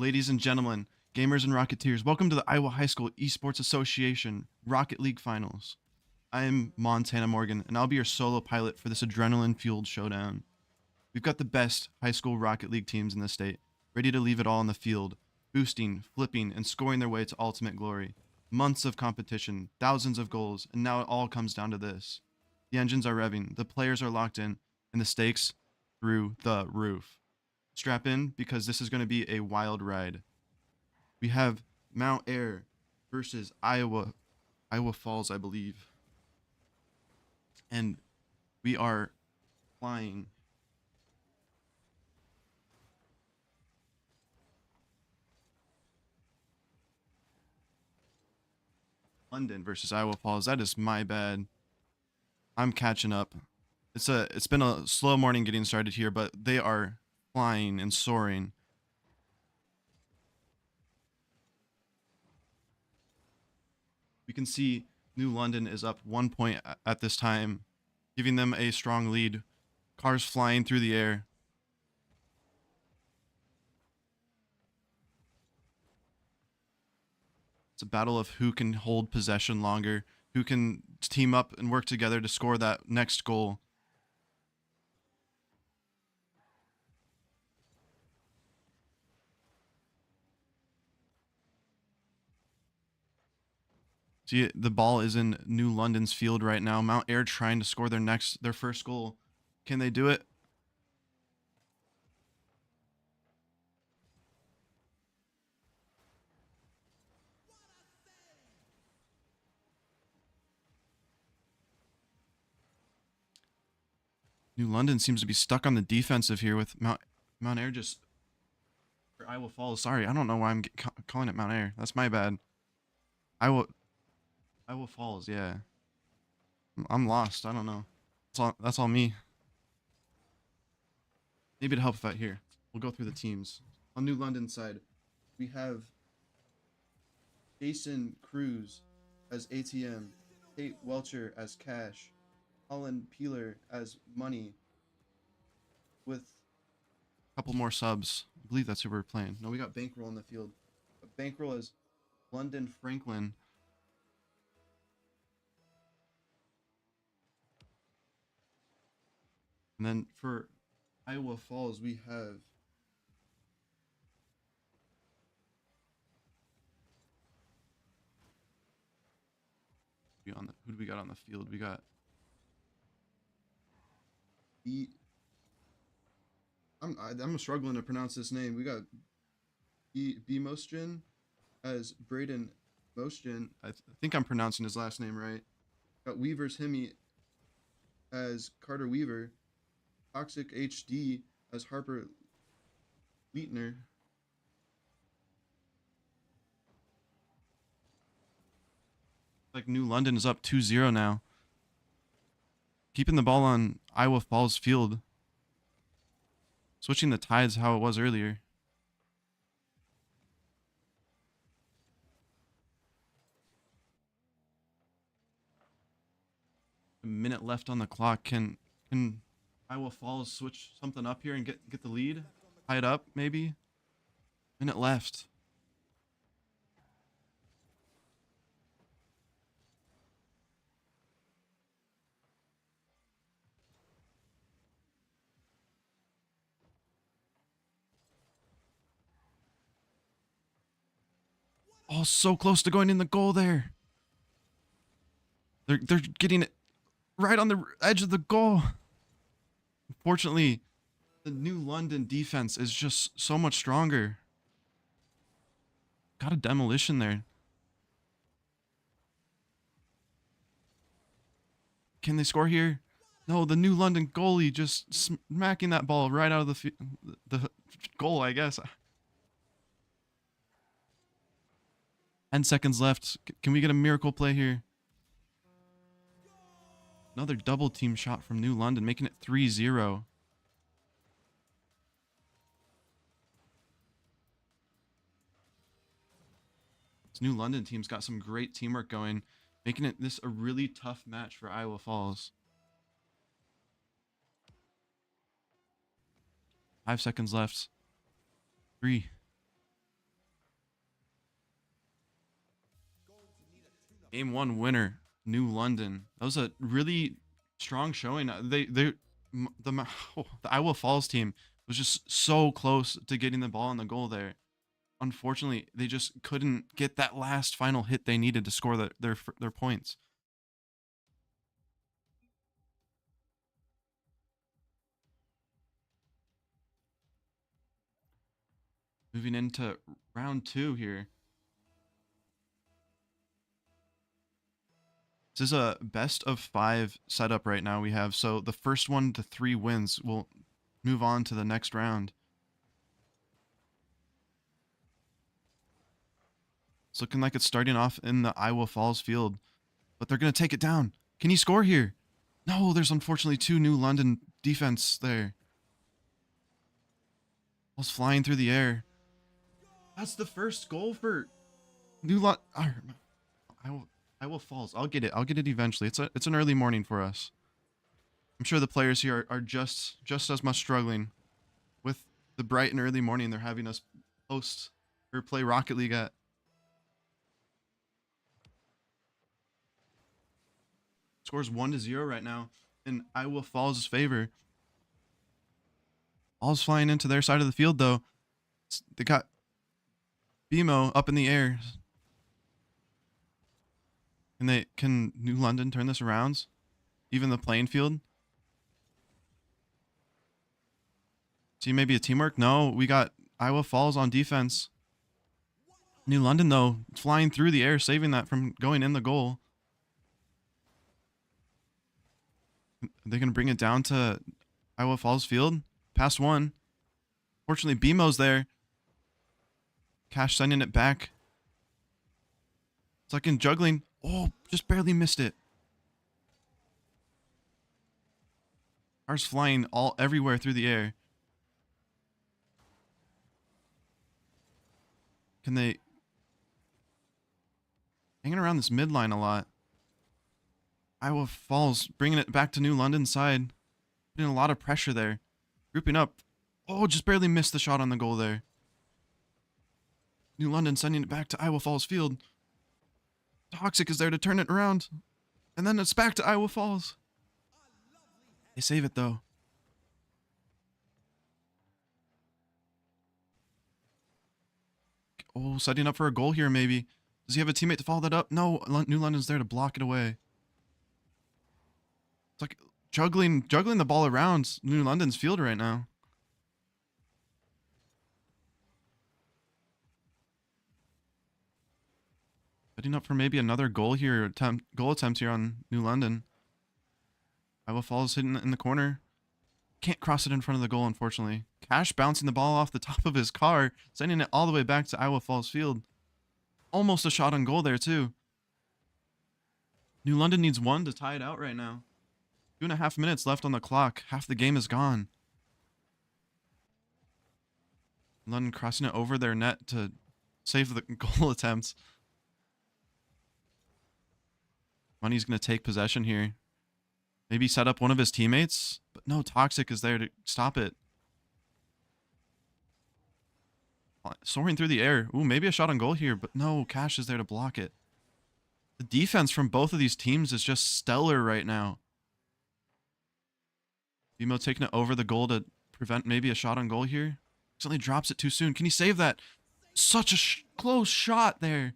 Ladies and gentlemen, gamers and Rocketeers, welcome to the Iowa High School Esports Association Rocket League Finals. I am Montana Morgan, and I'll be your solo pilot for this adrenaline-fueled showdown. We've got the best high school Rocket League teams in the state, ready to leave it all on the field, boosting, flipping, and scoring their way to ultimate glory. Months of competition, thousands of goals, and now it all comes down to this. The engines are revving, the players are locked in, and the stakes through the roof. Strap in because this is going to be a wild ride. We have Mount Air versus Iowa Falls, I believe. And we are flying. London versus Iowa Falls. That is my bad. I'm catching up. It's been a slow morning getting started here, but they are flying and soaring. We can see New London is up 1 point at this time, giving them a strong lead. Cars flying through the air. It's a battle of who can hold possession longer, who can team up and work together to score that next goal. See, the ball is in New London's field right now. Mount Air trying to score their first goal. Can they do it? New London seems to be stuck on the defensive here with Mount Air just or Iowa Falls. Sorry, I don't know why I'm calling it Mount Air. That's my bad. Iowa Falls, yeah. I'm lost. I don't know. That's all me. Maybe it'd help if I here. We'll go through the teams. On New London side, we have Jason Cruz as ATM, Kate Welcher as cash, Colin Peeler as money, with a couple more subs. I believe that's who we're playing. No, we got Bankroll in the field. But Bankroll is London Franklin. And then for Iowa Falls, we have who do we got on the field? We got B. I'm struggling to pronounce this name. We got B Mostrin as Braden Mostrin. I think I'm pronouncing his last name right. Got Weaver's Hemi as Carter Weaver. Toxic HD as Harper Leitner. Like New London is up 2-0 now. Keeping the ball on Iowa Falls field. Switching the tides how it was earlier. A minute left on the clock. Can Iowa Falls switch something up here and get the lead? Tie it up, maybe? Minute left. Oh, so close to going in the goal there. They're getting it right on the edge of the goal. Unfortunately, the New London defense is just so much stronger. Got a demolition there. Can they score here? No, the New London goalie just smacking that ball right out of the goal, I guess. 10 seconds left. Can we get a miracle play here? Another double team shot from New London, making it 3-0. This New London team's got some great teamwork going, making this a really tough match for Iowa Falls. 5 seconds left. 3, Game 1 winner, New London. That was a really strong showing. The Iowa Falls team was just so close to getting the ball on the goal there. Unfortunately, they just couldn't get that last final hit they needed to score their points. Moving into round 2 here. This is a best of 5 setup right now we have. So the first 1 to 3 wins will move on to the next round. It's looking like it's starting off in the Iowa Falls field, but they're going to take it down. Can he score here? No, there's unfortunately 2 New London defense there. Ball's flying through the air. That's the first goal for New London. Iowa Falls. I'll get it. I'll get it eventually. It's an early morning for us. I'm sure the players here are just as much struggling with the bright and early morning they're having us host or play Rocket League at. Scores 1-0 right now in Iowa Falls' favor. Ball's flying into their side of the field though. They got BMO up in the air. Can New London turn this around? Even the playing field? See, maybe a teamwork? No, we got Iowa Falls on defense. New London, though, flying through the air, saving that from going in the goal. They're going to bring it down to Iowa Falls field. Past 1. Fortunately, BMO's there. Cash sending it back. Second juggling. Oh, just barely missed it. Cars flying everywhere through the air. Can they... Hanging around this midline a lot. Iowa Falls bringing it back to New London's side. Putting a lot of pressure there. Grouping up. Oh, just barely missed the shot on the goal there. New London sending it back to Iowa Falls field. Toxic is there to turn it around. And then it's back to Iowa Falls. They save it though. Oh, setting up for a goal here maybe. Does he have a teammate to follow that up? No, New London's there to block it away. It's like juggling the ball around New London's field right now. Setting up for maybe another goal here, goal attempt here on New London. Iowa Falls hitting it in the corner. Can't cross it in front of the goal, unfortunately. Cash bouncing the ball off the top of his car, sending it all the way back to Iowa Falls field. Almost a shot on goal there, too. New London needs 1 to tie it out right now. 2.5 minutes left on the clock. Half the game is gone. London crossing it over their net to save the goal attempts. Money's going to take possession here. Maybe set up one of his teammates, but no, Toxic is there to stop it. Soaring through the air. Ooh, maybe a shot on goal here, but no, Cash is there to block it. The defense from both of these teams is just stellar right now. Bimo taking it over the goal to prevent maybe a shot on goal here. Suddenly drops it too soon. Can he save that? Such a close shot there.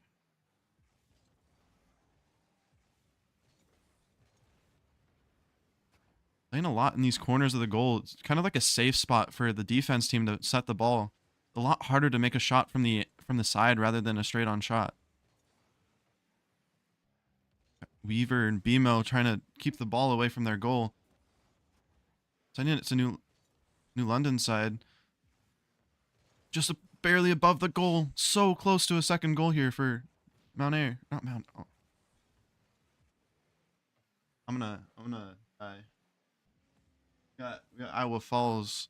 Playing a lot in these corners of the goal. It's kind of like a safe spot for the defense team to set the ball. A lot harder to make a shot from the side rather than a straight on shot. Weaver and Bimo trying to keep the ball away from their goal. Sending it to New London side. Just barely above the goal. So close to a second goal here for Mount Air. Not Mount. Oh. I'm gonna die. We got Iowa Falls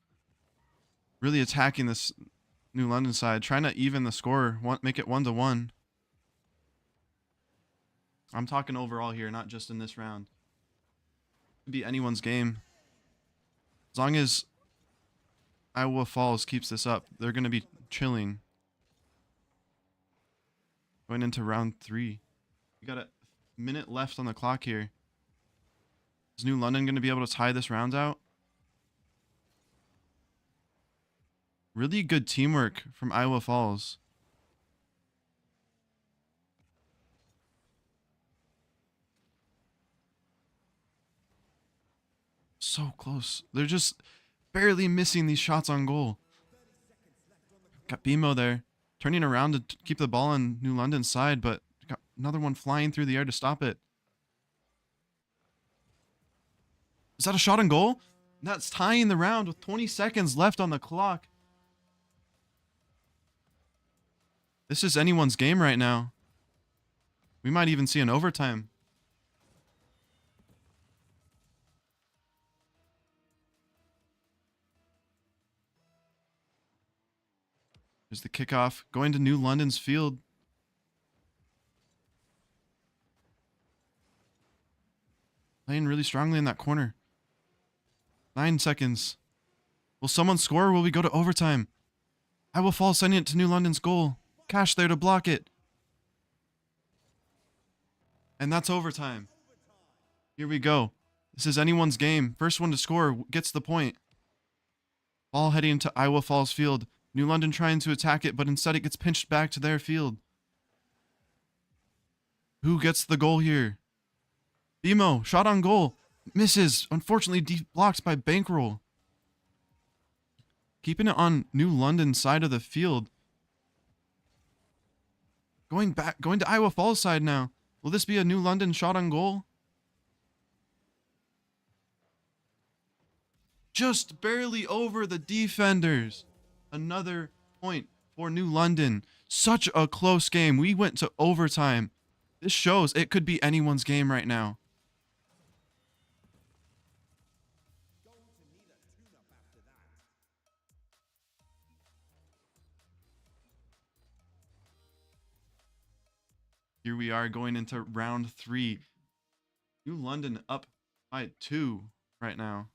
really attacking this New London side, trying to even the score, make it 1-1. I'm talking overall here, not just in this round. Could be anyone's game. As long as Iowa Falls keeps this up, they're going to be chilling. Going into round 3. We got minute left on the clock here. Is New London going to be able to tie this round out? Really good teamwork from Iowa Falls. So close. They're just barely missing these shots on goal. Got BMO there, turning around to keep the ball on New London's side, but got another one flying through the air to stop it. Is that a shot on goal? That's tying the round with 20 seconds left on the clock. This is anyone's game right now. We might even see an overtime. There's the kickoff going to New London's field. Playing really strongly in that corner. 9 seconds. Will someone score or will we go to overtime? Iowa Falls sending it to New London's goal. Cash there to block it. And that's overtime. Here we go. This is anyone's game. First one to score gets the point. Ball heading to Iowa Falls field. New London trying to attack it, but instead it gets pinched back to their field. Who gets the goal here? BMO, shot on goal. Misses. Unfortunately, blocked by Bankroll. Keeping it on New London's side of the field. Going to Iowa Falls side now. Will this be a New London shot on goal? Just barely over the defenders. Another point for New London. Such a close game. We went to overtime. This shows it could be anyone's game right now. Here we are going into round 3. New London up by 2 right now.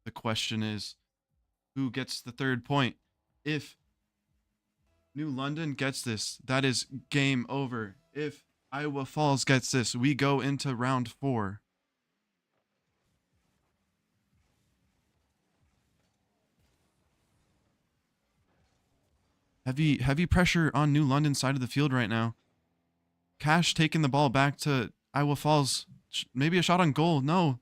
The question is, who gets the 3rd point? If New London gets this, that is game over. If Iowa Falls gets this, we go into round 4. Heavy pressure on New London's side of the field right now. Cash taking the ball back to Iowa Falls. Maybe a shot on goal. No.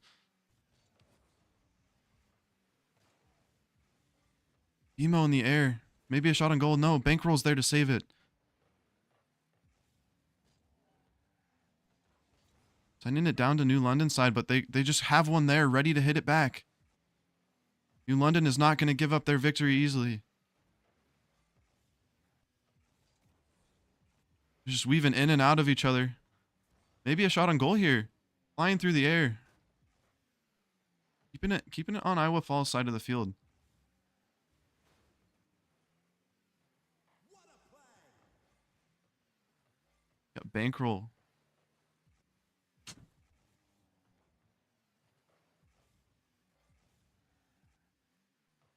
Emo in the air. Maybe a shot on goal. No. Bankroll's there to save it. Sending it down to New London's side, but they just have one there ready to hit it back. New London is not going to give up their victory easily. They're just weaving in and out of each other. Maybe a shot on goal here. Flying through the air. Keeping it on Iowa Falls side of the field. Got Bankroll.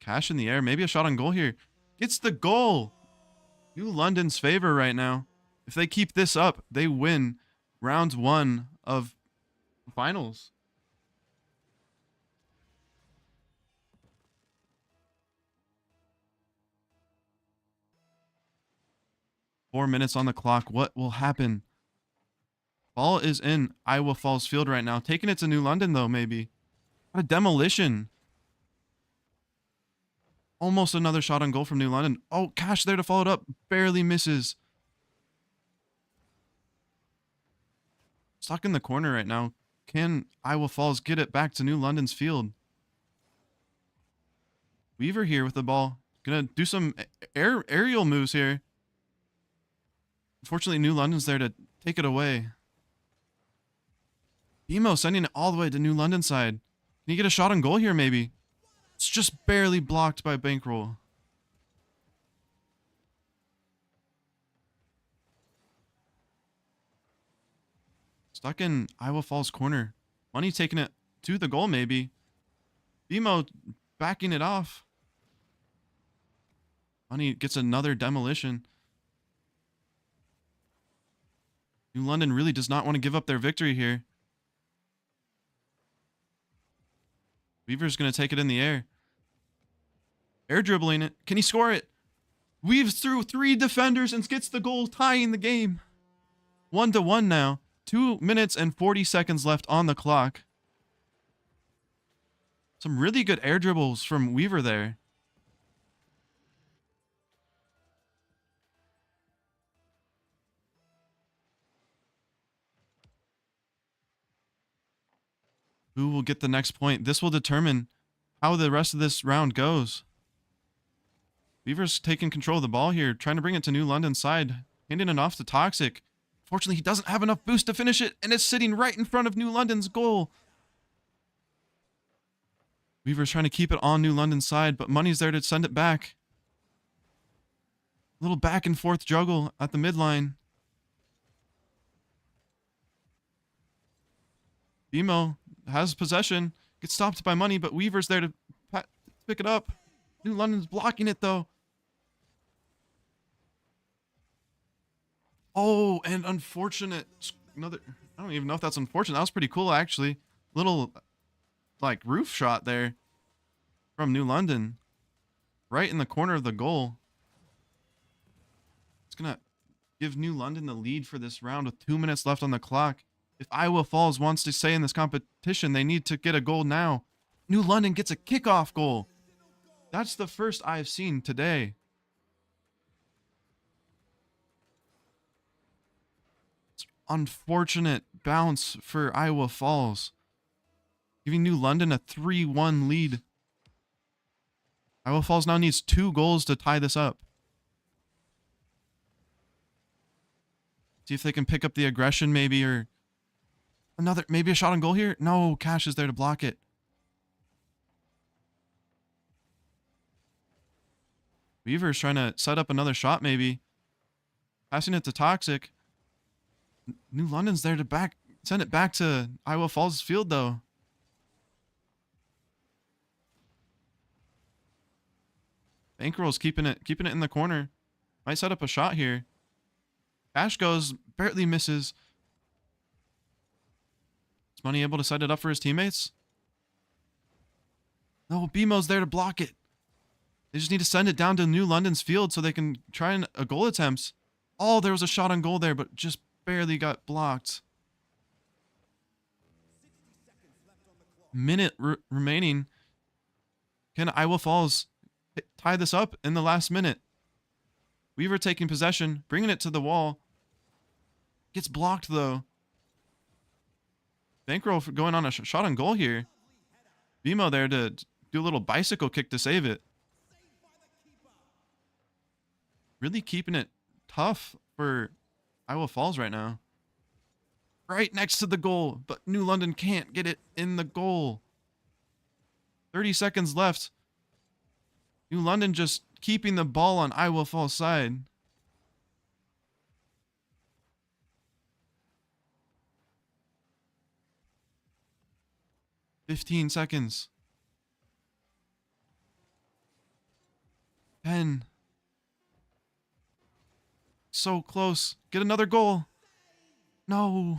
Cash in the air. Maybe a shot on goal here. Gets the goal. New London's favor right now. If they keep this up, they win round 1 of finals. Four minutes on the clock. What will happen? Ball is in Iowa Falls field right now. Taking it to New London, though, maybe. A demolition. Almost another shot on goal from New London. Oh, Cash there to follow it up. Barely misses. Stuck in the corner right now. Can Iowa Falls get it back to New London's field? Weaver here with the ball. Gonna do some aerial moves here. Unfortunately, New London's there to take it away. BMO sending it all the way to New London side. Can he get a shot on goal here, maybe? It's just barely blocked by Bankroll. Stuck in Iowa Falls corner. Money taking it to the goal, maybe. BMO backing it off. Money gets another demolition. New London really does not want to give up their victory here. Weaver's going to take it in the air. Air dribbling it. Can he score it? Weaves through 3 defenders and gets the goal, tying the game. 1-1 now. 2 minutes and 40 seconds left on the clock. Some really good air dribbles from Weaver there. Who will get the next point? This will determine how the rest of this round goes. Weaver's taking control of the ball here, trying to bring it to New London's side, handing it off to Toxic. Fortunately, he doesn't have enough boost to finish it, and it's sitting right in front of New London's goal. Weaver's trying to keep it on New London's side, but Money's there to send it back. A little back and forth juggle at the midline. BMO has possession, gets stopped by Money, but Weaver's there to pick it up. New London's blocking it though. Oh, and unfortunate. Another. I don't even know if that's unfortunate. That was pretty cool actually. Little like roof shot there from New London, right in the corner of the goal. It's gonna give New London the lead for this round with 2 minutes left on the clock. If Iowa Falls wants to stay in this competition, they need to get a goal now. New London gets a kickoff goal. That's the first I've seen today. It's unfortunate bounce for Iowa Falls, giving New London a 3-1 lead. Iowa Falls now needs 2 goals to tie this up. See if they can pick up the aggression maybe, or maybe a shot on goal here. No, Cash is there to block it. Weaver's trying to set up another shot maybe. Passing it to Toxic. New London's there to send it back to Iowa Falls field though. Bankroll's keeping it in the corner. Might set up a shot here. Cash goes, barely misses. Is Money able to set it up for his teammates? No, BMO's there to block it. They just need to send it down to New London's field so they can try a goal attempt. Oh, there was a shot on goal there, but just barely got blocked. Minute remaining. Can Iowa Falls tie this up in the last minute? Weaver taking possession, bringing it to the wall. Gets blocked though. Bankroll going on a shot on goal here. BMO there to do a little bicycle kick to save it. Really keeping it tough for Iowa Falls right now. Right next to the goal, but New London can't get it in the goal. 30 seconds left. New London just keeping the ball on Iowa Falls' side. "15 seconds. 10. So close. Get another goal. No.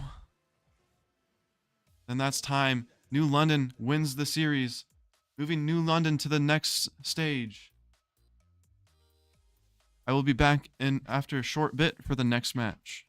And that's time. New London wins the series, moving New London to the next stage. I will be back in after a short bit for the next match.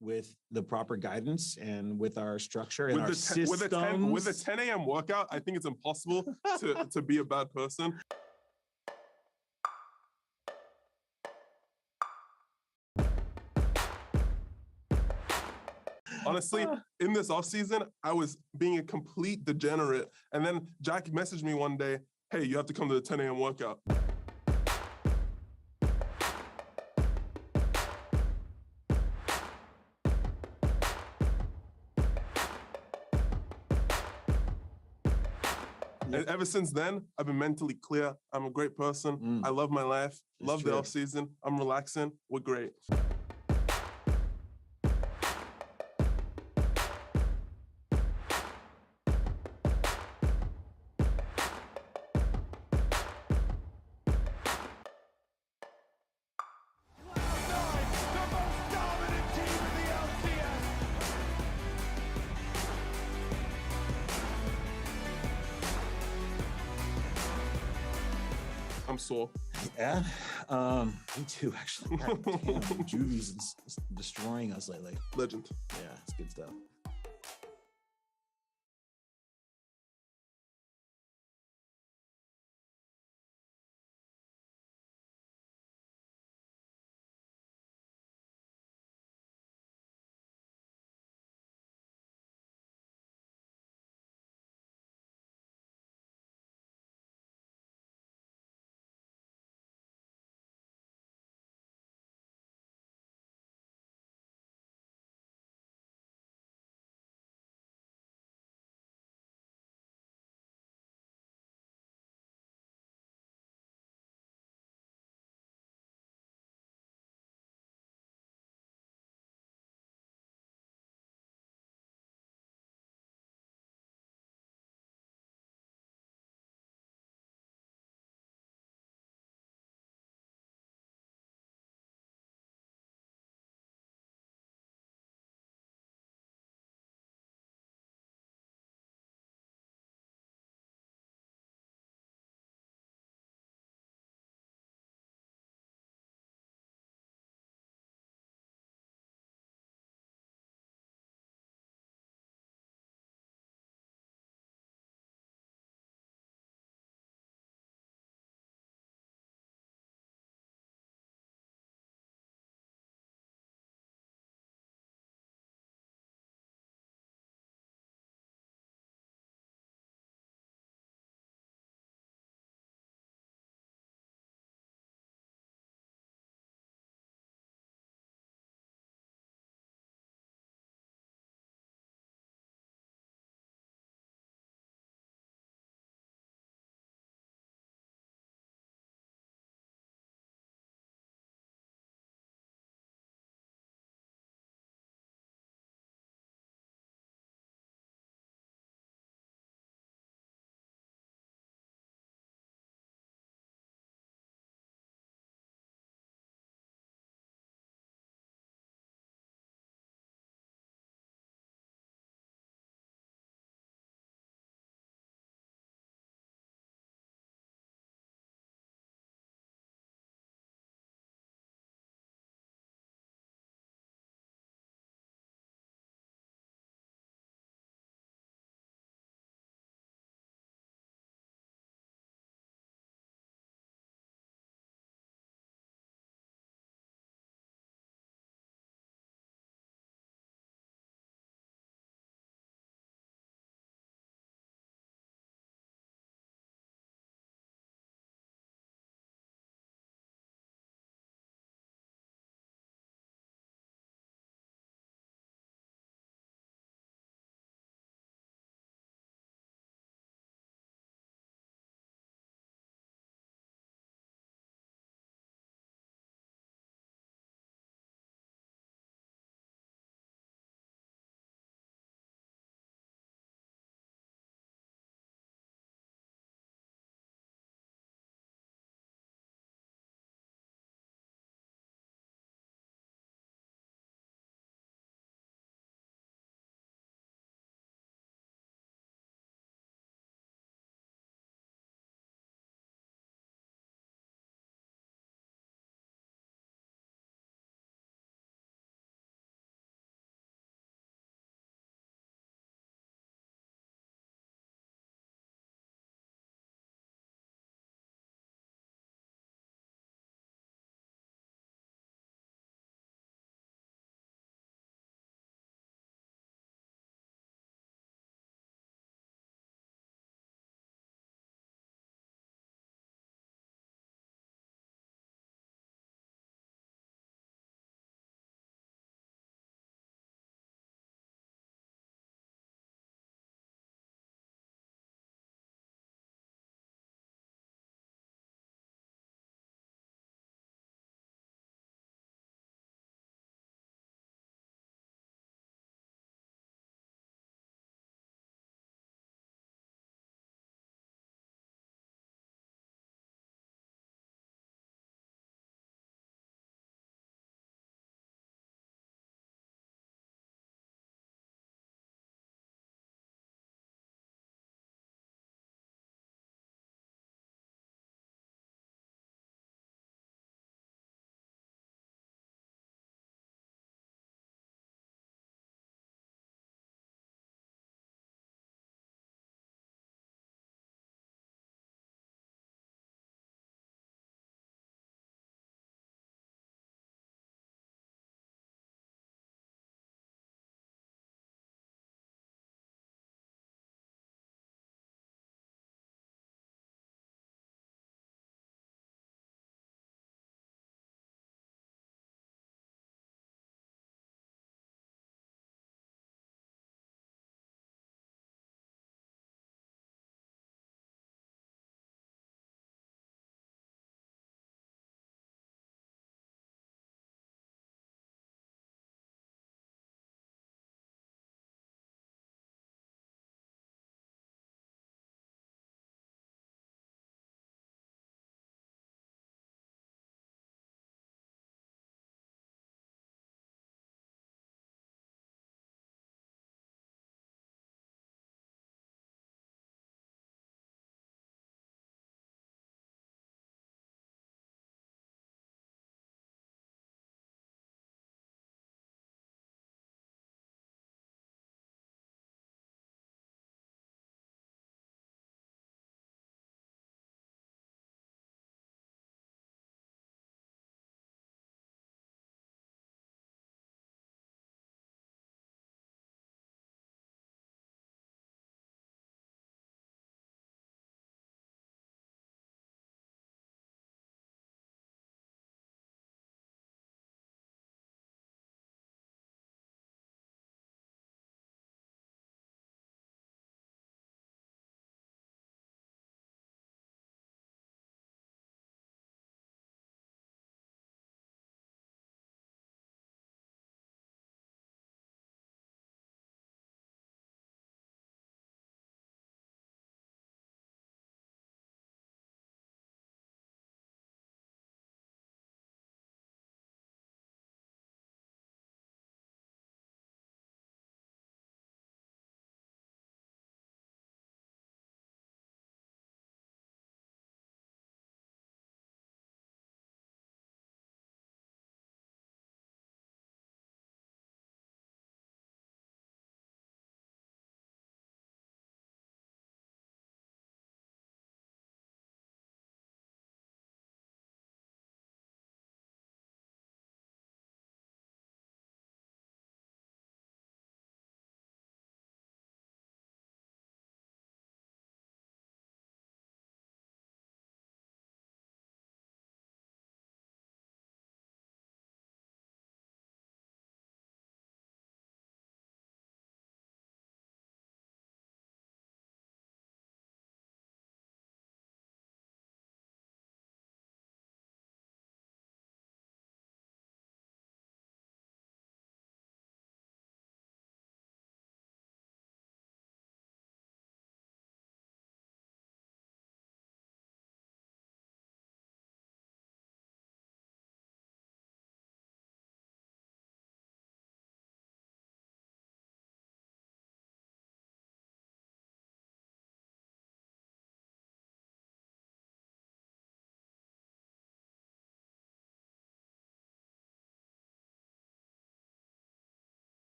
with the proper guidance and with our structure and our systems. With a 10 a.m. workout, I think it's impossible to be a bad person. Honestly, in this offseason, I was being a complete degenerate. And then Jack messaged me one day, hey, you have to come to the 10 a.m. workout. And ever since then, I've been mentally clear. I'm a great person. I love my life. Love the offseason. I'm relaxing. We're great. I'm sore. Yeah, me too, actually. God damn, Juvy's destroying us lately. Legend. Yeah, it's good stuff.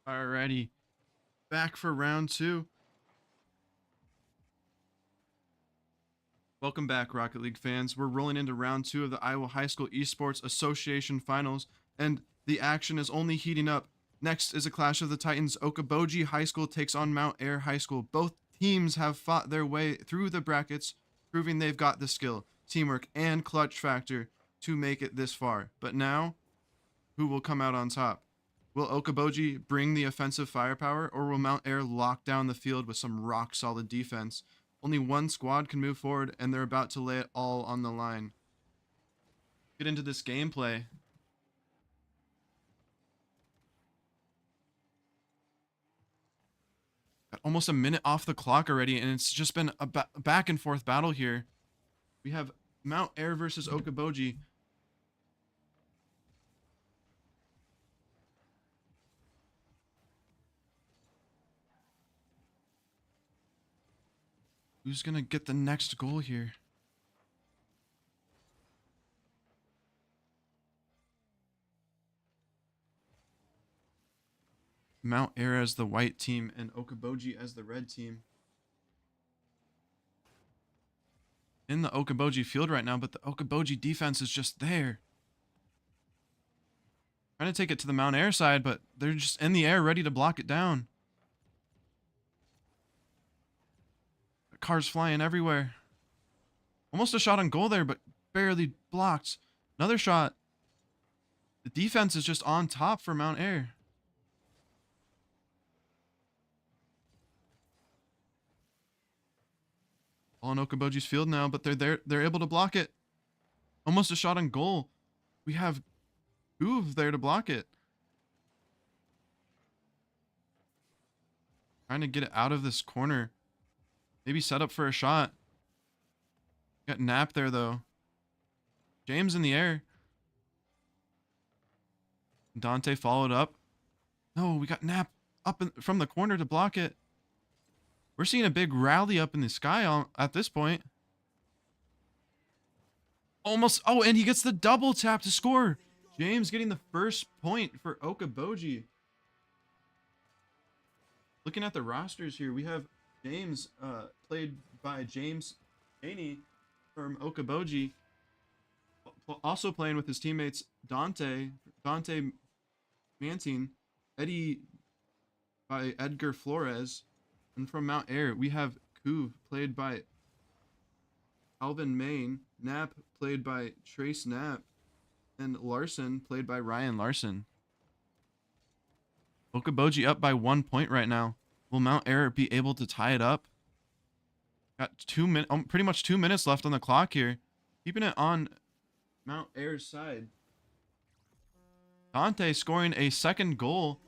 Alrighty. Back for round 2. Welcome back, Rocket League fans. We're rolling into round 2 of the Iowa High School Esports Association Finals, and the action is only heating up. Next is a clash of the Titans. Okoboji High School takes on Mount Air High School. Both teams have fought their way through the brackets, proving they've got the skill, teamwork, and clutch factor to make it this far. But now, who will come out on top? Will Okoboji bring the offensive firepower, or will Mount Air lock down the field with some rock-solid defense? Only one squad can move forward, and they're about to lay it all on the line. Get into this gameplay. Got almost a minute off the clock already, and it's just been a back and forth battle here. We have Mount Air versus Okoboji. Who's going to get the next goal here? Mount Air as the white team and Okoboji as the red team. In the Okoboji field right now, but the Okoboji defense is just there. Trying to take it to the Mount Air side, but they're just in the air ready to block it down. Cars flying everywhere. Almost a shot on goal there, but barely blocked. Another shot. The defense is just on top for Mount Air. All in Okoboji's field now, but they're there. They're able to block it. Almost a shot on goal. We have Hoove there to block it. Trying to get it out of this corner. Maybe set up for a shot. Got Nap there, though. James in the air. Dante followed up. No, we got Nap up from the corner to block it. We're seeing a big rally up in the sky at this point. Almost. Oh, and he gets the double tap to score. James getting the first point for Okoboji. Looking at the rosters here, we have James, played by James Haney from Okoboji. Also playing with his teammates Dante Mantine, Eddie by Edgar Flores. And from Mount Air, we have Kuv, played by Alvin Main, Knapp, played by Trace Knapp, and Larson, played by Ryan Larson. Okoboji up by 1 point right now. Will Mount Air be able to tie it up? Got pretty much 2 minutes left on the clock here. Keeping it on Mount Air's side. Dante scoring a second goal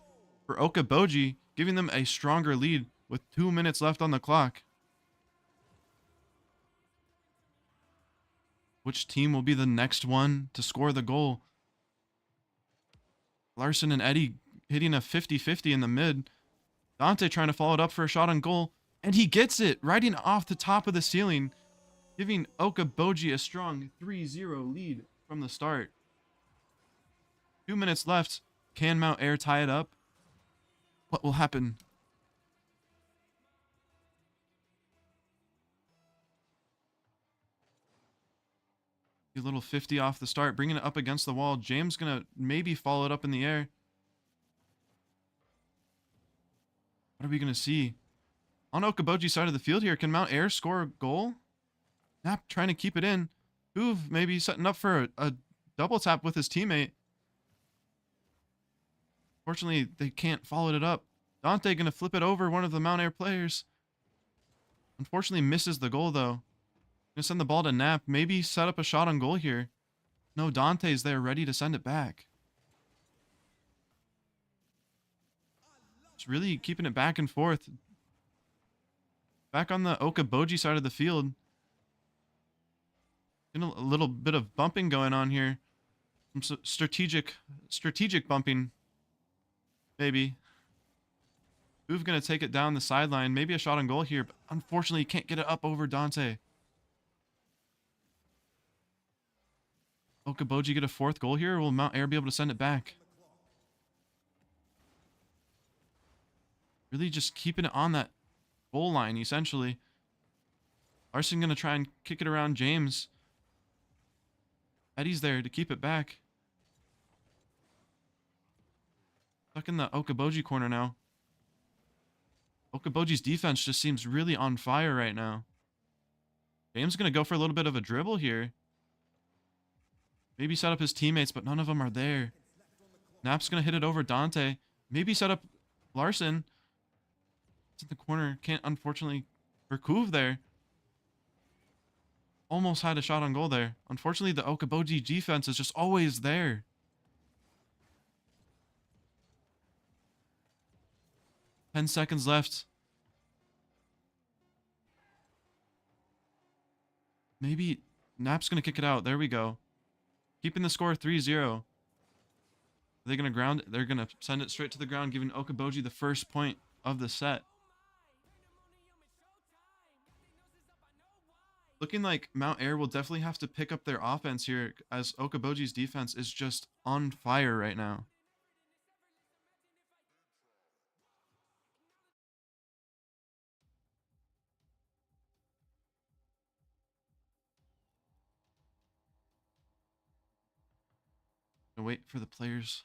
for Okoboji, giving them a stronger lead with 2 minutes left on the clock. Which team will be the next one to score the goal? Larson and Eddie hitting a 50-50 in the mid. Dante trying to follow it up for a shot on goal. And he gets it, riding off the top of the ceiling, giving Okoboji a strong 3-0 lead from the start. 2 minutes left. Can Mount Air tie it up? What will happen? A little 50 off the start, bringing it up against the wall. James gonna maybe follow it up in the air. What are we gonna see? On Okoboji's side of the field here, can Mount Air score a goal? Nap trying to keep it in. Hoove maybe setting up for a double tap with his teammate. Fortunately, they can't follow it up. Dante gonna flip it over one of the Mount Air players. Unfortunately, misses the goal though. Gonna send the ball to Knapp. Maybe set up a shot on goal here. No, Dante's there ready to send it back. It's really keeping it back and forth. Back on the Okoboji side of the field. Getting a little bit of bumping going on here. Some strategic bumping. Maybe. Who's gonna take it down the sideline? Maybe a shot on goal here, but unfortunately can't get it up over Dante. Okoboji get a fourth goal here, or will Mount Air be able to send it back? Really just keeping it on that goal line, essentially. Larson going to try and kick it around James. Eddie's there to keep it back. Stuck in the Okoboji corner now. Okoboji's defense just seems really on fire right now. James going to go for a little bit of a dribble here. Maybe set up his teammates, but none of them are there. Nap's going to hit it over Dante. Maybe set up Larson. It's in the corner. Can't, unfortunately, for Kuv there. Almost had a shot on goal there. Unfortunately, the Okoboji defense is just always there. Ten seconds left. Maybe Nap's going to kick it out. There we go. Keeping the score 3-0. Are they going to ground it? They're going to send it straight to the ground, giving Okoboji the first point of the set. Looking like Mount Air will definitely have to pick up their offense here, as Okoboji's defense is just on fire right now. Gonna wait for the players.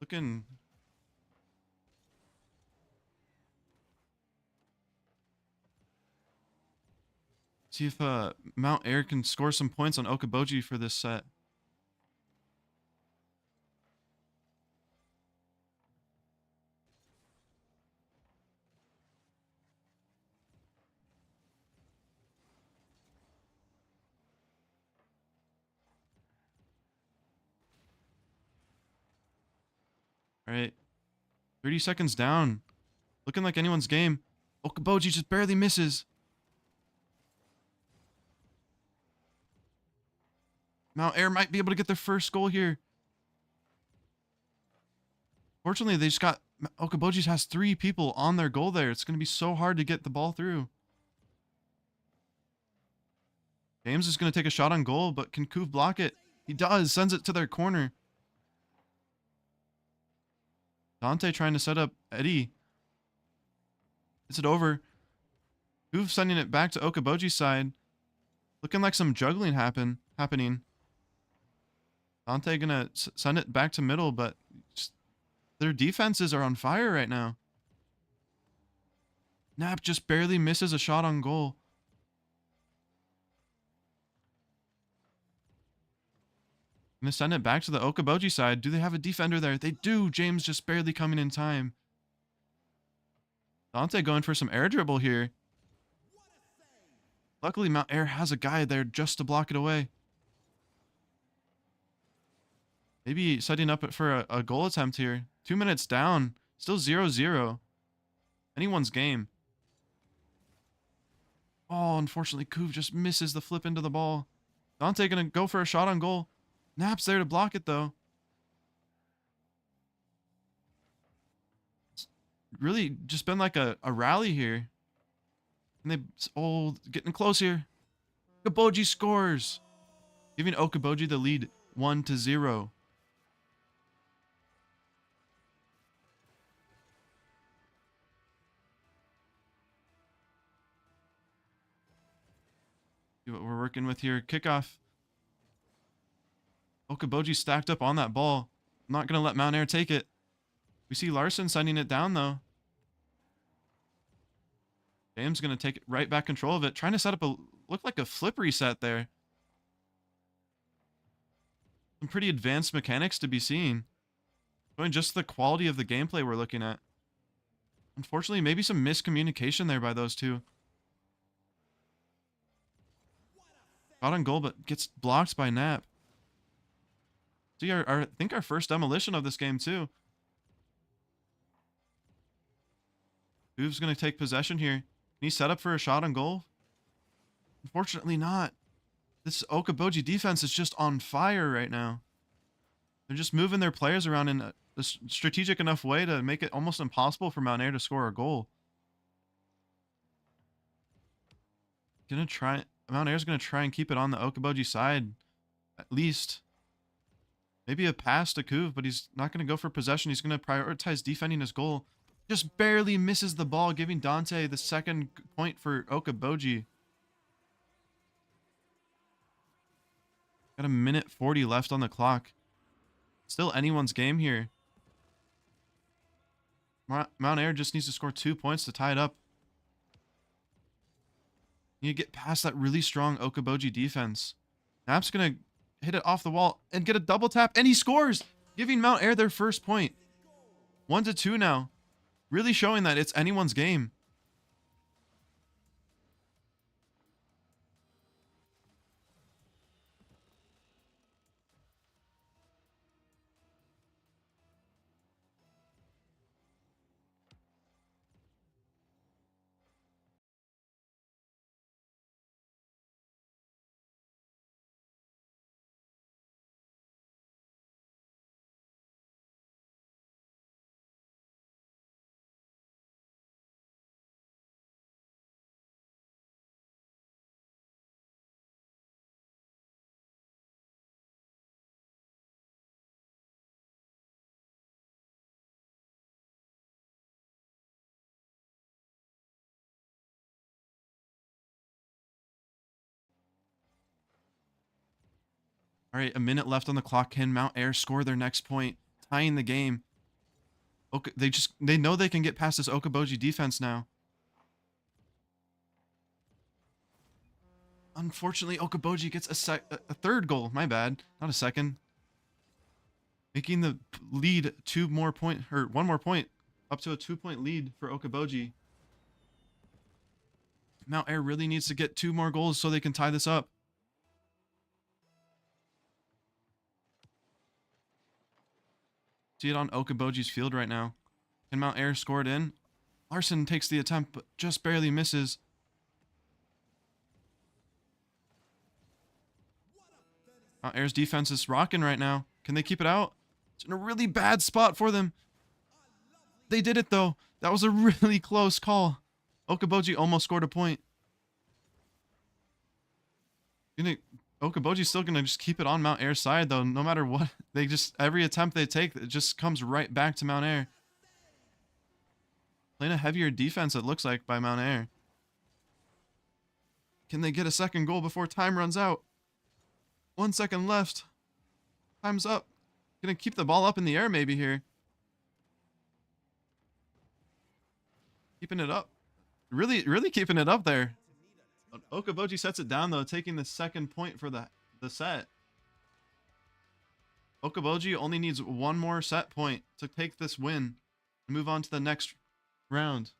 Looking. See if Mount Air can score some points on Okoboji for this set. All right. 30 seconds down. Looking like anyone's game. Okoboji just barely misses. Mount Air might be able to get their first goal here. Fortunately, they just got... Okoboji has 3 people on their goal there. It's going to be so hard to get the ball through. James is going to take a shot on goal, but can Kuv block it? He does. Sends it to their corner. Dante trying to set up Eddie. Is it over? Kuv sending it back to Okoboji's side. Looking like some juggling happening. Dante gonna send it back to middle, but their defenses are on fire right now. Nap just barely misses a shot on goal. Gonna send it back to the Okoboji side. Do they have a defender there? They do. James just barely coming in time. Dante going for some air dribble here. Luckily, Mount Air has a guy there just to block it away. Maybe setting up for a goal attempt here. 2 minutes down. Still 0-0. Anyone's game. Oh, unfortunately, Kuv just misses the flip into the ball. Dante gonna go for a shot on goal. Nap's there to block it, though. It's really just been like a rally here. And they, getting close here. Okoboji scores. Giving Okoboji the lead 1-0. See what we're working with here. Kickoff. Okoboji stacked up on that ball. I'm not going to let Mount Air take it. We see Larson sending it down, though. James going to take it right back control of it. Trying to set up look like a flip reset there. Some pretty advanced mechanics to be seen. Showing just the quality of the gameplay we're looking at. Unfortunately, maybe some miscommunication there by those two. Shot on goal, but gets blocked by Nap. See, I think our first demolition of this game, too. Kuv's going to take possession here. Can he set up for a shot on goal? Unfortunately not. This Okoboji defense is just on fire right now. They're just moving their players around in a strategic enough way to make it almost impossible for Mount Air to score a goal. Mount Air's gonna try and keep it on the Okoboji side, at least. Maybe a pass to Kuv, but he's not gonna go for possession. He's gonna prioritize defending his goal. Just barely misses the ball, giving Dante the second point for Okoboji. Got a minute 40 left on the clock. Still anyone's game here. Mount Air just needs to score 2 points to tie it up. You get past that really strong Okoboji defense. Nap's gonna hit it off the wall and get a double tap, and he scores, giving Mount Air their first point. 1-2 now. Really showing that it's anyone's game. All right, a minute left on the clock. Can Mount Air score their next point, tying the game? They know they can get past this Okoboji defense now. Unfortunately, Okoboji gets a third goal. My bad, not a second. Making the lead one more point, up to a 2-point lead for Okoboji. Mount Air really needs to get 2 more goals so they can tie this up. See it on Okoboji's field right now. Can Mount Air score it in? Larson takes the attempt, but just barely misses. Mount Air's defense is rocking right now. Can they keep it out? It's in a really bad spot for them. They did it, though. That was a really close call. Okoboji almost scored a point. Okoboji's still going to just keep it on Mount Air's side, though, no matter what. Every attempt they take, it just comes right back to Mount Air. Playing a heavier defense, it looks like, by Mount Air. Can they get a second goal before time runs out? 1 second left. Time's up. Gonna keep the ball up in the air maybe here. Keeping it up. Really keeping it up there. Okoboji sets it down, though, taking the second point for the set. Okoboji only needs 1 more set point to take this win and move on to the next round.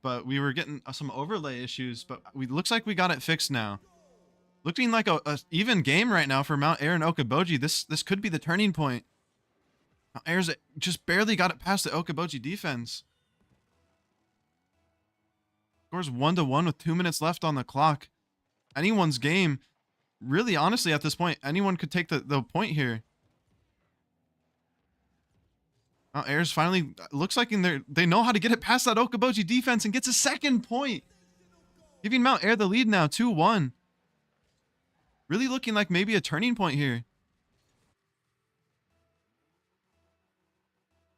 but we were getting some overlay issues, but we looks like we got it fixed now. Looking like a even game right now for Mount Air and Okoboji. This could be the turning point. Mount Air's just barely got it past the Okoboji defense. Scores 1-1 with 2 minutes left on the clock. Anyone's game. Really, honestly, at this point, anyone could take the point here. Mount Air's finally looks like they know how to get it past that Okoboji defense and gets a second point, giving Mount Air the lead now, 2-1. Really looking like maybe a turning point here.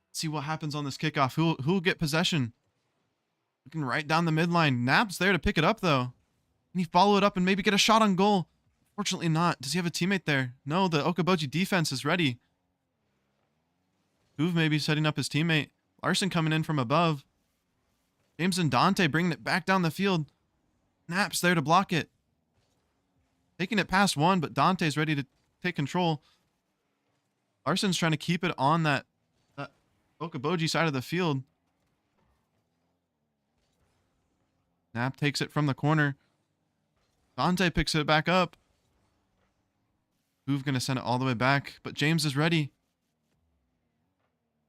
Let's see what happens on this kickoff. Who'll get possession? Looking right down the midline. Knapp's there to pick it up though. Can he follow it up and maybe get a shot on goal? Fortunately not. Does he have a teammate there? No, the Okoboji defense is ready. Hoove maybe setting up his teammate. Larson coming in from above. James and Dante bringing it back down the field. Knapp's there to block it. Taking it past one, but Dante's ready to take control. Larson's trying to keep it on that Okoboji side of the field. Knapp takes it from the corner. Dante picks it back up. Hoove gonna send it all the way back, but James is ready.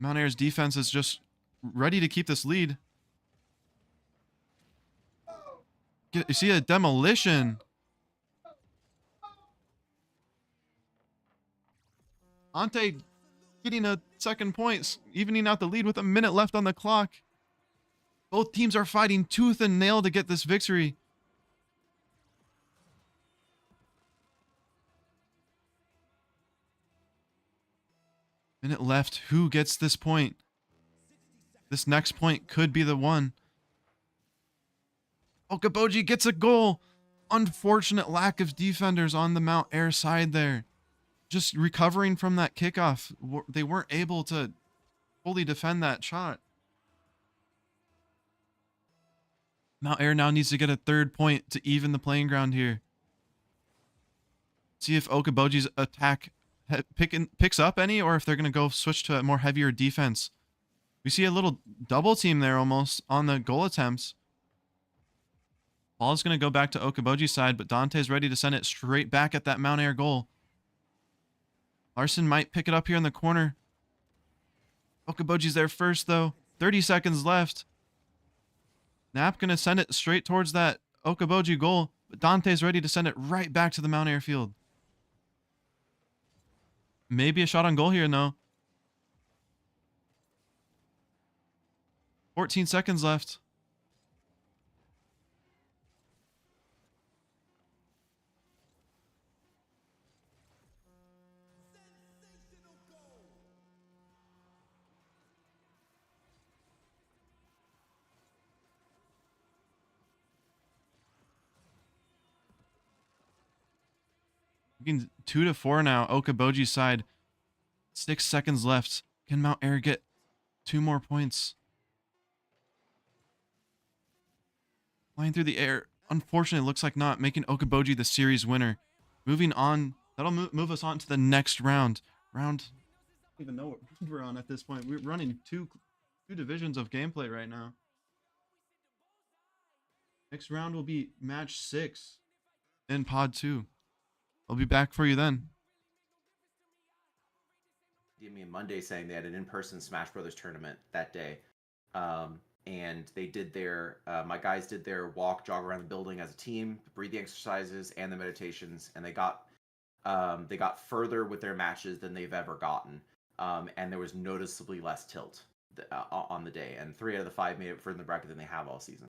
Mount Air's defense is just ready to keep this lead. You see a demolition. Ante getting a second point, evening out the lead with a minute left on the clock. Both teams are fighting tooth and nail to get this victory. Minute left. Who gets this point? This next point could be the one. Okoboji gets a goal. Unfortunate lack of defenders on the Mount Air side there. Just recovering from that kickoff. They weren't able to fully defend that shot. Mount Air now needs to get a third point to even the playing ground here. See if Okoboji's attack picks up any, or if they're going to go switch to a more heavier defense. We see a little double team there almost on the goal attempts. Ball's going to go back to Okoboji's side, but Dante's ready to send it straight back at that Mount Air goal. Larson might pick it up here in the corner. Okoboji's there first, though. 30 seconds left. Knapp going to send it straight towards that Okoboji goal, but Dante's ready to send it right back to the Mount Air field. Maybe a shot on goal here, no. 14 seconds left. Looking 2-4 now. Okoboji's side. 6 seconds left. Can Mount Air get 2 more points? Flying through the air. Unfortunately, looks like not, making Okoboji the series winner. Moving on. That'll move us on to the next round. I don't even know what we're on at this point. We're running two divisions of gameplay right now. Next round will be match 6 in pod 2. I'll be back for you then. Give me a Monday saying they had an in-person Smash Brothers tournament that day, and they did their my guys did their walk, jog around the building as a team, the breathing exercises and the meditations, and they got further with their matches than they've ever gotten, and there was noticeably less tilt on the day, and 3 out of the 5 made it further in the bracket than they have all season.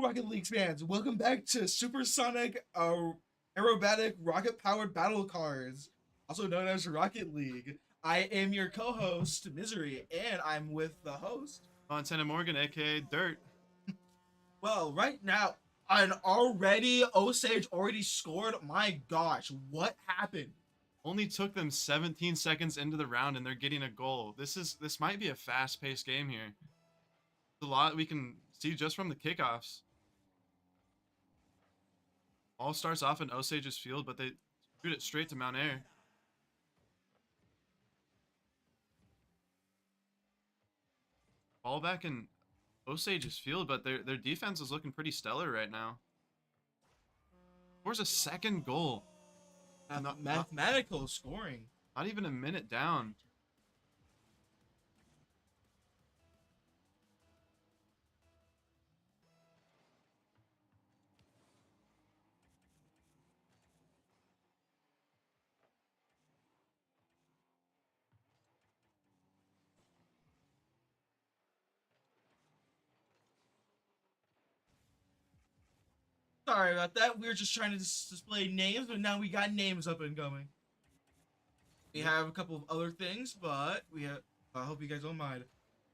Hello, Rocket League fans. Welcome back to Supersonic Aerobatic Rocket-Powered Battle Cards, also known as Rocket League. I am your co-host, Misery, and I'm with the host. Montana Morgan, aka Dirt. Well, right now, Osage already scored. My gosh, what happened? Only took them 17 seconds into the round and they're getting a goal. This might be a fast-paced game here. There's a lot we can see just from the kickoffs. All starts off in Osage's field, but they shoot it straight to Mount Air. Ball back in Osage's field, but their defense is looking pretty stellar right now. Scores a second goal. Mathematical scoring. Not even a minute down. Sorry about that. We were just trying to display names, but now we got names up and going. We have a couple of other things, but I hope you guys don't mind.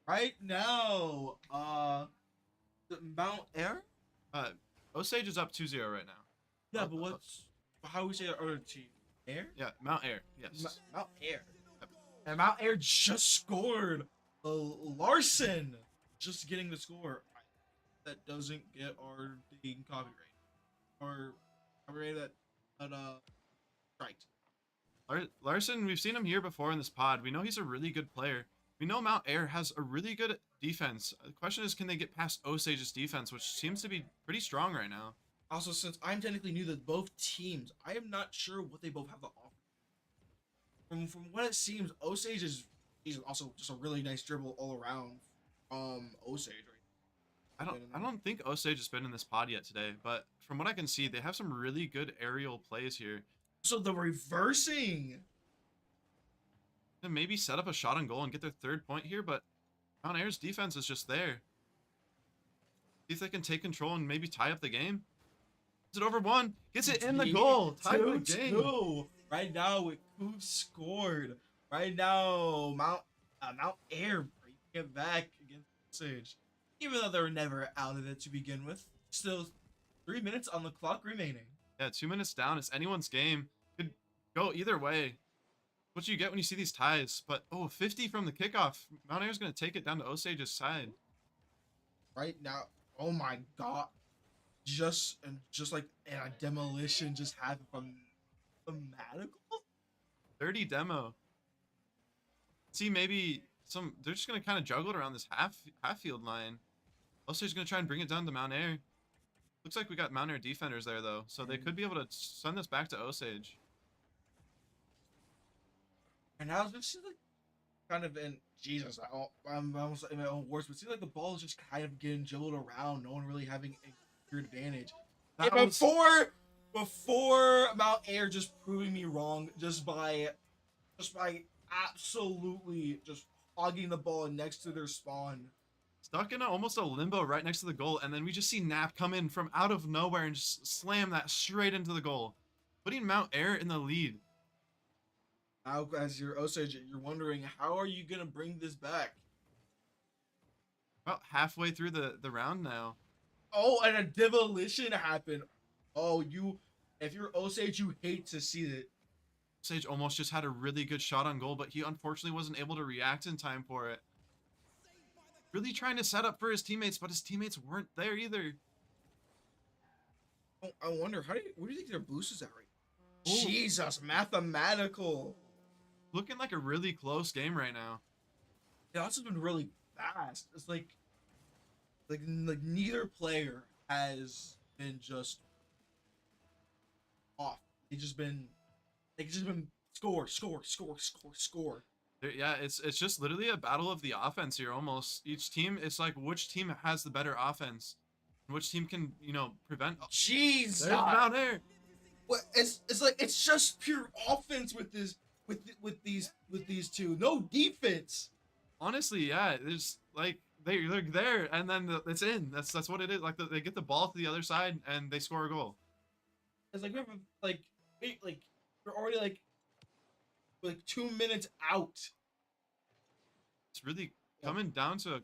Right now, Mount Air? Osage is up 2-0 right now. Yeah, but how we say our other team? Air? Yeah, Mount Air. Yes. Mount Air. And Mount Air just scored. Larson just getting the score. That doesn't get our dang copyright. Or copyright that striked. Larson, we've seen him here before in this pod. We know he's a really good player. We know Mount Air has a really good defense. The question is, can they get past Osage's defense, which seems to be pretty strong right now. Also, since I'm technically new to both teams, I am not sure what they both have to offer. From what it seems, Osage he's also just a really nice dribble all around. Osage, right? I don't think Osage has been in this pod yet today, but from what I can see, they have some really good aerial plays here. So the reversing. And maybe set up a shot on goal and get their third point here, but Mount Air's defense is just there. See if they can take control and maybe tie up the game. Is it over one? Gets it in the goal. Tie the game. 2-2. Right now, with who scored? Right now, Mount Air bringing it back against Osage. Even though they were never out of it to begin with. Still 3 minutes on the clock remaining. Yeah, 2 minutes down. It's anyone's game. Could go either way. What you get when you see these ties. But, 50 from the kickoff. Mount Air's going to take it down to Osage's side. Right now, oh my god. Just like a demolition just happened from Mathematical? 30 demo. See, maybe they're just going to kind of juggle it around this half field line. Osage's going to try and bring it down to Mount Air. Looks like we got Mount Air defenders there, though, so they could be able to send this back to Osage. And now this is like kind of in Jesus. I'm almost in my own words, but it seems like the ball is just kind of getting juggled around. No one really having a clear advantage. Before Mount Air just proving me wrong, just by absolutely just hogging the ball next to their spawn. Stuck in almost a limbo right next to the goal, and then we just see Nap come in from out of nowhere and just slam that straight into the goal, putting Mount Air in the lead. Now, as your Osage, you're wondering, how are you going to bring this back? About halfway through the round now. Oh, and a demolition happened. Oh, if you're Osage, you hate to see it. Osage almost just had a really good shot on goal, but he unfortunately wasn't able to react in time for it. Really trying to set up for his teammates, but his teammates weren't there either. Oh, I wonder, where do you think their boost is at right now? Jesus, Mathematical. Looking like a really close game right now. It also been really fast. It's like neither player has been just off. They just been score. Yeah, it's just literally a battle of the offense here almost. Each team, it's like which team has the better offense, and which team can, prevent. Jeez, There's Mount Air. What? It's like it's just pure offense with these two. No defense. Honestly, yeah, there's like they're there, and then it's in. That's what it is. Like they get the ball to the other side and they score a goal. It's like we have like we're already like 2 minutes out. It's really coming down to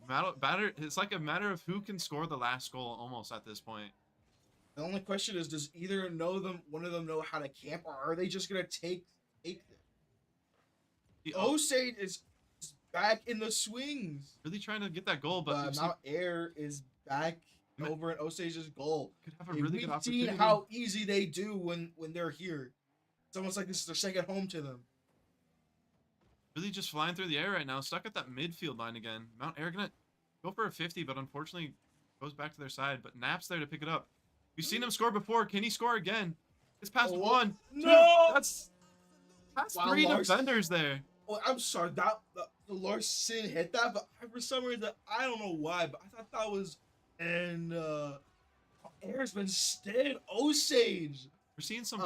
matter. It's like a matter of who can score the last goal almost at this point. The only question is, does one of them know how to camp, or are they just gonna take them? The Osage is back in the swings. really trying to get that goal, but we've Mount Air is back over at Osage's goal. could have a really good We've opportunity. seen how easy they do when they're here. It's almost like this is their second home to them. Really just flying through the air right now, stuck at that midfield line again. Mount Air gonna go for a 50, but unfortunately goes back to their side. But Nap's there to pick it up. We've seen him score before. Can he score again? It's past Oh, one. no! Two. That's Wow, three Lars. defenders there. Oh, I'm sorry. The Larson hit that, but for some reason I don't know why, but I thought that was and Air's been instead Osage. We're seeing some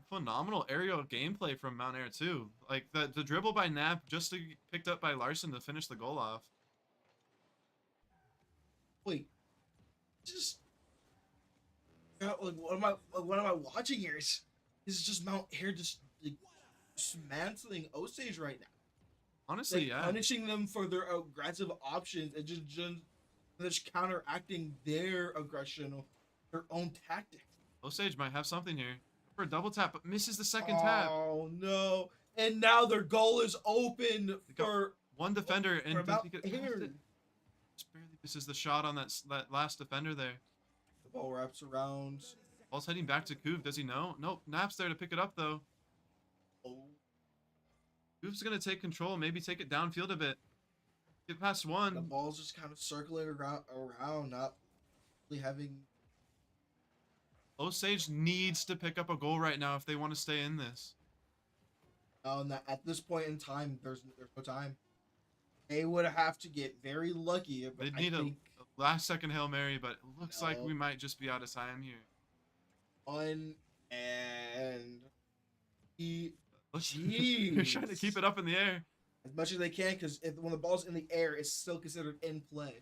phenomenal aerial gameplay from Mount Air too. Like the dribble by Nap just to get picked up by Larson to finish the goal off. Wait, just like what am I watching here? This is just Mount Air just like, dismantling Osage right now. Honestly, Like, yeah. punishing them for their aggressive options and just counteracting their aggression, their own tactics. Osage might have something here for a double tap, but misses the second tap. Oh no! And now their goal is open for One defender and does Mount he get Air. past it? Just barely misses the shot on that last defender there. The ball wraps around. Ball's heading back to Kuv. Does he know? Nope. Nap's there to pick it up though. Oh, Kuv's gonna take control, maybe take it downfield a bit. Get past the one. ball's just kind of circling around, not really having. Osage needs to pick up a goal right now if they want to stay in this. At this point in time, there's no time. They would have to get very lucky. But They I need a think last second Hail Mary, but it looks like No. we might just be out of time here. and he They're trying to keep it up in the air. as much as they can, because when the ball's in the air, it's still considered in play.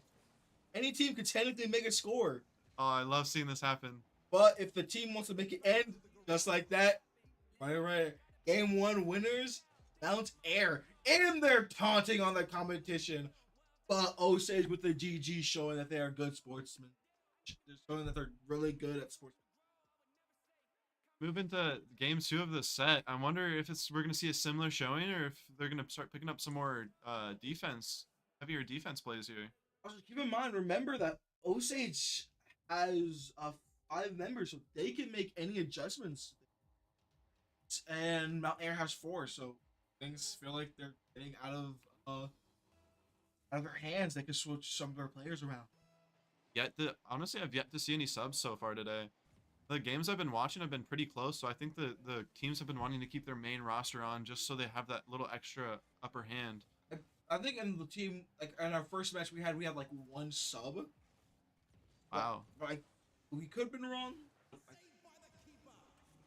Any team could technically make a score, Oh, I love seeing this happen. but if the team wants to make it end just like that, right, game one winners, Mount Air, and they're taunting on the competition, but Osage with the GG showing that they are good sportsmen. They're showing that they're really good at sports. Move into game 2 of the set. I wonder if we're gonna see a similar showing, or if they're gonna start picking up some more heavier defense plays here. Also, keep in mind, remember that Osage has 5 members, so they can make any adjustments. And Mount Air has 4, so things feel like they're getting out of their hands. They can switch some of their players around. Honestly, I've yet to see any subs so far today. The games I've been watching have been pretty close, so I think the teams have been wanting to keep their main roster on just so they have that little extra upper hand. I think in the team, like in our first match we had like 1 sub. Wow. But we could have been wrong.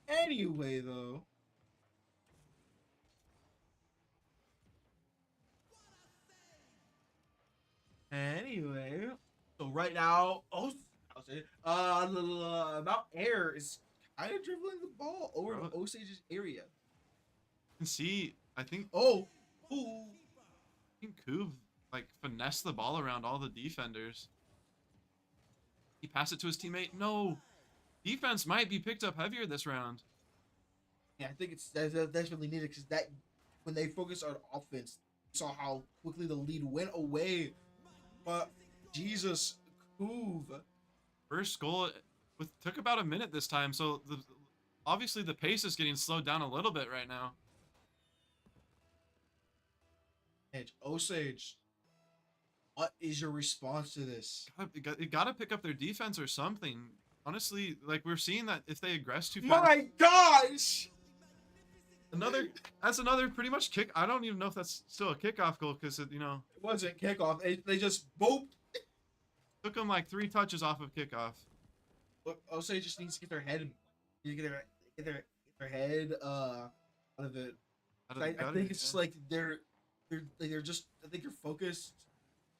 Anyway, though. Anyway, so right now, Mount Air is kind of dribbling the ball over to Osage's area. You can see, I think Ooh. Kuv like finessed the ball around all the defenders. He passed it to his teammate. No, defense might be picked up heavier this round. Yeah, I think that's definitely needed because that when they focus on offense, saw how quickly the lead went away. But Jesus, Kuv. First goal took about a minute this time, so obviously the pace is getting slowed down a little bit right now. Edge, Osage, what is your response to this? You gotta pick up their defense or something. Honestly, like we're seeing that if they aggress too fast. My gosh! That's another pretty much kick. I don't even know if that's still a kickoff goal because it wasn't kickoff. They just booped. took them like 3 touches off of kickoff. Look, Osage just needs to get their head, get their head out of it. I think it's just like they're they're just, I think they're focused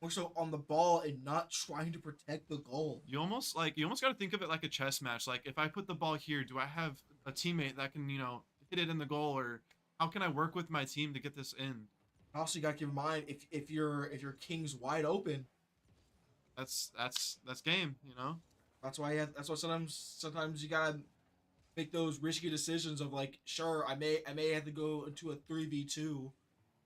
more so on the ball and not trying to protect the goal. You almost got to think of it like a chess match. Like, if I put the ball here, do I have a teammate that can, hit it in the goal, or how can I work with my team to get this in? Also, you gotta keep in mind, if your king's wide open, That's game, that's why sometimes you gotta make those risky decisions of like, sure, I may have to go into a 3v2,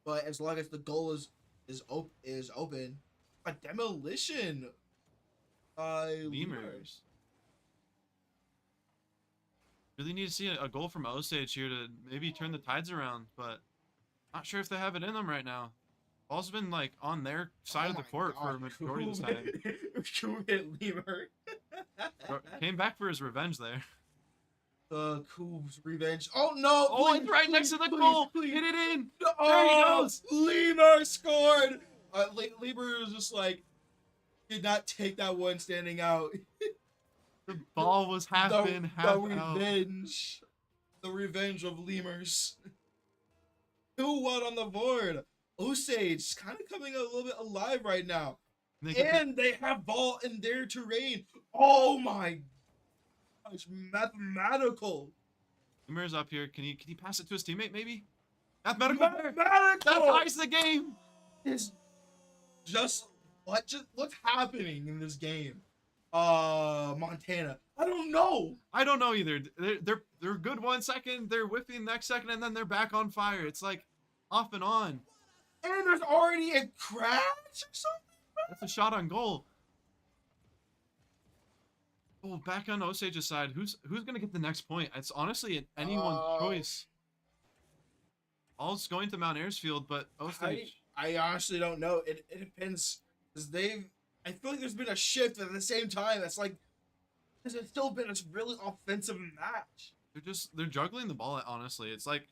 but as long as the goal is open, a demolition by Lemurs. Really need to see a goal from Osage here to maybe turn the tides around, but not sure if they have it in them right now. Ball's been like on their side of the court for a majority of the time. Lemur. Came back for his revenge there. Coob's revenge. Oh no! Oh, it's right next to the goal. Please. Hit it in. Oh, There he goes. Lemur scored. Lemur was just like, did not take that one standing out. The ball was half in, half out. The revenge of Lemurs. 2-1 on the board. Osage kind of coming a little bit alive right now. And they have ball in their terrain. Oh my gosh, mathematical. Lemur's up here. Can he pass it to his teammate maybe? Mathematical. That Mathematical. ties the game. Is just what's happening in this game? Montana. I don't know. I don't know either. They're good 1 second, they're whiffing next second, and then they're back on fire. It's like off and on. And there's already a crash or something. That's a shot on goal. Oh, back on Osage's side. Who's gonna get the next point? It's honestly anyone's choice. All's going to Mount Airsfield, but Osage. I honestly don't know. It depends, because I feel like there's been a shift at the same time. It's like there's still been a really offensive match. They're juggling the ball. Honestly, it's like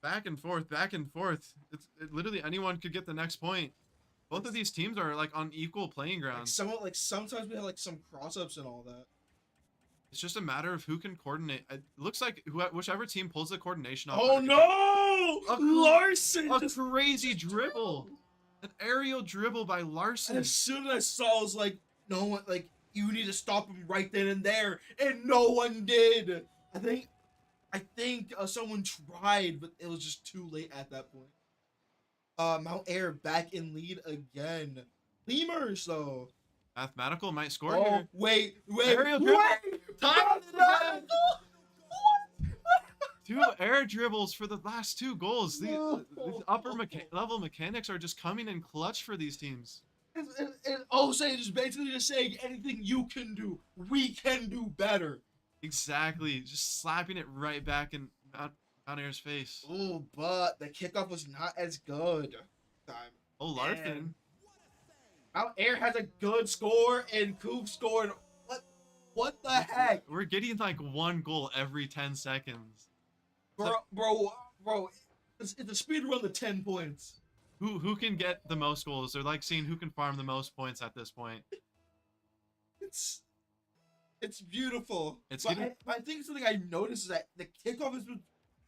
back and forth, back and forth. Literally anyone could get the next point. Both of these teams are like on equal playing grounds. Sometimes we have like some cross-ups and all that. It's just a matter of who can coordinate. It looks like whichever team pulls the coordination off. Oh no! Larson! A crazy dribble. An aerial dribble by Larson. And as soon as I saw, I was like, no one, like, you need to stop him right then and there, and no one did. I think someone tried, but it was just too late at that point. Mount Air back in lead again. Lemurs though. Mathematical might score Oh here. wait! Aerial dribble. Time to the 2 air dribbles for the last 2 goals. These upper level mechanics are just coming in clutch for these teams. And Osage is basically just saying, anything you can do, we can do better. Exactly. Just slapping it right back in Mount Air's face. Oh, but the kickoff was not as good. Oh, Larson. Mount Air has a good score, and Coop scored. What the heck? We're getting like 1 goal every 10 seconds. Bro, it's a speed run to 10 points. Who can get the most goals? They're like seeing who can farm the most points at this point. It's beautiful. I think something I noticed is that the kickoff is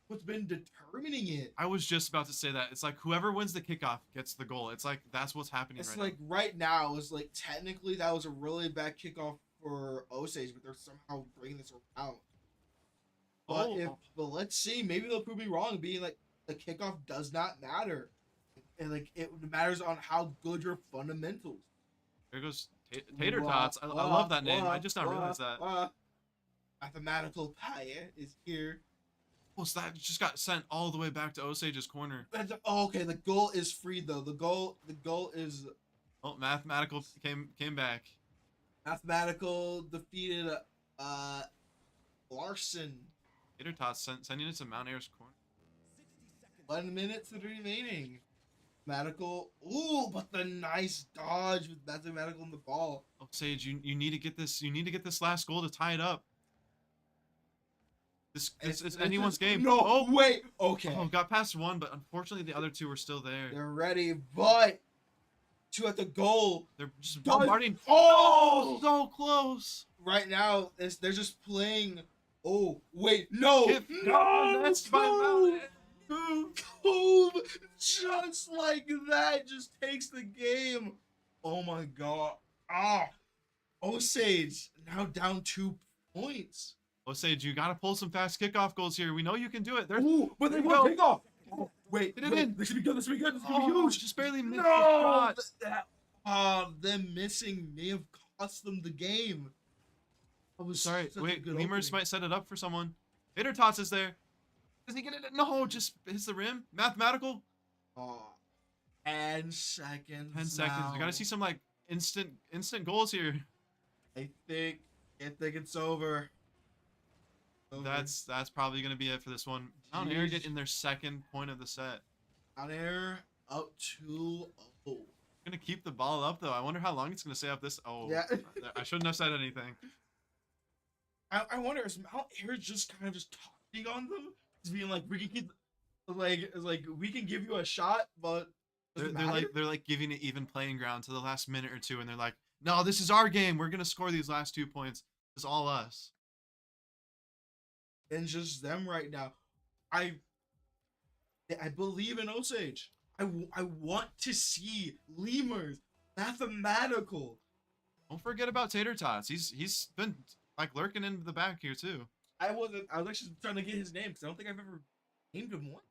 what's been determining it. I was just about to say that. It's like whoever wins the kickoff gets the goal. It's like that's what's happening it's right like now. Right now, it's like technically that was a really bad kickoff for Osage, but they're somehow bringing this around. But let's see. Maybe they'll prove me wrong, being like the kickoff does not matter, and like it matters on how good your fundamentals. There goes Tater Tots. I love that name. I just not realized that. Mathematical Pie is here. Oh, so that just got sent all the way back to Osage's corner. Okay, the goal is free though. The goal is. Oh, Mathematical came back. Mathematical defeated Larson. Tater Tots sending it to Mount Air's corner. 1 minute to the remaining. Mathematical. Ooh, but the nice dodge with Mathematical in the ball. Osage, you need to get this. You need to get this last goal to tie it up. It's anyone's game. No, oh wait. Okay. Oh, got past 1, but unfortunately the other 2 were still there. They're ready, but 2 at the goal. They're just bombarding. Oh, so close. Right now, they're just playing. Oh, wait, no. No, that's by Mount Air. Boom! Just like that, just takes the game. Oh my god. Ah. Osage now down 2 points. Osage, you gotta pull some fast kickoff goals here. We know you can do it. There's Ooh, but they there you won go. kickoff. Oh, wait, Get it wait, in. This should be good. This should be good. This should be Oh, huge. just barely missed the No, shot. them missing may have cost them the game. That was Sorry, such a wait, good Lemurs opening. might set it up for someone. Tater Tots is there. Does he get it? No, just hits the rim. Mathematical. Oh, 10 seconds. 10 seconds. We now. gotta see some like instant goals here. I think it's over. That's probably gonna be it for this one. Mount Air get in their second point of the set. Mount Air up 2-0. Gonna keep the ball up though. I wonder how long it's gonna stay up this. Oh, Yeah. I shouldn't have said anything. I wonder, is Mount Air just kind of just talking on them? Just being like, we can keep, like we can give you a shot, but does it matter? They're like giving it even playing ground to the last minute or two, and they're like, no, this is our game. We're gonna score these last 2 points. It's all us. And just them right now. I believe in Osage. I want to see Lemurs mathematical. Don't forget about Tater Tots. He's been like lurking in the back here too. I was actually trying to get his name because I don't think I've ever named him one.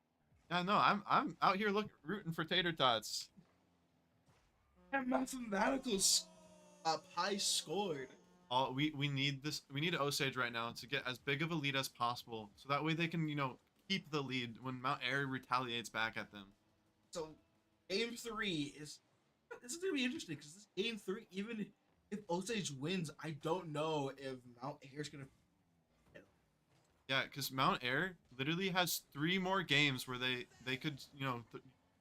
Yeah, no, I'm out here rooting for Tater Tots. And mathematical high scored. We need this. We need Osage right now to get as big of a lead as possible, so that way they can keep the lead when Mount Air retaliates back at them. So game 3 is gonna be interesting because this game 3, even if Osage wins, I don't know if Mount Air's gonna. Yeah, because Mount Air literally has 3 more games where they could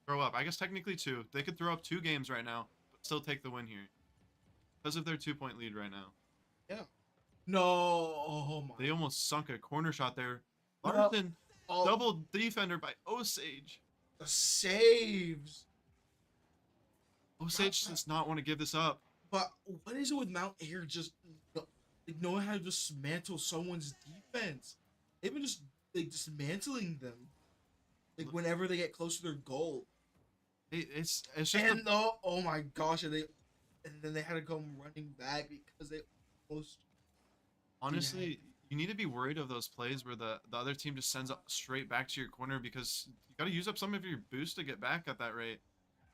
throw up. I guess technically 2. They could throw up 2 games right now, but still take the win here because of their 2-point lead right now. Yeah. No. Oh my. They almost sunk a corner shot there. No. Larson, Oh, double defender by Osage. the saves. Osage does not want to give this up. But what is it with Mount Air just like knowing how to dismantle someone's defense? They've been just like dismantling them. Like whenever they get close to their goal. It's just And oh my gosh, and then they had to come running back because they almost. honestly, you need to be worried of those plays where the other team just sends up straight back to your corner because you got to use up some of your boost to get back at that rate.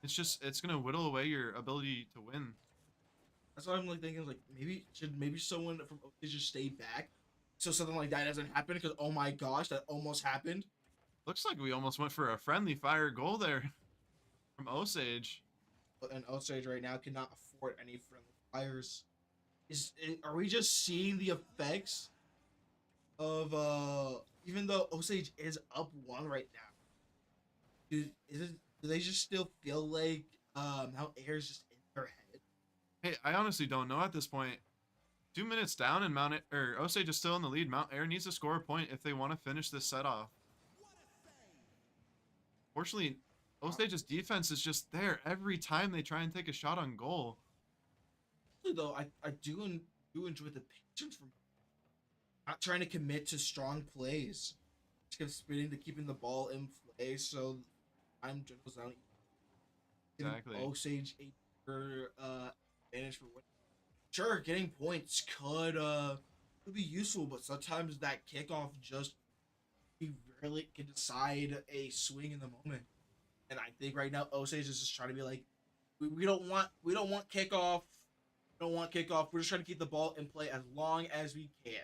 It's gonna whittle away your ability to win. That's what I'm like thinking. Like maybe someone from Osage just stay back, so something like that doesn't happen. Because oh my gosh, that almost happened. Looks like we almost went for a friendly fire goal there from Osage. And Osage right now cannot afford any friendly fires. Are we just seeing the effects of even though Osage is up 1 right now? Do they just still feel like Mount Air is just in their head? Hey, I honestly don't know at this point. 2 minutes down and Osage is still in the lead. Mount Air needs to score a point if they want to finish this set off. Fortunately, Osage's defense is just there every time they try and take a shot on goal. Though I do enjoy the patience from not trying to commit to strong plays. Just kept spinning to keeping the ball in play so I'm goes down. Exactly. Osage advantage for winning. Sure, getting points could be useful, but sometimes that kickoff just we rarely can decide a swing in the moment. And I think right now Osage is just trying to be like, we don't want kickoff. Don't want kickoff. We're just trying to keep the ball in play as long as we can.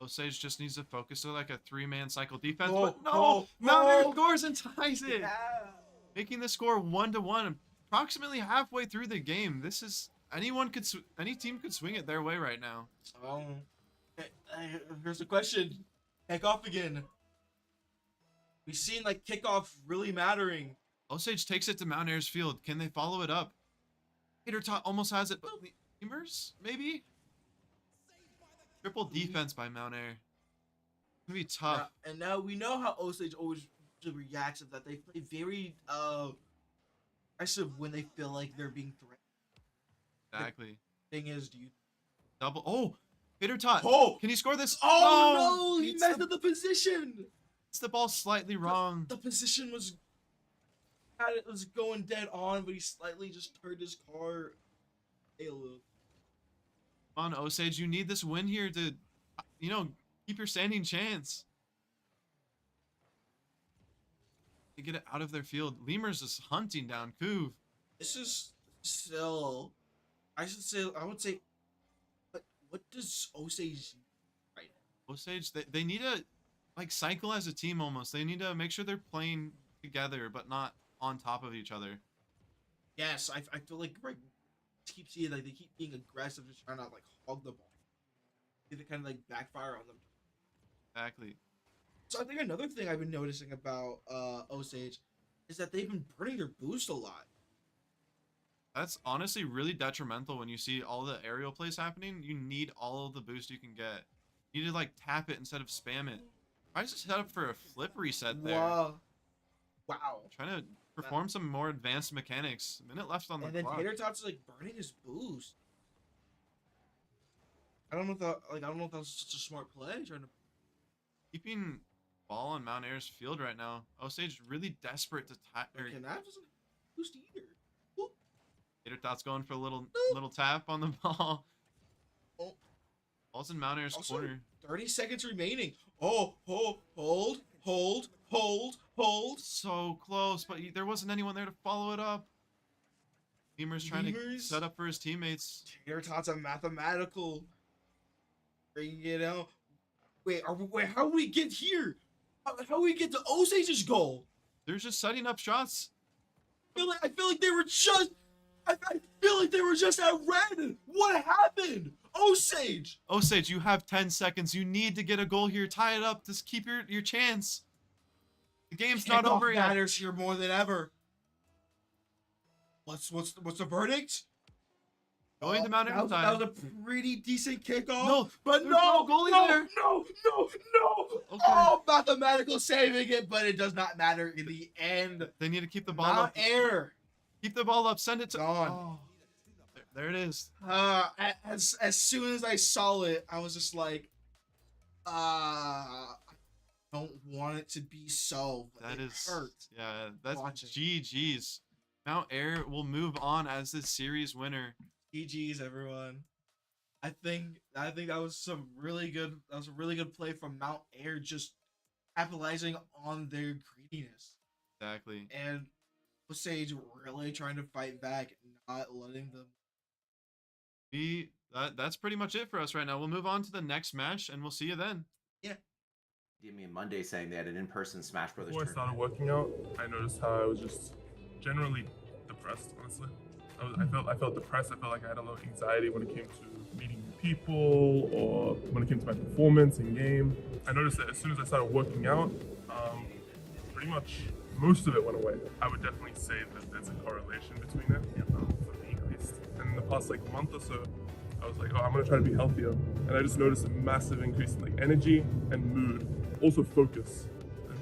Osage just needs to focus on like a 3-man cycle defense. No, But no, no, Mount Air no. scores and ties it, Yeah. making the score 1-1. Approximately halfway through the game. This is any team could swing it their way right now. Here's the question: kickoff again. We've seen like kickoff really mattering. Osage takes it to Mount Air's field. Can they follow it up? Hater Tot almost has it, but Lemurs maybe. Triple defense by Mount Air. It's gonna be tough. And now we know how Osage always reacts to that. They play very aggressive when they feel like they're being threatened. Exactly. Thing is, do you? Double. Oh, Hater Tot. Oh! Can he score this? Oh no! He beats messed the- up the position. It's the ball slightly wrong. The position was going dead on, but he slightly just turned his car a little. Come on, Osage, you need this win here to, keep your standing chance. To get it out of their field. Lemur's just hunting down Kuv. This is still, I would say, what does Osage right now? Osage, they need to cycle as a team almost. They need to make sure they're playing together, but not on top of each other. Yes, I feel like keep seeing they keep being aggressive, just trying to hog the ball. Did it kind of backfire on them? Exactly. So I think another thing I've been noticing about Osage is that they've been burning their boost a lot. That's honestly really detrimental when you see all the aerial plays happening. You need all of the boost you can get. You need to tap it instead of spam it. Try to set up for a flip reset there. Wow. Trying to perform some more advanced mechanics. A minute left on the And then clock. Tater Tots is burning his boost. I don't know if that was such a smart play. Trying to Keeping ball on Mount Air's field right now. Osage really desperate to tap. okay, that doesn't boost either. Whoop. Tater Tots going for a little tap on the ball. Oh. Ball's in Mount Air's Also, corner. 30 seconds remaining. Oh, hold. So close, but there wasn't anyone there to follow it up. Lemur's trying to set up for his teammates. Tater Tots a mathematical. Bring it out. Wait, how we get here? How we get to Osage's goal? They're just setting up shots. I feel like they were just. I feel like they were just at red. What happened? Osage. Osage, you have 10 seconds. You need to get a goal here. Tie it up. Just keep your chance. The game's not over yet. Matters here more than ever. What's the verdict? Going to Mount Air time. That was a pretty decent kickoff. No, but there's no no goalie there. No. Okay. Oh, mathematical saving it, but it does not matter in the end. They need to keep the ball Mount up. Air. Keep the ball up. Send it to. Gone. Oh, there it is. As soon as I saw it, I was just like, I don't want it to be so. But That it is. hurt. Yeah, that's watching. GG's. Mount Air will move on as the series winner. GG's, everyone. I think that was a really good play from Mount Air, just capitalizing on their greediness. Exactly. And Osage really trying to fight back, not letting them. That's pretty much it for us right now. We'll move on to the next match, and we'll see you then. Give me a Monday saying they had an in-person Smash Brothers Before I started working out, I noticed how I was just generally depressed, honestly. I felt depressed. I felt like I had a lot of anxiety when it came to meeting new people or when it came to my performance in game. I noticed that as soon as I started working out, pretty much most of it went away. I would definitely say that there's a correlation between it, for me at least. And in the past month or so, I was like, oh, I'm gonna try to be healthier. And I just noticed a massive increase in energy and mood, also focus.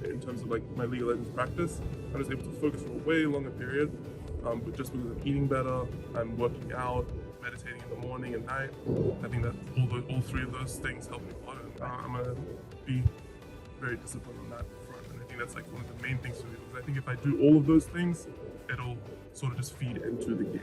In terms of my League of Legends practice, I was able to focus for a way longer period, but just because I'm eating better, I'm working out, meditating in the morning and night. I think that all three of those things help me a lot. And I'm gonna be very disciplined on that front. And I think that's one of the main things for me, because I think if I do all of those things, it'll sort of just feed into the game.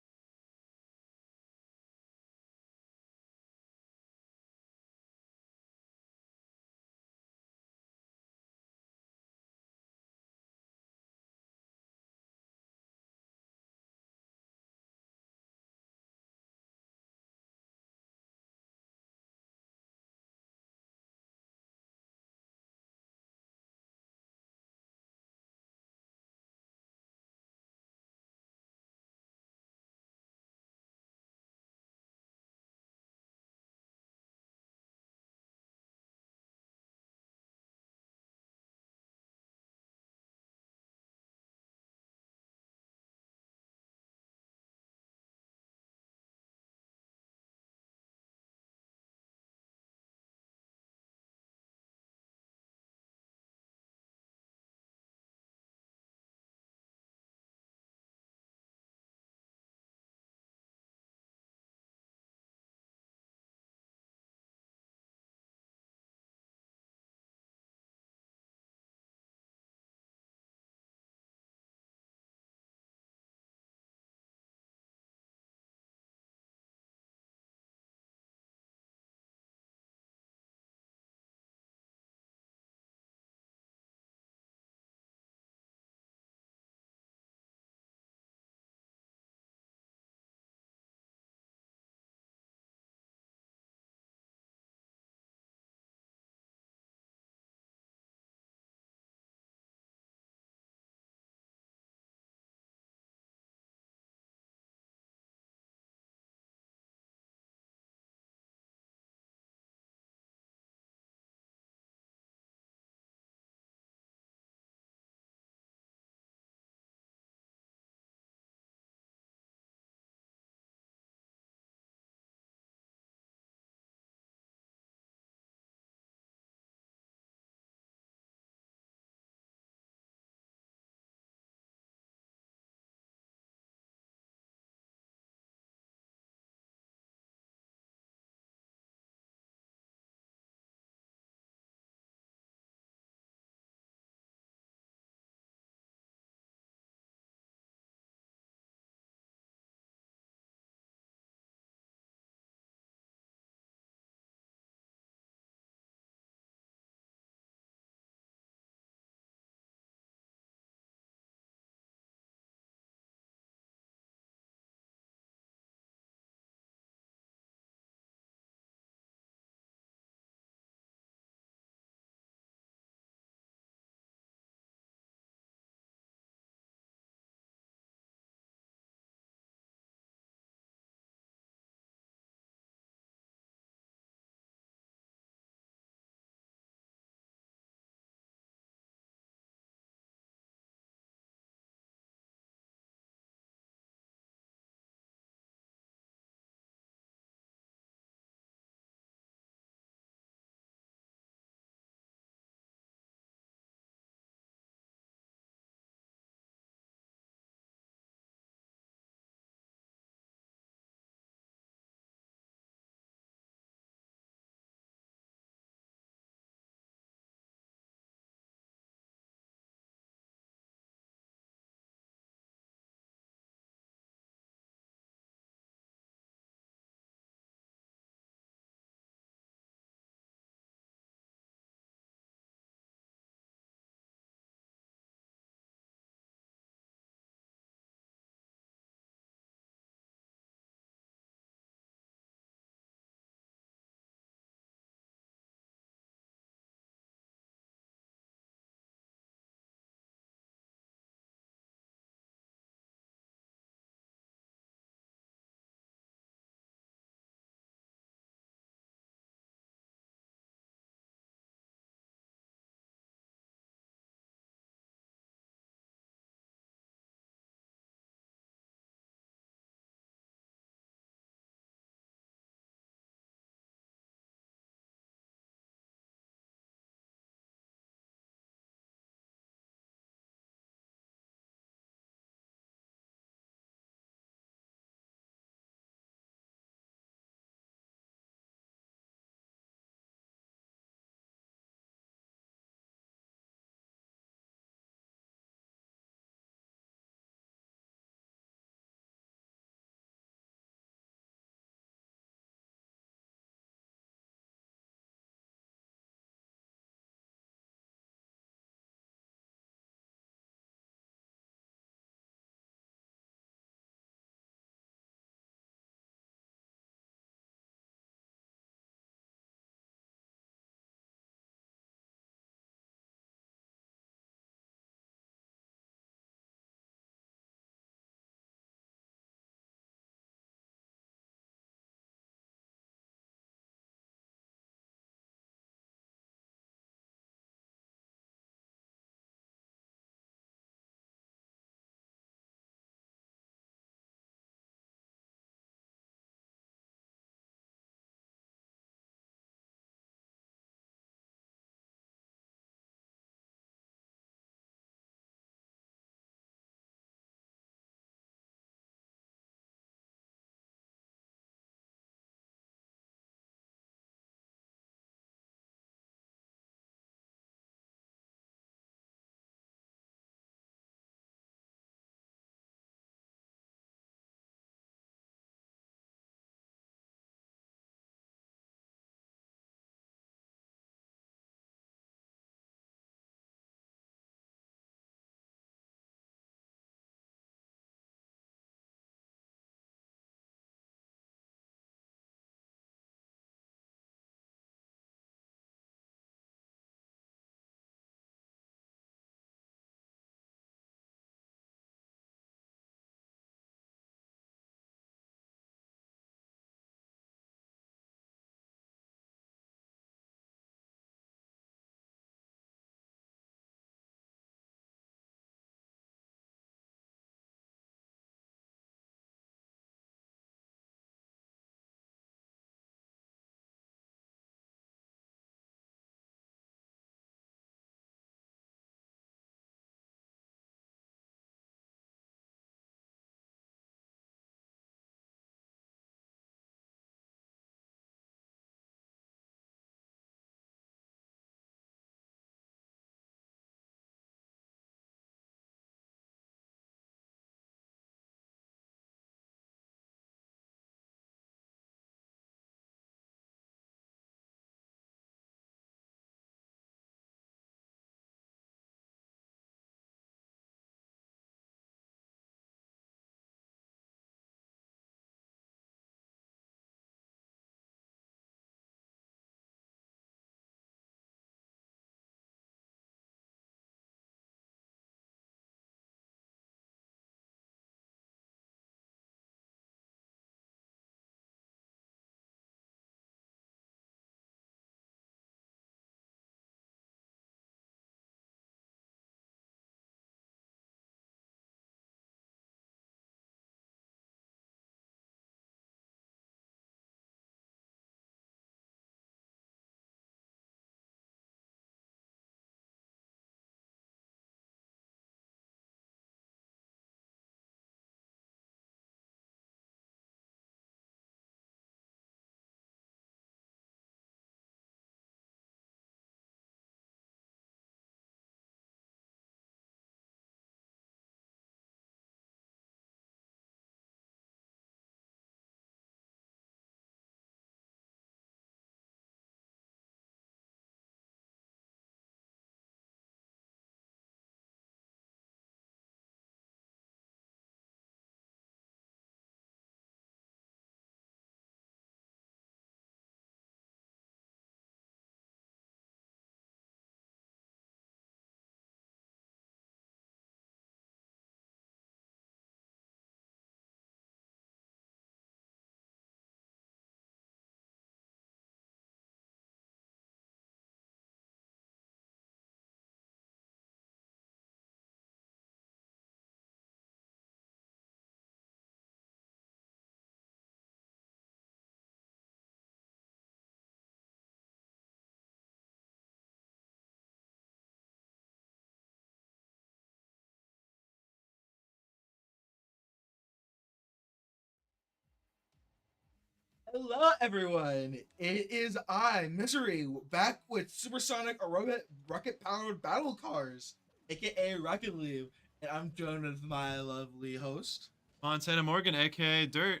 Hello, everyone. It is I, Misery, back with supersonic rocket-powered battle cars, aka Rocket League, and I'm joined with my lovely host. Montana Morgan, aka Dirt.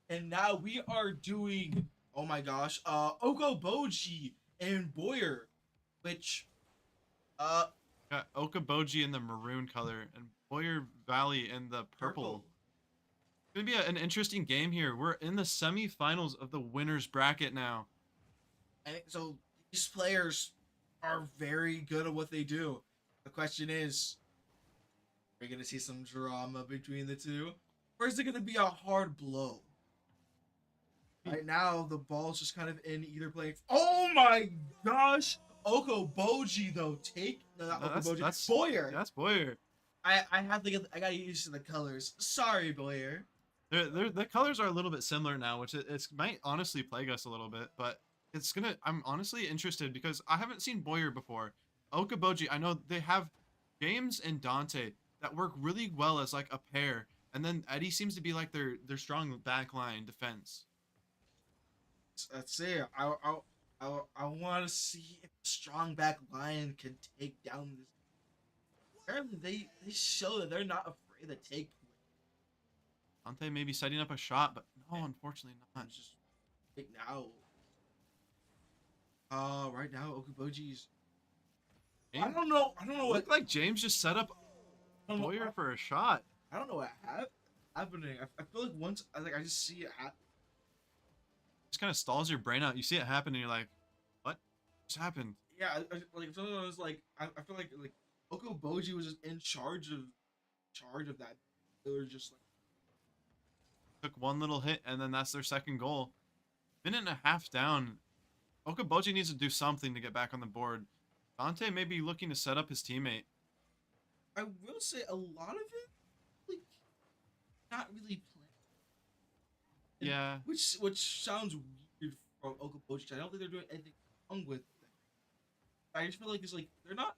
And now we are doing, oh my gosh, Okoboji and Boyer, which, Got Okoboji in the maroon color and Boyer Valley in the purple. It's gonna be an interesting game here. We're in the semifinals of the winners bracket now. And so these players are very good at what they do. The question is, are we gonna see some drama between the two, or is it gonna be a hard blow? Right now, the ball's just kind of in either play. Oh my gosh! Okoboji though, not No, Okoboji, Boyer. That's Boyer. I have to I gotta get used to the colors. Sorry, Boyer. The colors are a little bit similar now, which it might honestly plague us a little bit, but it's gonna. I'm honestly interested because I haven't seen Boyer before. Okoboji, I know they have James and Dante that work really well as like a pair, and then Eddie seems to be like their strong backline defense. Let's see. I want to see if the strong back line can take down this. Apparently, they show that they're not afraid to take. Dante may be setting up a shot, but no, unfortunately not. It's just right now. Right now, Okoboji's. I don't know. I don't know what. Looked like James just set up I don't know- Boyer for a shot. I don't know what happening. I feel like once I just see it happen. Just kind of stalls your brain out. You see it happen, and you're like, "What just happened?" Yeah, like something was like I feel like Okoboji was just in charge of that. They were just like. Took one little hit, and then that's their second goal. Minute and a half down. Okoboji needs to do something to get back on the board. Dante may be looking to set up his teammate. I will say a lot of it, like, not really planned. Yeah. Which sounds weird from Okoboji. I don't think they're doing anything wrong with them. I just feel like it's like they're not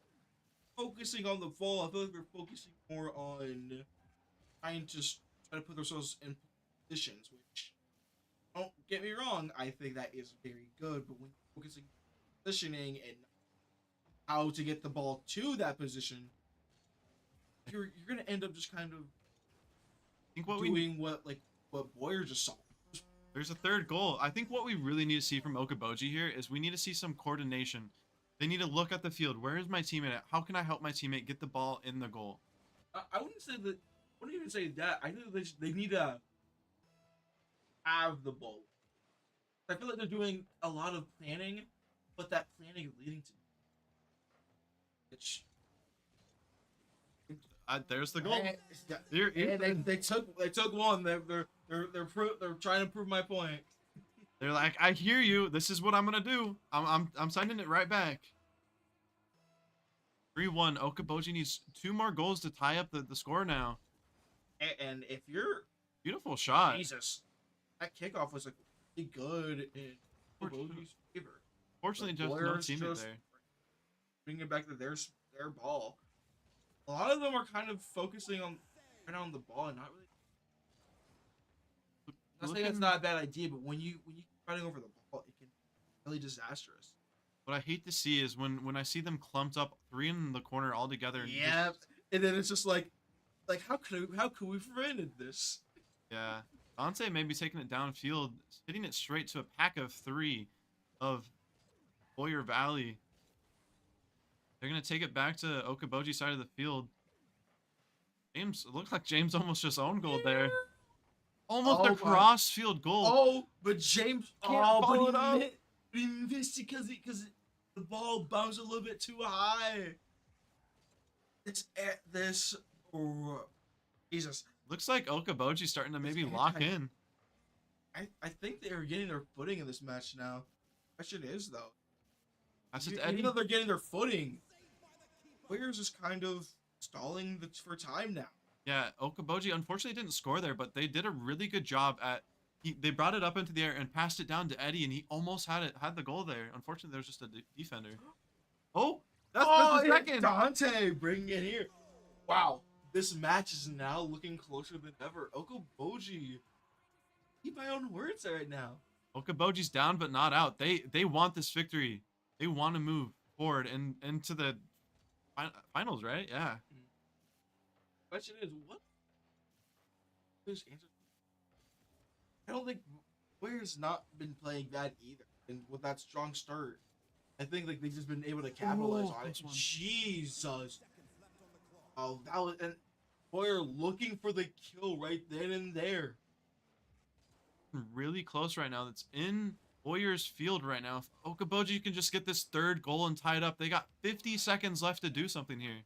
focusing on the ball. I feel like they're focusing more on trying to put themselves in positions. Which, don't get me wrong, I think that is very good. But when you're focusing on positioning and how to get the ball to that position, you're gonna end up just kind of I think doing what Boyer just saw. there's a third goal. I think what we really need to see from Okoboji here is we need to see some coordination. They need to look at the field. Where is my teammate at? How can I help my teammate get the ball in the goal? I wouldn't say that. I wouldn't even say that. I think they need to have the ball. I feel like they're doing a lot of planning, but that planning is leading to. Which, There's the goal. they took one. They're trying to prove my point. They're like, I hear you. This is what I'm gonna do. I'm sending it right back. 3-1. Okoboji needs 2 more goals to tie up the score now. And if you're Beautiful shot. Jesus, that kickoff was like really good in Okoboji's favor. Fortunately, just no Warriors teammate just there. bringing it back to their ball. A lot of them are kind of focusing on the ball and not really. I'm not saying that's not a bad idea, but when you keep fighting over the ball, it can be really disastrous. What I hate to see is when I see them clumped up 3 in the corner all together. And Yeah, and then it's just like how could we prevented this? Yeah. Dante may be taking it downfield, hitting it straight to a pack of 3 of Boyer Valley. They're going to take it back to Okoboji side of the field. James, it looks like James almost just owned goal there. Almost a cross field goal. Oh, but James Can't follow it up. He missed it because the ball bounced a little bit too high. It's at this. Oh, Jesus. Looks like Okoboji's starting to maybe lock in. I think they are getting their footing in this match now. Question is though, That's just even Eddie. though they're getting their footing, players is kind of stalling for time now. Yeah, Okoboji unfortunately didn't score there, but they did a really good job at. They brought it up into the air and passed it down to Eddie, and he almost had the goal there. Unfortunately, there was just a defender. Oh, that's the second. Dante bringing it here. Wow, this match is now looking closer than ever. Okoboji eat my own words right now. Okoboji's down but not out. They want this victory. They want to move forward and into the finals, right? Yeah. Question is, what? There's answer. I don't think Warriors not been playing bad either, and with that strong start, I think like they've just been able to capitalize on it. close one. Jesus. Oh, that was and Boyer looking for the kill right then and there. Really close right now. That's in Boyer's field right now. If Okoboji can just get this third goal and tie it up, they got 50 seconds left to do something here.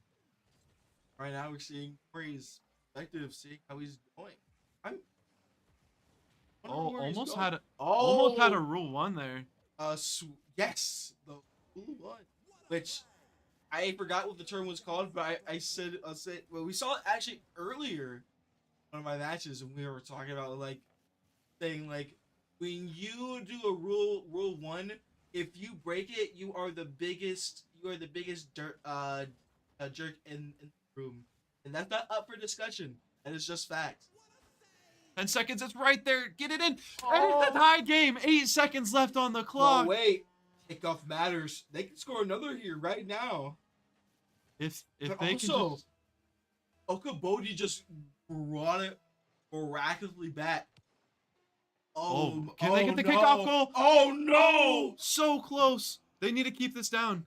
Right now, we're seeing Corey's perspective, seeing how he's doing. I'm. Oh, almost had almost had a rule 1 there. Yes, the blue one, which I forgot what the term was called, but I said well, we saw it actually earlier on one of my matches, and we were talking about like saying like when you do a rule 1, if you break it, you are the biggest jerk in the room, and that's not up for discussion. That is just fact. 10 seconds, it's right there. Get it in. And it's a tie game. 8 seconds left on the clock. Oh wait, kickoff matters. They can score another here right now. If But they also, can just... Okoboji just brought it miraculously back. Oh, can they get the kickoff goal? Oh no! So close. They need to keep this down.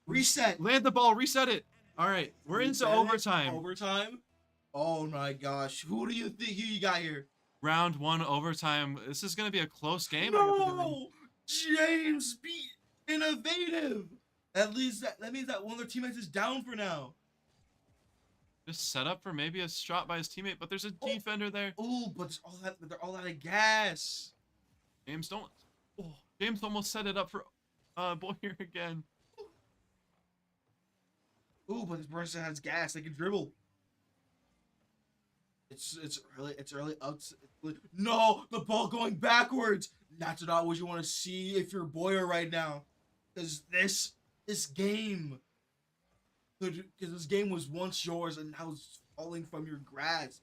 Reset. Land the ball, reset it. All right, we're into Reset it. overtime. Overtime? Oh my gosh. Who do you think you got here? Round 1 overtime. This is going to be a close game. I got the feeling. No! James beat Innovative. That means that one of their teammates is down for now. Just set up for maybe a shot by his teammate, but there's a defender there. Oh, but they're all out of gas. James James almost set it up for Boyer again. Ooh, but this person has gas. They can dribble. It's early out. No, the ball going backwards. That's not what you want to see if you're Boyer right now. Because this game was once yours and now it's falling from your grasp.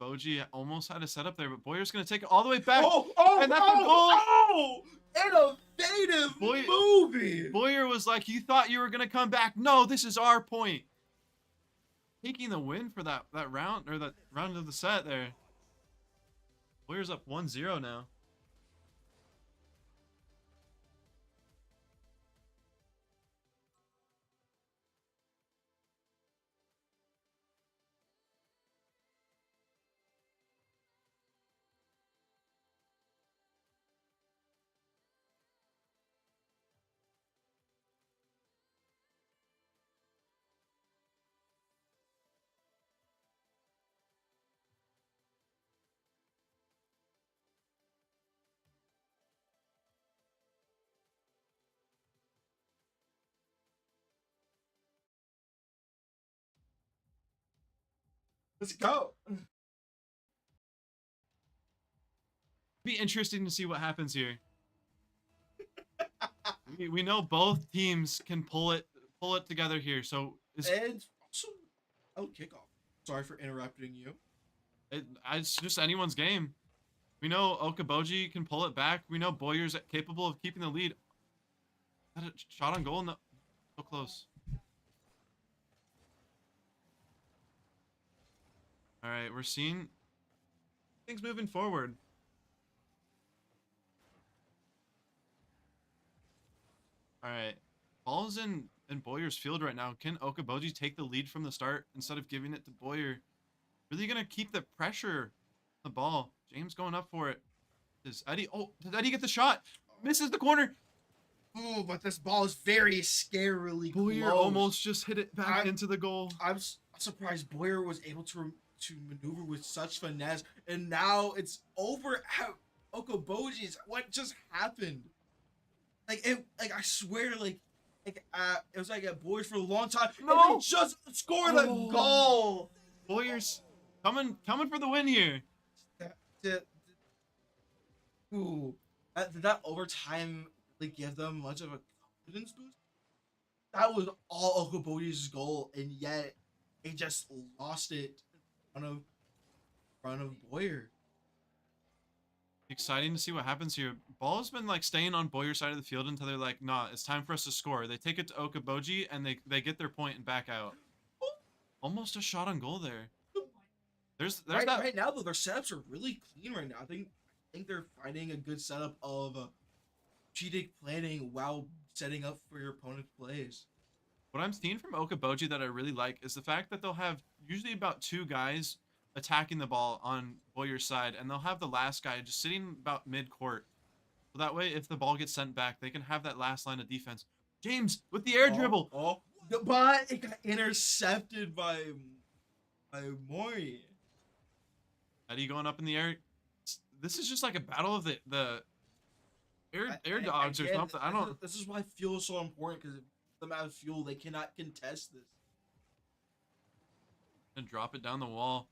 Boji almost had a setup there, but Boyer's going to take it all the way back. And that's a goal. Oh, innovative movie. Boyer was like, you thought you were going to come back. No, this is our point. Taking the win for that round, or that round of the set there. Boyer's up 1-0 now. Let's go. Be interesting to see what happens here. we know both teams can pull it together here. So And also, kickoff. Sorry for interrupting you. it's just anyone's game. We know Okoboji can pull it back. We know Boyer's capable of keeping the lead. Got a shot on goal. No, so close. All right, we're seeing things moving forward. All right, ball's in Boyer's field right now. Can Okoboji take the lead from the start instead of giving it to Boyer? Really gonna keep the pressure on the ball. James going up for it. Does Eddie? Oh, does Eddie get the shot? Misses the corner. Oh, but this ball is very scarily Boyer close. almost just hit it back into the goal. I'm surprised Boyer was able to maneuver with such finesse, and now it's over at Okoboji's. What just happened? I swear, it was like a Boyer for a long time. No! And they just scored a goal. Boyer's coming for the win here. Did that overtime really give them much of a confidence boost? That was all Okoboji's goal, and yet they just lost it in front of Boyer. Exciting to see what happens here. Ball has been like staying on Boyer's side of the field until they're like, nah, it's time for us to score. They take it to Okoboji and they get their point and back out. Almost a shot on goal there. There's Right, that. right now though, their setups are really clean right now. I think they're finding a good setup of strategic planning while setting up for your opponent's plays. What I'm seeing from Okoboji that I really like is the fact that they'll have usually about 2 guys attacking the ball on Boyer's side, and they'll have the last guy just sitting about mid-court. So that way, if the ball gets sent back, they can have that last line of defense. James with the air dribble. Oh, but it got intercepted by Mori. Eddie going up in the air. This is just like a battle of the air dogs or Again, something. I don't. This is why fuel is so important, because if them out of fuel, they cannot contest this. And drop it down the wall.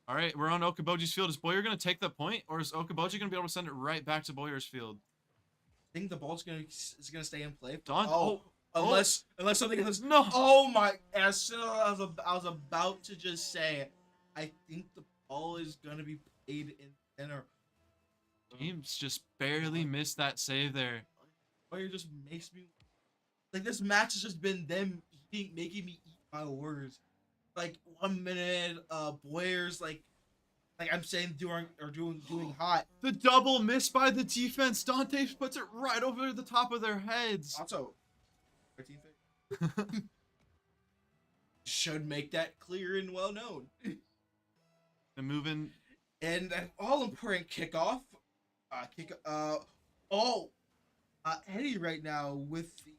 All right, we're on Okoboji's field. Is Boyer going to take the point, or is Okoboji going to be able to send it right back to Boyer's field? I think the ball's gonna stay in play. Unless something happens. No. Oh my! As soon as I was about to just say, I think the ball is gonna be played in center. James just barely missed that save there. Boyer just makes me like, this match has just been them making me eat my words. Like 1 minute, Boyer's like I'm saying doing hot. The double miss by the defense. Dante puts it right over the top of their heads. Also, 13th thing. Should make that clear and well known. And moving. And an all important kickoff. Eddie right now with the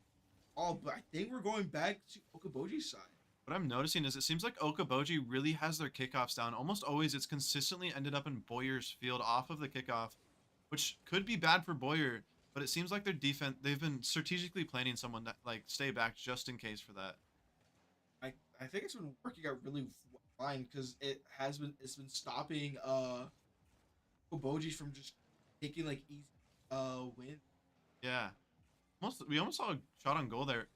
ball, but I think we're going back to Okoboji's side. What I'm noticing is it seems like Okoboji really has their kickoffs down. Almost always it's consistently ended up in Boyer's field off of the kickoff, which could be bad for Boyer, but it seems like their defense, they've been strategically planning someone to like stay back just in case for that. I think it's been working out really fine, because it's been stopping Okoboji from just taking like easy win. Yeah. We almost saw a shot on goal there.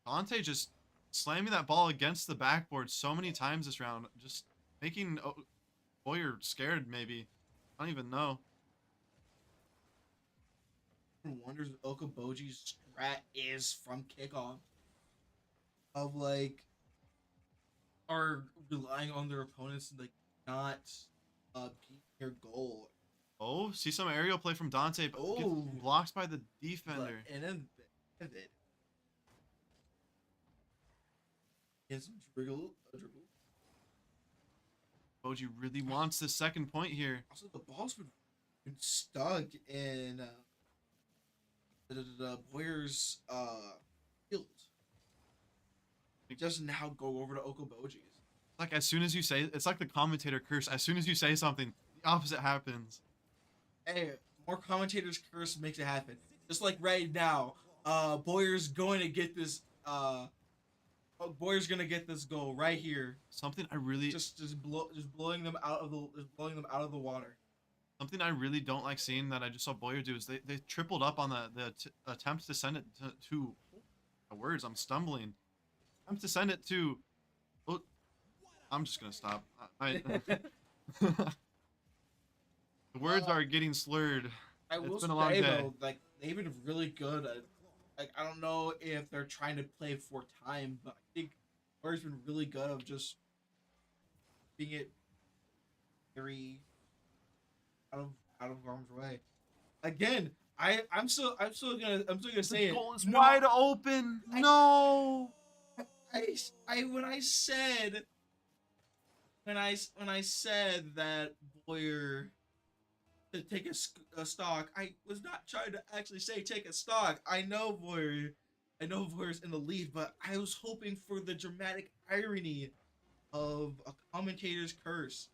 Dante just slamming that ball against the backboard so many times this round, just making Boyer scared maybe. I don't even know. Wonders what Okoboji's strat is from kickoff. Of like, are relying on their opponents to like not beat their goal. Oh, see some aerial play from Dante, but gets Oh. blocked by the defender. And then pivot. And some dribble. Boji really wants the second point here. Also, the ball's been stuck in the Boyer's field. It doesn't now go over to Okoboji's. Like as soon as you say, it's like the commentator curse. As soon as you say something, the opposite happens. Hey, more commentators curse makes it happen. Just like right now, Boyer's going to get this. Boyer's gonna get this goal right here. Something I really Just blowing them out of the water. something I really don't like seeing that I just saw Boyer do is they tripled up on the attempt to send it to the words. I'm stumbling. Attempt to send it to. Oh, I'm just gonna stop. The words are getting slurred. I will It's been a long say day. though, like they've been really good at. Like, I don't know if they're trying to play for time, but I think Boyer's been really good of just being it very out of harm's way. Again, I'm still gonna say The it. goal is No, wide open. No. when I said that Boyer to take a stock, I was not trying to actually say take a stock. I know Boyer's in the lead, but I was hoping for the dramatic irony of a commentator's curse.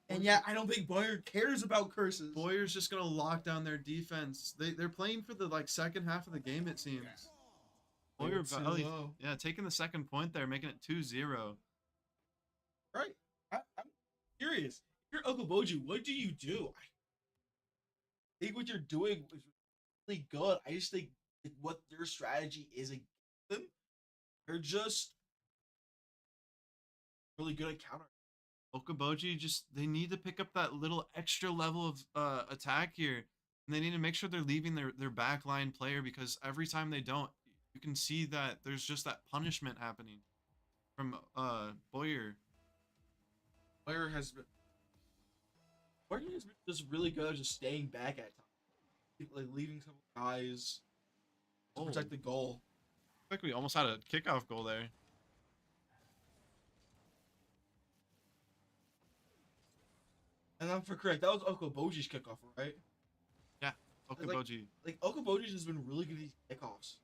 And yet, I don't think Boyer cares about curses. Boyer's just gonna lock down their defense. They're playing for the like second half of the game, it seems. Boyer, Too low. yeah, taking the second point there, making it 2-0. Right. I'm curious. If you're Okoboji, what do you do? I think what you're doing is really good. I just think like, what their strategy is against them, they're just really good at counter. Okoboji they need to pick up that little extra level of attack here. And they need to make sure they're leaving their backline player, because every time they don't, you can see that there's just that punishment happening from Boyer. Boyer has been just really good at just staying back at times, like leaving some guys to protect the goal. I think we almost had a kickoff goal there. And I'm for correct, that was Okoboji's kickoff, right? Yeah, Okoboji. Like Okoboji's has been really good at these kickoffs.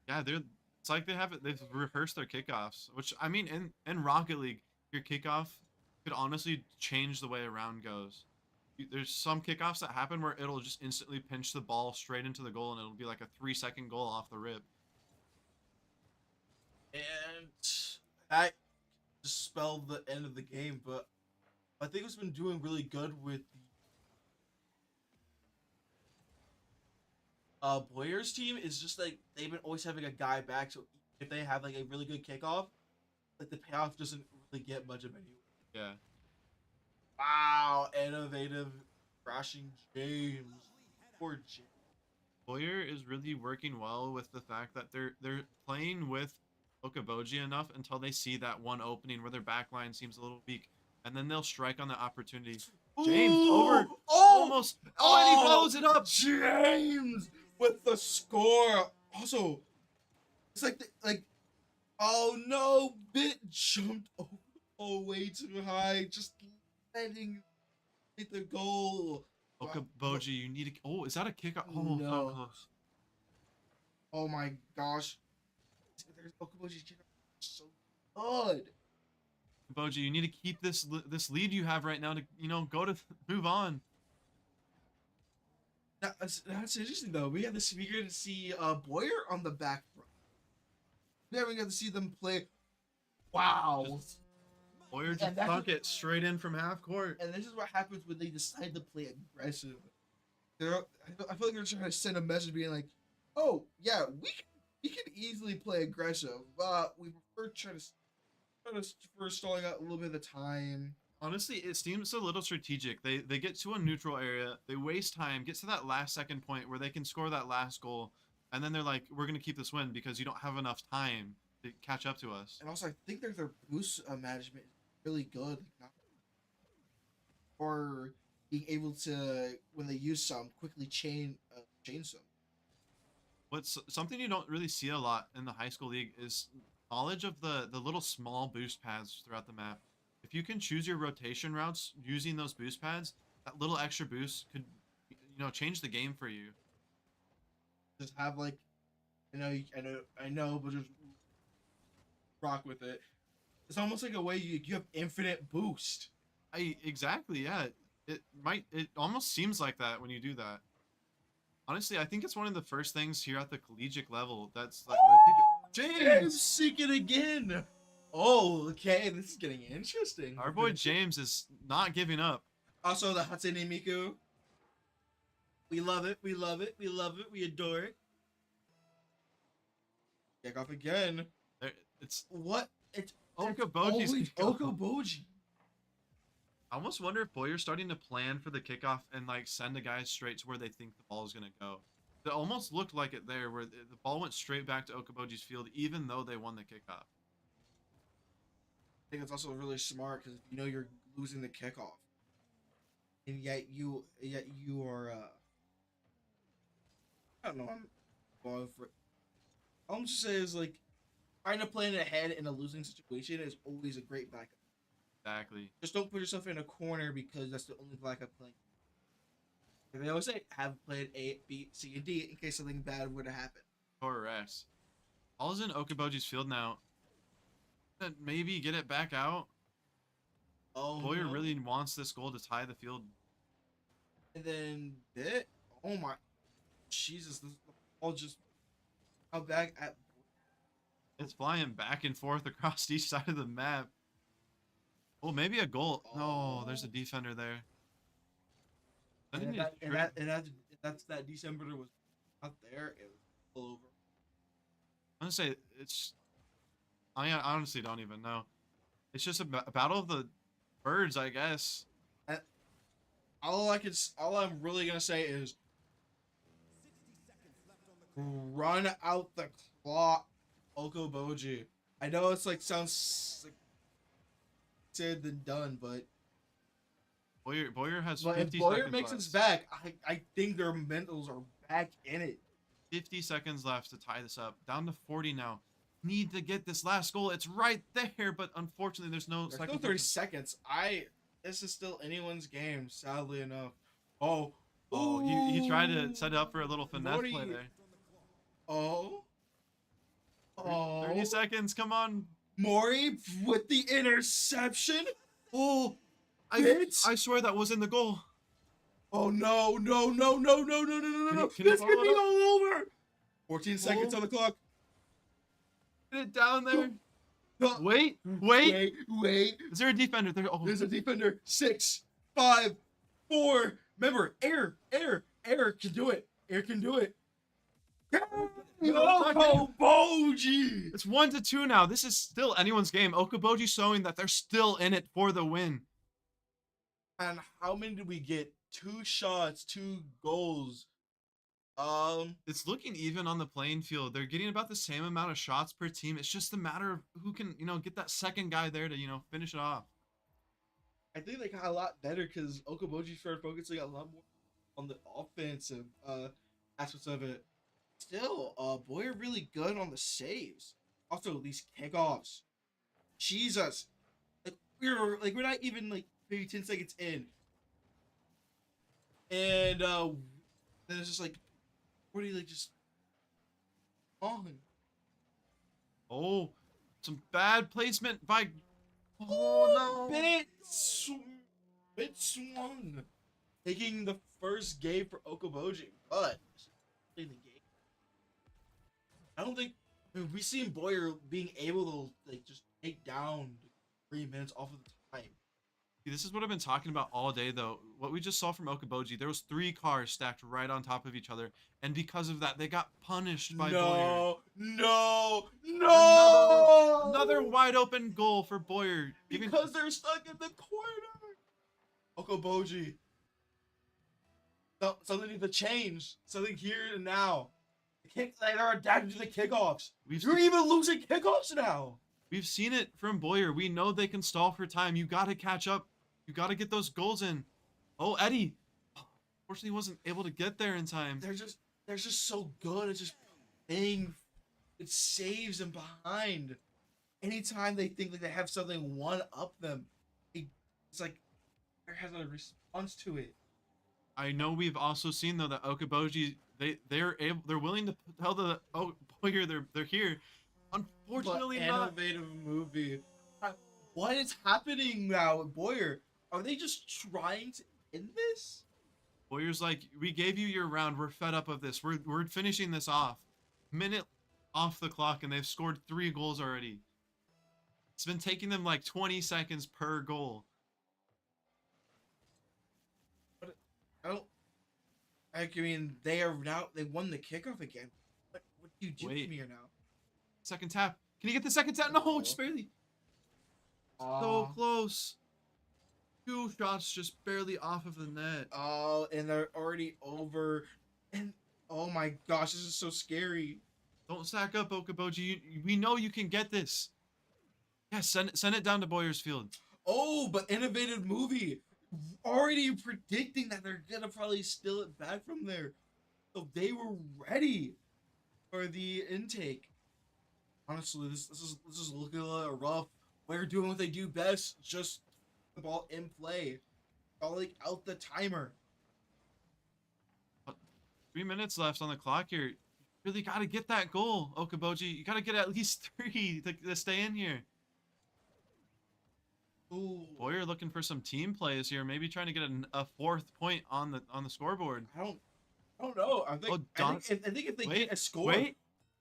Yeah, it's like they've rehearsed their kickoffs, which I mean in Rocket League, your kickoff could honestly change the way a round goes. There's some kickoffs that happen where it'll just instantly pinch the ball straight into the goal, and it'll be like a 3-second goal off the rip. And that just spelled the end of the game, but I think it's been doing really good with the Boyer's team. Is just like they've been always having a guy back, so if they have like a really good kickoff, like the payoff doesn't really get much of anyone. Yeah. Wow, innovative crashing James. Poor James. Boyer is really working well with the fact that they're playing with Okoboji enough until they see that one opening where their back line seems a little weak, and then they'll strike on that opportunity. James over almost. And he follows it up. James with the score. Also, it's like oh no, Bit jumped way too high, just letting hit the goal. Okoboji, you need to. Oh, is that a kick? Oh, No. so close. Oh my gosh, there's Okoboji's kickoff so good. Okoboji, you need to keep this lead you have right now to move on. That's interesting though. We got to see Boyer on the back front. We haven't got to see them play. Wow. Boyer And just that's sunk it straight in from half court. And this is what happens when they decide to play aggressive. I feel like they're trying to send a message being like, "Oh yeah, we can easily play aggressive, but we prefer for stalling out a little bit of the time." Honestly, it seems a little strategic. They get to a neutral area, they waste time, get to that last second point where they can score that last goal, and then they're like, "We're gonna keep this win because you don't have enough time to catch up to us." And also, I think their boost management is really good, or being able to, when they use some, quickly chain some. What's something you don't really see a lot in the high school league is knowledge of the little small boost pads throughout the map. If you can choose your rotation routes using those boost pads, that little extra boost could change the game for you. Just have like, I know, but just rock with it. It's almost like a way you have infinite boost. Exactly, yeah. It almost seems like that when you do that. Honestly, I think it's one of the first things here at the collegiate level that's like James seek it again. Oh, okay, this is getting interesting. our boy James is not giving up. Also, the Hatsune Miku. We love it. We love it. We love it. We adore it. Kick off again. It's What? It's Okoboji's always kickoff. Okoboji. I almost wonder if Boyer's starting to plan for the kickoff and like send the guys straight to where they think the ball is gonna go. It almost looked like it there, where the ball went straight back to Okoboji's field, even though they won the kickoff. I think it's also really smart because you're losing the kickoff, and yet you are. I don't know. I'm going for. All I'm just saying is like, trying to plan ahead in a losing situation is always a great backup. Exactly. Just don't put yourself in a corner because that's the only backup plan. And they always say, have played A, B, C, and D in case something bad were to happen. Correct. Ball's in Okoboji's field now. Maybe get it back out. Oh, Boyer no. really wants this goal to tie the field. And then that. Oh my, Jesus! This ball just out back at. It's flying back and forth across each side of the map. Oh, maybe a goal. No, there's a defender there. I think That's that December was out there. It was all over. I'm gonna say it's. I honestly don't even know. It's just a battle of the birds, I guess. All I'm really gonna say is run out the clock, Okoboji. I know it's like sounds like said than done, but Boyer has if 50 Boyer seconds makes left. us back, I think their mentals are back in it. 50 seconds left to tie this up. Down to 40 now. Need to get this last goal. It's right there, but unfortunately, there's no There's second. still 30 seconds. This is still anyone's game, sadly enough. Oh, Oh, he tried to set it up for a little finesse Morty. play there. Oh, 30 seconds. Come on. Maury with the interception. Oh, Bitch. I swear that was in the goal. Oh no, no, no, no, no, no, no, no, no. Can you This follow could be it up? all over. 14 seconds Oh. on the clock. Get it down there. No. Wait. Wait. Is there a defender there? Oh, There's a defender. 6, 5, 4. Remember, air can do it. Air can do it. Okoboji! it's 1-2 now. This is still anyone's game. Okoboji showing that they're still in it for the win. And how many did we get? 2 shots, 2 goals. It's looking even on the playing field. They're getting about the same amount of shots per team. It's just a matter of who can, get that second guy there to, finish it off. I think they got a lot better because Okoboji started focusing a lot more on the offensive aspects of it. Still, Boyer really good on the saves. Also, these kickoffs. Jesus, we're not even maybe 10 seconds in, and then it's just what are you just on? Oh, some bad placement by. Oh no! Bit swung, taking the first game for Okoboji, but in the game, I don't think we've seen Boyer being able to just take down 3 minutes off of the time. See, this is what I've been talking about all day, though. What we just saw from Okoboji, there was 3 cars stacked right on top of each other, and because of that, they got punished by Boyer. No! Another wide open goal for Boyer. Because they're stuck in the corner. Okoboji. Something needs to change. Something here and now. They're adapting to the kickoffs. You're even losing kickoffs now. We've seen it from Boyer. We know they can stall for time. You got to catch up. You got to get those goals in. Oh, Eddie. Unfortunately, wasn't able to get there in time. They're just so good at just playing. It saves them behind. Anytime they think they have something one up them, it's like there has a response to it. I know we've also seen though that Okoboji they're willing to tell the Boyer they're here. Unfortunately, But not. innovative movie. What is happening now with Boyer? Are they just trying to end this? Boyer's like, we gave you your round. We're fed up of this. We're finishing this off. Minute off the clock, and they've scored 3 goals already. It's been taking them 20 seconds per goal. I mean, they won the kickoff again. What do you do Wait. from here now? Second tap. Can you get the second tap? No, just barely. So close. 2 shots just barely off of the net. Oh, and they're already over. And oh my gosh, this is so scary. Don't stack up, Okoboji. We know you can get this. Yeah, send it down to Boyer's Field. Oh, but innovative movie. Already predicting that they're gonna probably steal it back from there. So they were ready for the intake. Honestly, this is looking a little rough. We're doing what they do best, just the ball in play. Calling out the timer. 3 minutes left on the clock here. You really got to get that goal, Okoboji. You got to get at least 3 to stay in here. Ooh. Boyer looking for some team plays here, maybe trying to get a 4th point on the scoreboard. I don't know. I think if they get a score. Wait.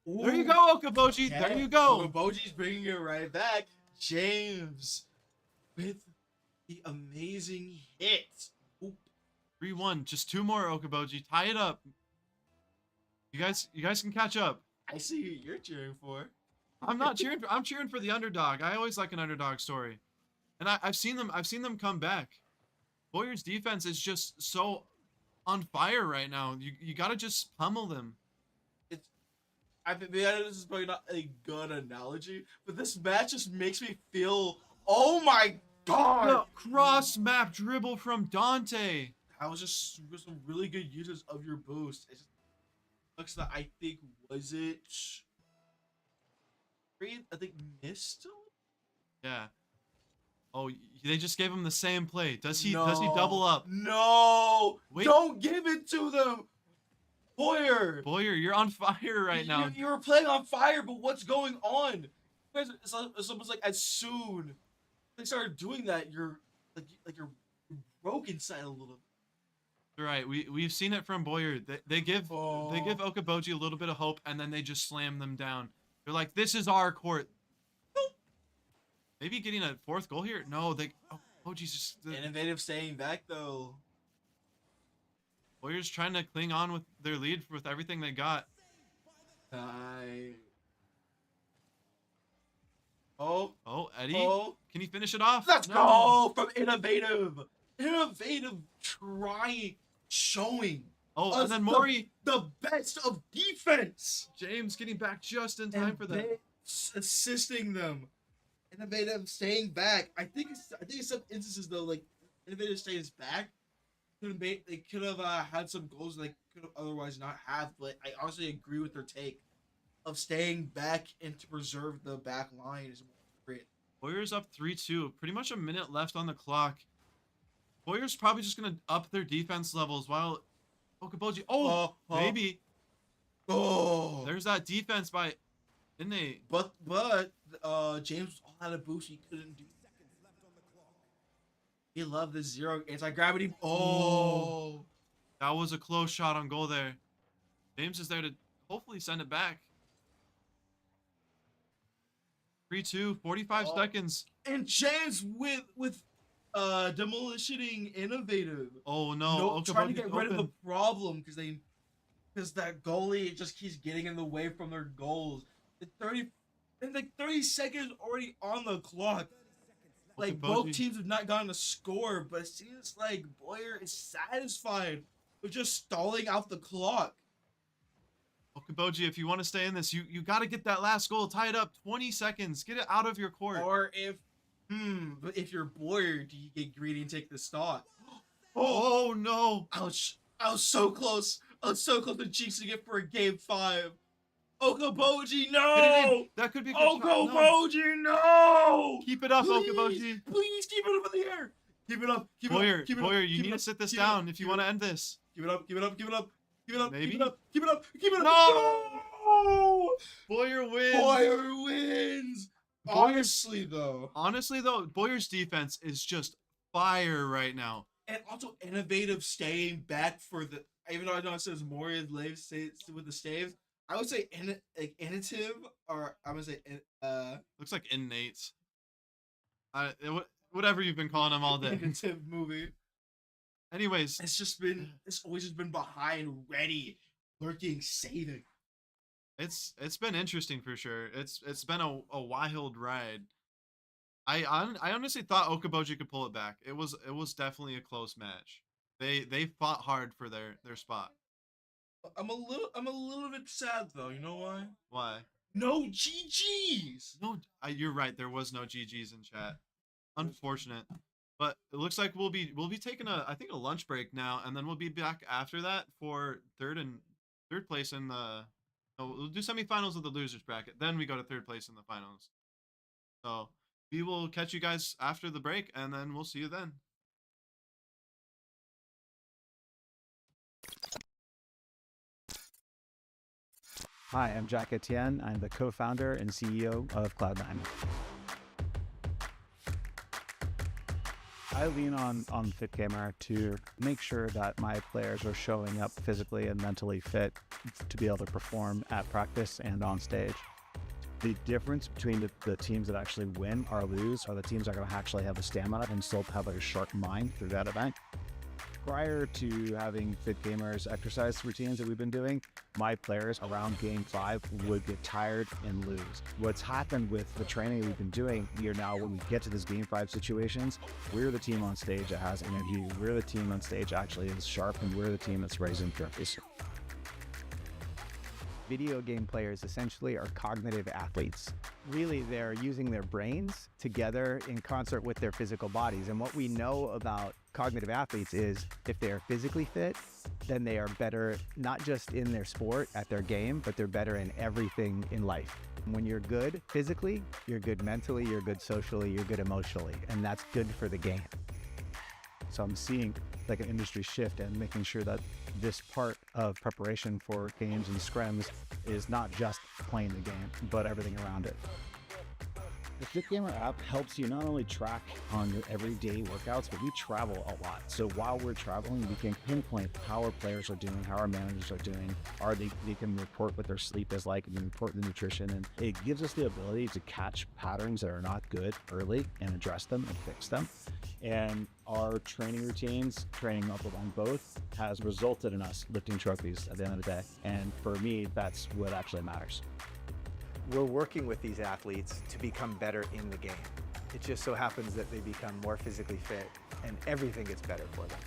Ooh. There you go, Okoboji. Yeah, There you go. Okoboji's bringing it right back. James with the amazing hit. Oop. 3-1. Just 2 more, Okoboji. Tie it up. You guys can catch up. I see who you're cheering for. I'm not cheering for. I'm cheering for the underdog. I always like an underdog story. And I've seen them come back. Boyer's defense is just so on fire right now. You gotta just pummel them. I mean, this is probably not a good analogy, but this match just makes me feel, oh my god! The cross map dribble from Dante. That was just some really good uses of your boost. It just looks that I think was it. I think missed. Yeah. Oh, they just gave him the same play. Does he No. double up? No! Wait. Don't give it to them! Boyer! Boyer, you're on fire right now. You were playing on fire, but what's going on? It's almost like as soon as they started doing that, you're broke inside a little bit. Right. We've seen it from Boyer. They give Okoboji a little bit of hope, and then they just slam them down. They're like, this is our court. Maybe getting a fourth goal here? No, Okoboji's just Innovative staying back though. Boyer's trying to cling on with their lead with everything they got. Oh, Eddie, oh. can he finish it off? Let's No. go from Innovative. Innovative trying, showing. Oh, us and then Maury. the best of defense. James getting back just in time And for that. assisting them. Innovative staying back. I think in some instances though, like Innovative stays back. They could have had some goals they could have otherwise not have, but I honestly agree with their take of staying back and to preserve the back line is great. Boyer's up 3-2. Pretty much a minute left on the clock. Boyer's probably just gonna up their defense levels while Okoboji. Maybe. Oh, There's that defense by Inne. but James was all out of boost. He couldn't do. He loved the zero anti-gravity. Oh, That was a close shot on goal there. James is there to hopefully send it back. 3-2, 45 seconds. and James with demolishing Innovative. Oh no, Trying to Okoboji's get rid of open. the problem because that goalie just keeps getting in the way from their goals. The 30 seconds already on the clock. Like both Okoboji. teams have not gotten a score, but it seems like Boyer is satisfied with just stalling out the clock. Okoboji, if you want to stay in this, you got to get that last goal, tie it up. 20 seconds, get it out of your court. Or but if you're Boyer, do you get greedy and take the stop? Oh no! Ouch! I was so close. I was so close to jinxing it for a game 5. Okoboji, Get it no! in. That could be a good shot. No. Okoboji, no! Keep it up, Please, Okoboji. please keep it up in the air. Keep it up. Keep it Boyer, up. Keep it Boyer, up. you keep need it to up, sit this keep it up, down if you keep want it to up. end this. Keep it up. Keep it up. Keep it up. Keep it up. Maybe? Keep it up. Keep it up. Keep it up. No! Boyer wins. Boyer wins. Honestly though, Boyer's defense is just fire right now. and also Innovative staying back for the. Even though I know it says Moria lives with the staves, I would say Innovative, or I would say Looks like innate. Whatever you've been calling him all day. Innovative movie. Anyways, It's always just been behind, ready, lurking, saving. it's been interesting for sure. It's been a wild ride. I honestly thought Okoboji could pull it back. It was definitely a close match. They fought hard for their spot. I'm a little bit sad though. You know why? Why? No GGs. No, you're right. There was no GGs in chat. Unfortunate. But it looks like we'll be taking I think a lunch break now, and then we'll be back after that for third place in the. No, we'll do semifinals of the losers bracket. Then we go to third place in the finals. So we will catch you guys after the break, and then we'll see you then. Hi, I'm Jack Etienne. I'm the co-founder and CEO of Cloud9. I lean on FitGamer to make sure that my players are showing up physically and mentally fit to be able to perform at practice and on stage. The difference between the teams that actually win or lose are the teams that are going to actually have the stamina and still have a sharp mind through that event. Prior to having Fit Gamers exercise routines that we've been doing, my players around game 5 would get tired and lose. What's happened with the training we've been doing, we are now, when we get to this game 5 situations, we're the team on stage that has energy. We're the team on stage actually is sharp, and we're the team that's raising trophies. Video game players essentially are cognitive athletes. Really, they're using their brains together in concert with their physical bodies. And what we know about cognitive athletes is if they are physically fit, then they are better, not just in their sport, at their game, but they're better in everything in life. When you're good physically, you're good mentally, you're good socially, you're good emotionally, and that's good for the game. So I'm seeing like an industry shift and making sure that this part of preparation for games and scrims is not just playing the game, but everything around it. The Fit Gamer app helps you not only track on your everyday workouts, but we travel a lot. So while we're traveling, we can pinpoint how our players are doing, how our managers are doing. They can report what their sleep is like and report the nutrition. And it gives us the ability to catch patterns that are not good early and address them and fix them. And our training routines, training up on both, has resulted in us lifting trophies at the end of the day. And for me, that's what actually matters. We're working with these athletes to become better in the game. It just so happens that they become more physically fit and everything gets better for them.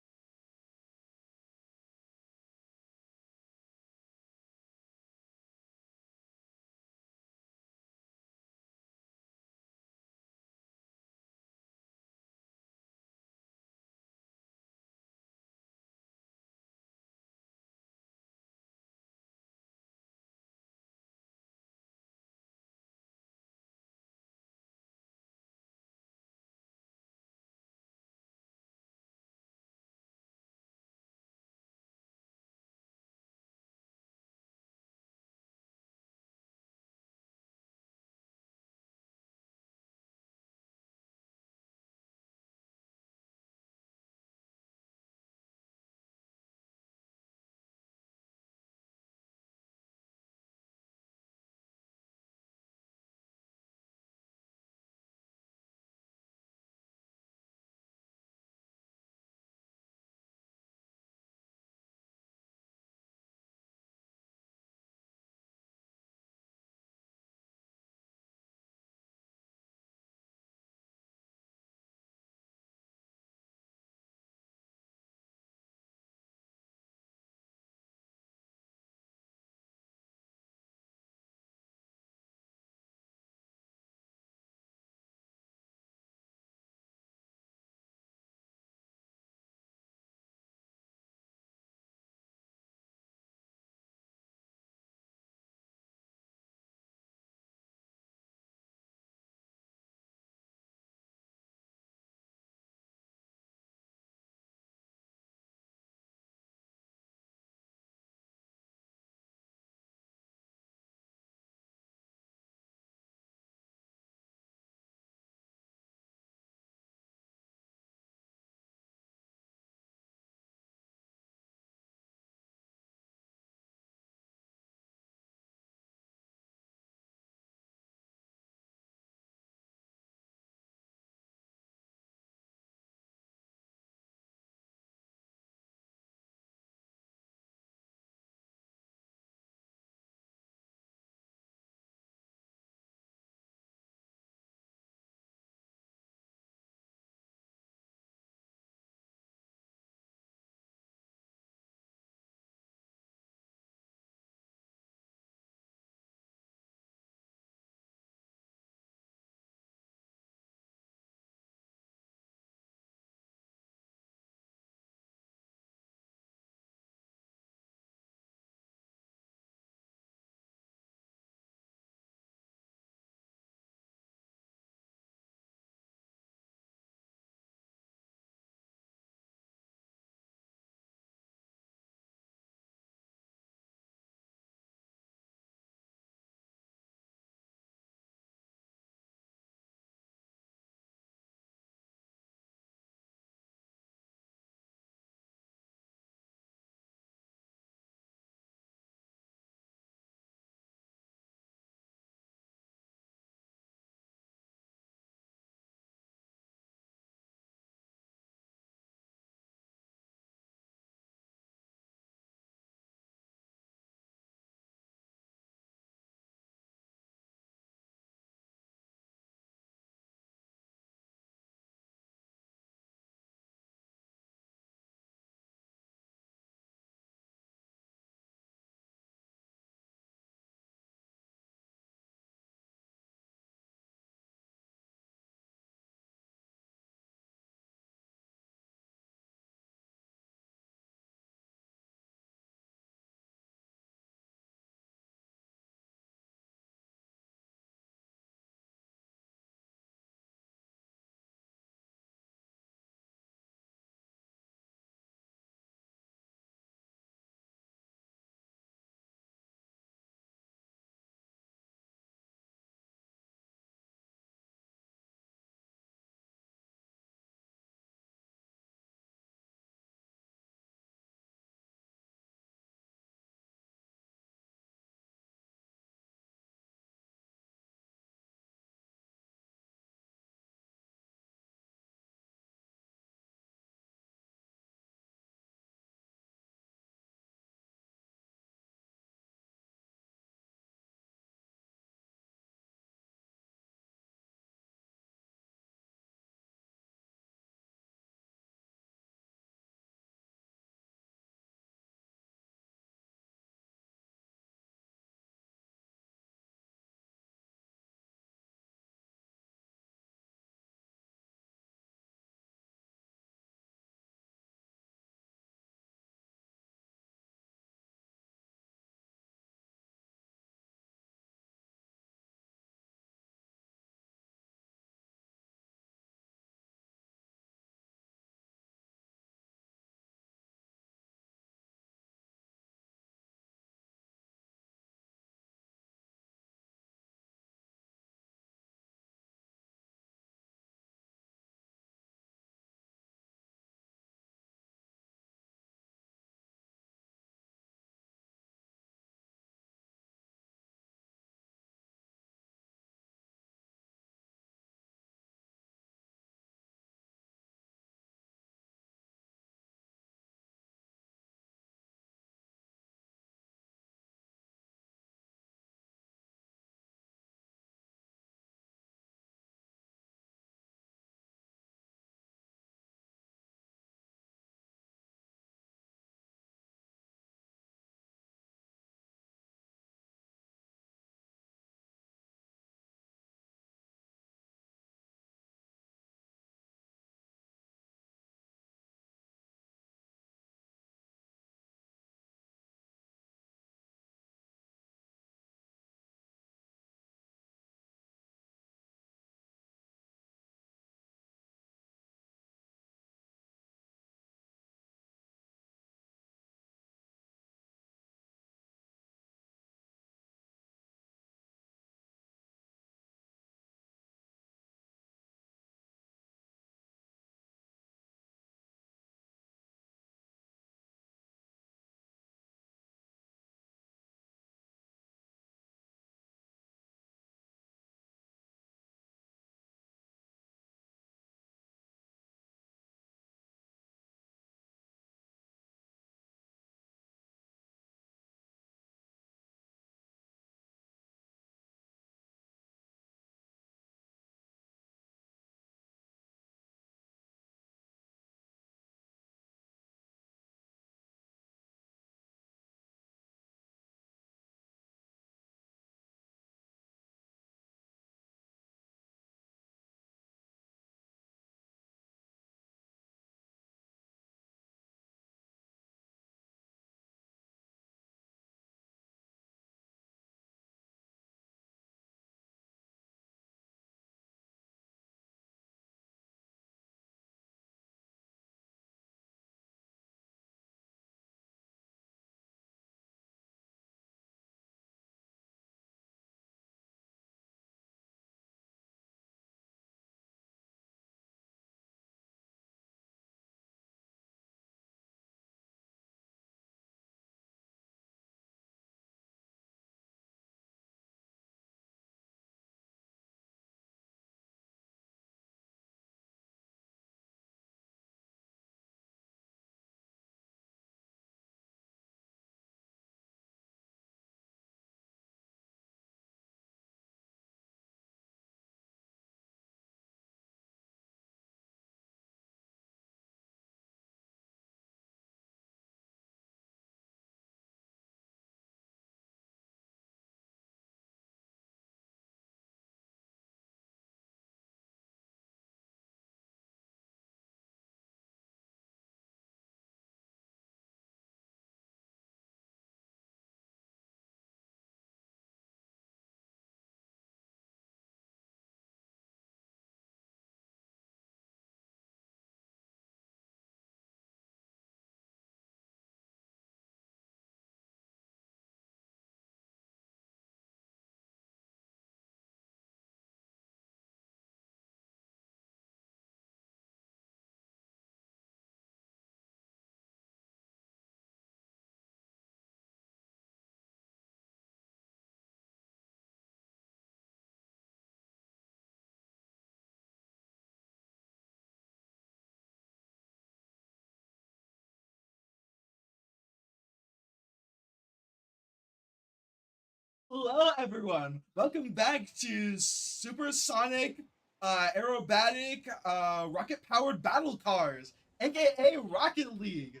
Hello, everyone. Welcome back to Supersonic Aerobatic Rocket-Powered Battle Cars, aka Rocket League.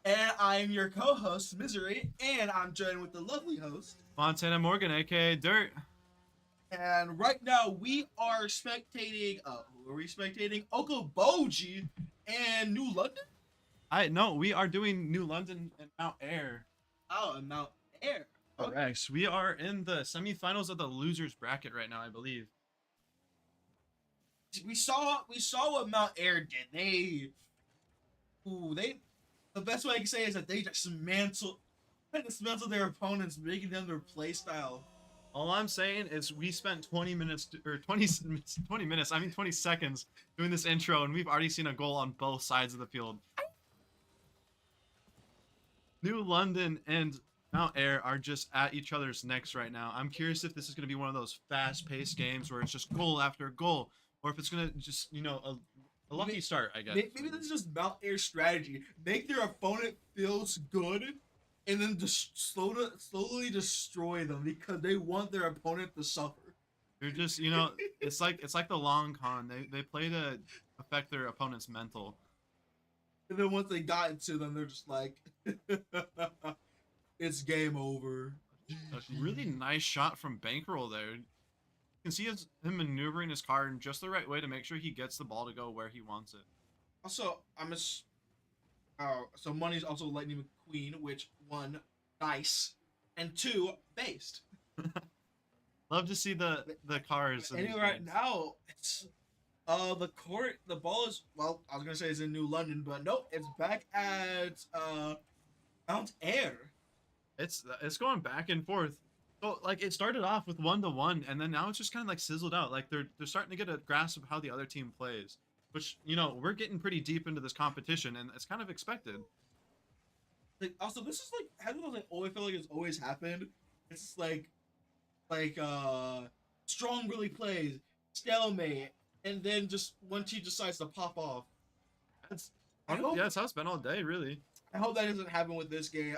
And I'm your co-host, Misery, and I'm joined with the lovely host. Montana Morgan, aka Dirt. And right now we are spectating. Who are we spectating? Okoboji and New London. No, we are doing New London and Mount Air. Oh, and Mount Air. Okay. Correct. We are in the semifinals of the losers bracket right now, I believe. We saw what Mount Air did. The best way I can say is that they dismantled their opponents, making them their play style. All I'm saying is we spent 20 seconds doing this intro, and we've already seen a goal on both sides of the field. New London and Mount Air are just at each other's necks right now. I'm curious if this is going to be one of those fast-paced games where it's just goal after goal, or if it's going to just, a lucky start, I guess. Maybe this is just Mount Air's strategy. Make their opponent feels good, and then just slowly destroy them because they want their opponent to suffer. They're just, it's like the long con. They play to affect their opponent's mental. And then once they got into them, they're just like, it's game over. A really nice shot from Bankroll there. You can see him maneuvering his car in just the right way to make sure he gets the ball to go where he wants it. Also, so Money's also Lightning McQueen, which one, nice, and two, based. Love to see the cars. Anyway, right now it's the ball is, well, I was gonna say it's in New London, but nope, it's back at Mount Air. It's going back and forth. So like it started off with 1-1, and then now it's just kind of like sizzled out. Like they're starting to get a grasp of how the other team plays, which we're getting pretty deep into this competition, and it's kind of expected. Like, also, this is like hasn't it always feel like it's always happened. It's like Strong really plays stalemate, and then just one team decides to pop off. That's how it's been all day, really. I hope that doesn't happen with this game.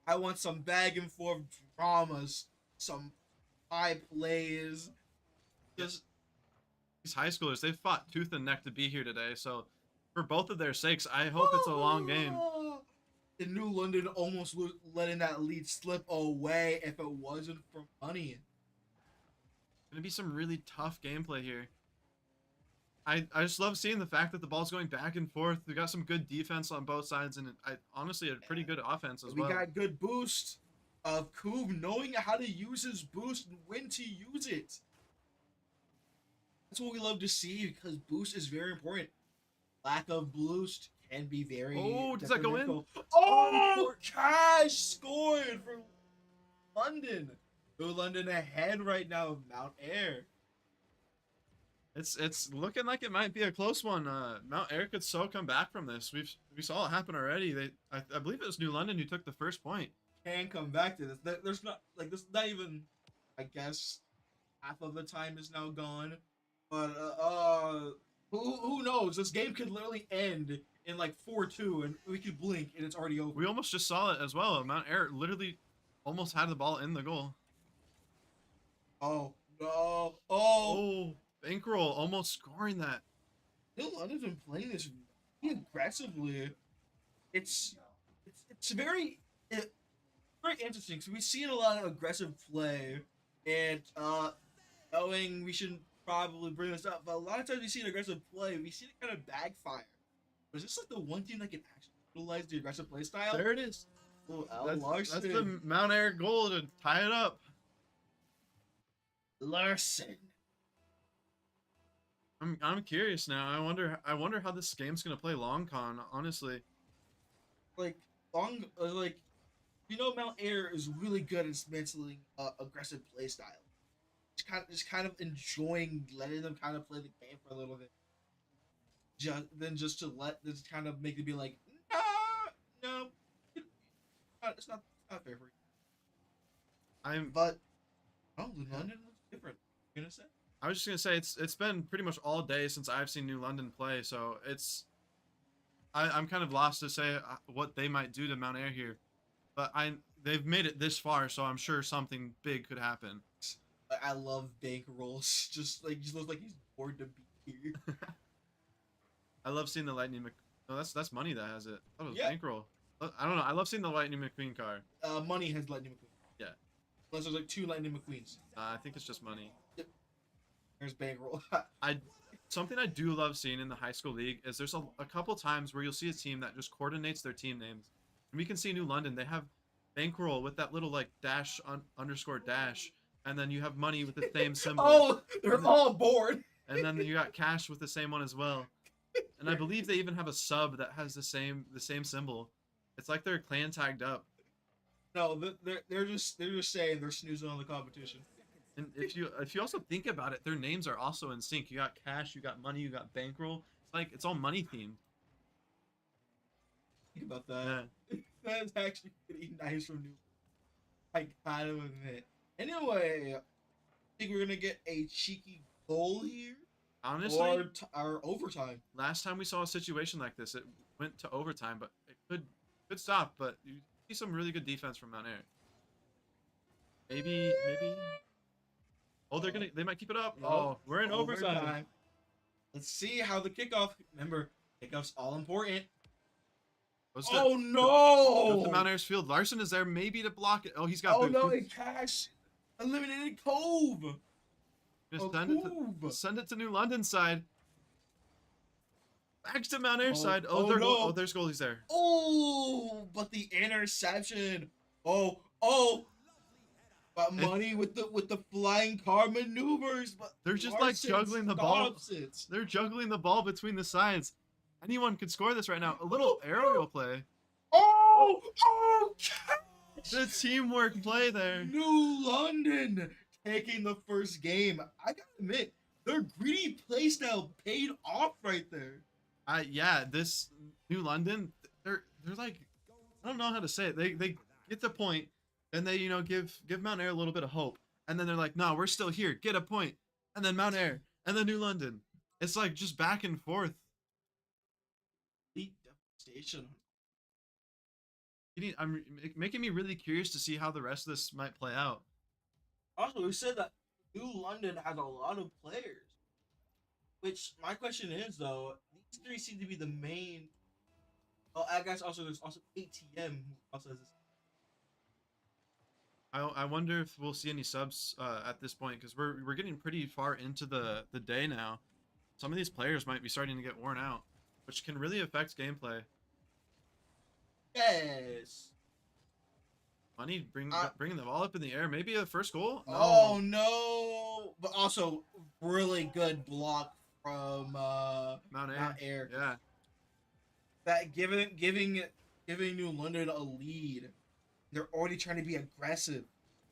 I want some back and forth dramas, some high plays. Just these high schoolers, they fought tooth and neck to be here today. So for both of their sakes, I hope it's a long game. And New London almost letting that lead slip away if it wasn't for Money. Gonna be some really tough gameplay here. I just love seeing the fact that the ball's going back and forth. We got some good defense on both sides, and honestly a pretty good offense as well. We got good boost of Koob knowing how to use his boost and when to use it. That's what we love to see because boost is very important. Lack of boost can be very. Oh, does that go in? Oh, Cash scored for London. New London ahead right now of Mount Air. It's looking like it might be a close one. Mount Air could so come back from this. We saw it happen already. I believe it was New London who took the first point. Can come back to this. There's not like this. Not even. I guess half of the time is now gone. But who knows? This game could literally end in like 4-2, and we could blink and it's already over. We almost just saw it as well. Mount Air literally almost had the ball in the goal. Oh no! Oh, Bankroll almost scoring that. New London's been playing this really aggressively. It's very interesting because we've seen a lot of aggressive play, and knowing we shouldn't probably bring this up, but a lot of times we see aggressive play, we see it kind of backfire. But is this like the one team that can actually utilize the aggressive play style? There it is. Oh, That's the Mount Air goal to tie it up. Larson. I'm curious now. I wonder how this game's gonna play long con. Honestly, Mount Air is really good at dismantling aggressive play style. Just kind of enjoying letting them kind of play the game for a little bit. Just to let this kind of make it be like, no, it's not fair for you. But London is different. You gonna say? I was just gonna say it's been pretty much all day since I've seen New London play, so I'm kind of lost to say what they might do to Mount Air here, but they've made it this far, so I'm sure something big could happen. I love bankrolls. Just look like he's bored to be here. I love seeing the Lightning Mc. No, that's money that has it. That was Yeah. bankroll. I don't know. I love seeing the Lightning McQueen car. Money has Lightning McQueen. Yeah. Unless there's like 2 Lightning McQueens. I think it's just money. There's bankroll. Something I do love seeing in the high school league is there's a couple times where you'll see a team that just coordinates their team names. And we can see New London. They have bankroll with that little like dash underscore dash, and then you have money with the same symbol. Oh, they're all bored. And then you got cash with the same one as well. And I believe they even have a sub that has the same symbol. It's like they're clan tagged up. No, they're just saying they're snoozing on the competition. And if you also think about it, their names are also in sync. You got cash, you got money, you got bankroll. It's like it's all money themed. Think about that. Yeah. That's actually pretty nice from New. I kind of admit. Anyway, I think we're gonna get a cheeky goal here, Honestly, or overtime. last time we saw a situation like this, it went to overtime, but it could stop. But you see some really good defense from Mount Air. Maybe. Oh, they might keep it up. Nope. Oh, we're in overtime. Let's see how the kickoff. Remember, kickoff's all important. Goes Oh to no! Mount Air's field. Larson is there maybe to block it. Oh, he's got. Oh boots. no! It cash eliminated Cove. Just Cove. send it to New London side. Back to Mount Air side. oh, Oh, no. there's goalies there. Oh, but the interception. Oh. But money with the flying car maneuvers. But They're just like Larson juggling the ball. stops it. They're juggling the ball between the sides. Anyone could score this right now. A little aerial play. Oh, The teamwork play there. New London taking the first game. I gotta admit, their greedy play style paid off right there. Yeah, this New London, they're like, I don't know how to say it. They get the point, and they give Mount Air a little bit of hope, and then they're like, no, we're still here. Get a point, and then Mount Air, and then New London. It's like just back and forth. Deep devastation. I'm making me really curious to see how the rest of this might play out. Also, we said that New London has a lot of players. Which my question is though, these 3 seem to be the main. Oh, I guess also there's also ATM who also has this. I wonder if we'll see any subs at this point, because we're getting pretty far into the day now. Some of these players might be starting to get worn out, which can really affect gameplay. Yes. Money bringing the ball up in the air. Maybe a first goal. No. Oh no! But also really good block from Mount Air. Mount Air. Yeah. That giving New London a lead. They're already trying to be aggressive.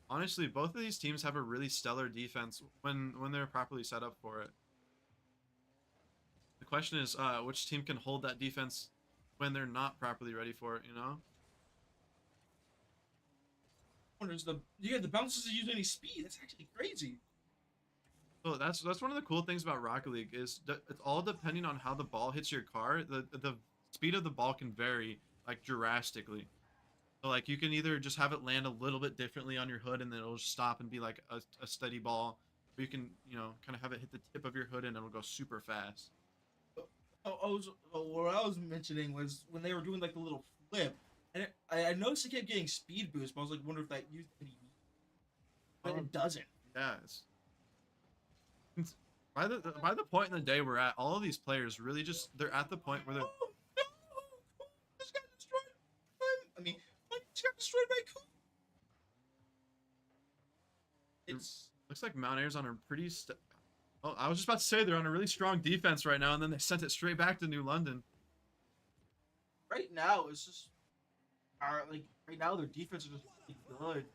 Honestly, both of these teams have a really stellar defense when they're properly set up for it. The question is, which team can hold that defense when they're not properly ready for it? Wonders the bounce doesn't use any speed. That's actually crazy. So that's one of the cool things about Rocket League is that it's all depending on how the ball hits your car. The speed of the ball can vary like drastically. So like you can either just have it land a little bit differently on your hood and then it'll just stop and be like a steady ball, or you can kind of have it hit the tip of your hood and it'll go super fast. What I was mentioning was when they were doing like the little flip, and I noticed it kept getting speed boost. But I was like, wonder if that used any, but it doesn't. Yeah, by the point in the day we're at, all of these players really they're at the point where they're. Oh no! Just got destroyed. I mean, just got destroyed by Coop. It's Looks like Mount Air's on a pretty. Oh, I was just about to say they're on a really strong defense right now, and then they sent it straight back to New London. right now. It's just right now their defense is just really good.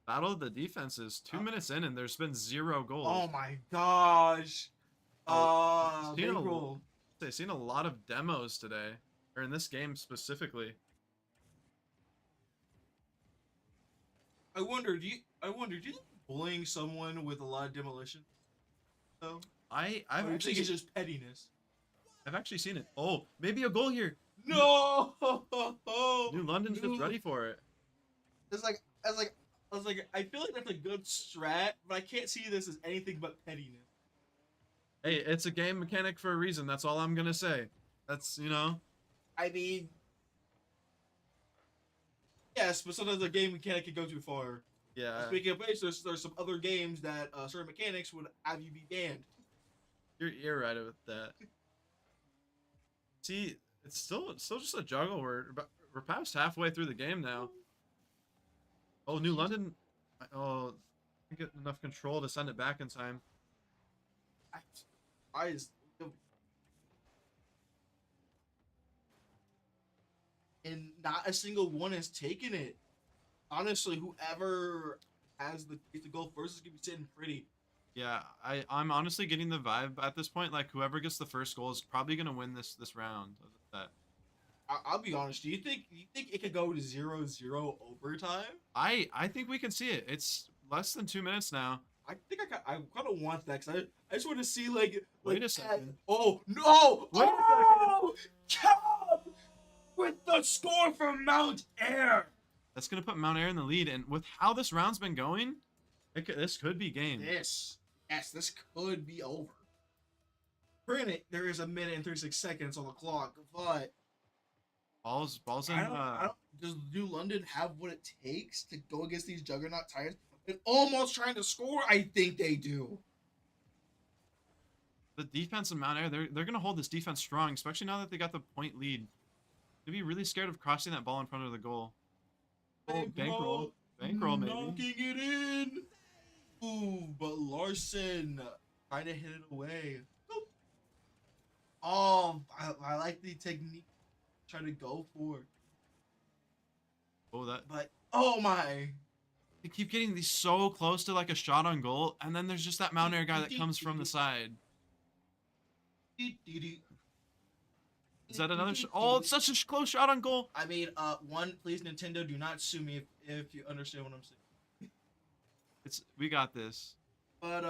Battle of the defenses. 2 minutes in, and there's been 0 goals. Oh my gosh! Seen Bankroll. They've seen a lot of demos today, or in this game specifically. I wonder, do you think bullying someone with a lot of demolition? No. I've Or do you actually think it's just pettiness? I've actually seen it. Oh, maybe a goal here. No. New London's just ready for it. It's like I was like, I feel like that's a good strat, but I can't see this as anything but pettiness. Hey, it's a game mechanic for a reason. That's all I'm gonna say. That's, you know. I mean, yes, but sometimes a game mechanic can go too far. Yeah, Speaking of which, there's some other games that certain mechanics would have you be banned. you're right with that. See, it's still just a juggle. We're past halfway through the game now. Oh, New London. Oh, didn't get enough control to send it back in time. I just, and not a single one has taken it. Honestly, whoever has the goal first is gonna be sitting pretty. Yeah, I'm honestly getting the vibe at this point. Like whoever gets the first goal is probably gonna win this round. That I'll be honest. Do you think it could go to 0-0 overtime? I think we can see it. It's less than 2 minutes now. I think I kind of want that because I just want to see like Wait a second. Oh no! Wait a Oh, come with the score from Mount Air. That's gonna put Mount Air in the lead, and with how this round's been going, this could be game. This could be over. Granted, there is a minute and 36 seconds on the clock, but Balls in. I don't, does New London have what it takes to go against these juggernaut Titans and almost trying to score? I think they do. The defense of Mount Air, they're gonna hold this defense strong, especially now that they got the point lead. They'd be really scared of crossing that ball in front of the goal. Oh, bankroll, maybe. Knocking it in. Ooh, but Larson trying to hit it away. Boop. Oh, I like the technique. Trying to go for. Oh, But oh my. they keep getting these so close to like a shot on goal, and then there's just that Mount Air guy that comes from the side. Is that another shot? Oh, it's such a close shot on goal. I mean, one, please, Nintendo, do not sue me if you understand what I'm saying. We got this. But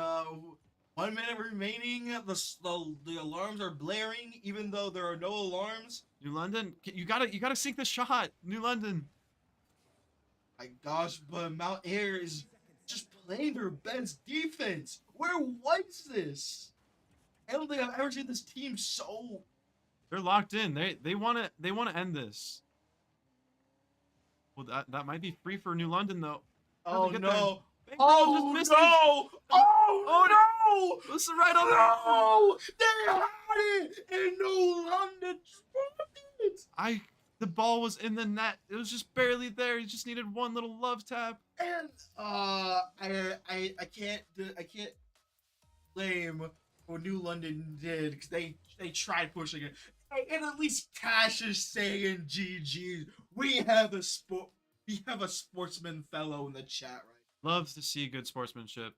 1 minute remaining. The alarms are blaring, even though there are no alarms. New London, you gotta sink the shot. New London. My gosh, but Mount Air is just playing their best defense. Where was this? I don't think I've ever seen this team so. They're locked in. They wanna end this. Well, that might be free for New London though. Oh Get no! there. Oh just missed no! Oh no! Listen right on No! They had it, and no London dropped it. The ball was in the net. It was just barely there. He just needed one little love tap. And I can't blame what New London did because they tried pushing it. And at least Cash is saying GG. We have a sportsman fellow in the chat right. Love to see good sportsmanship.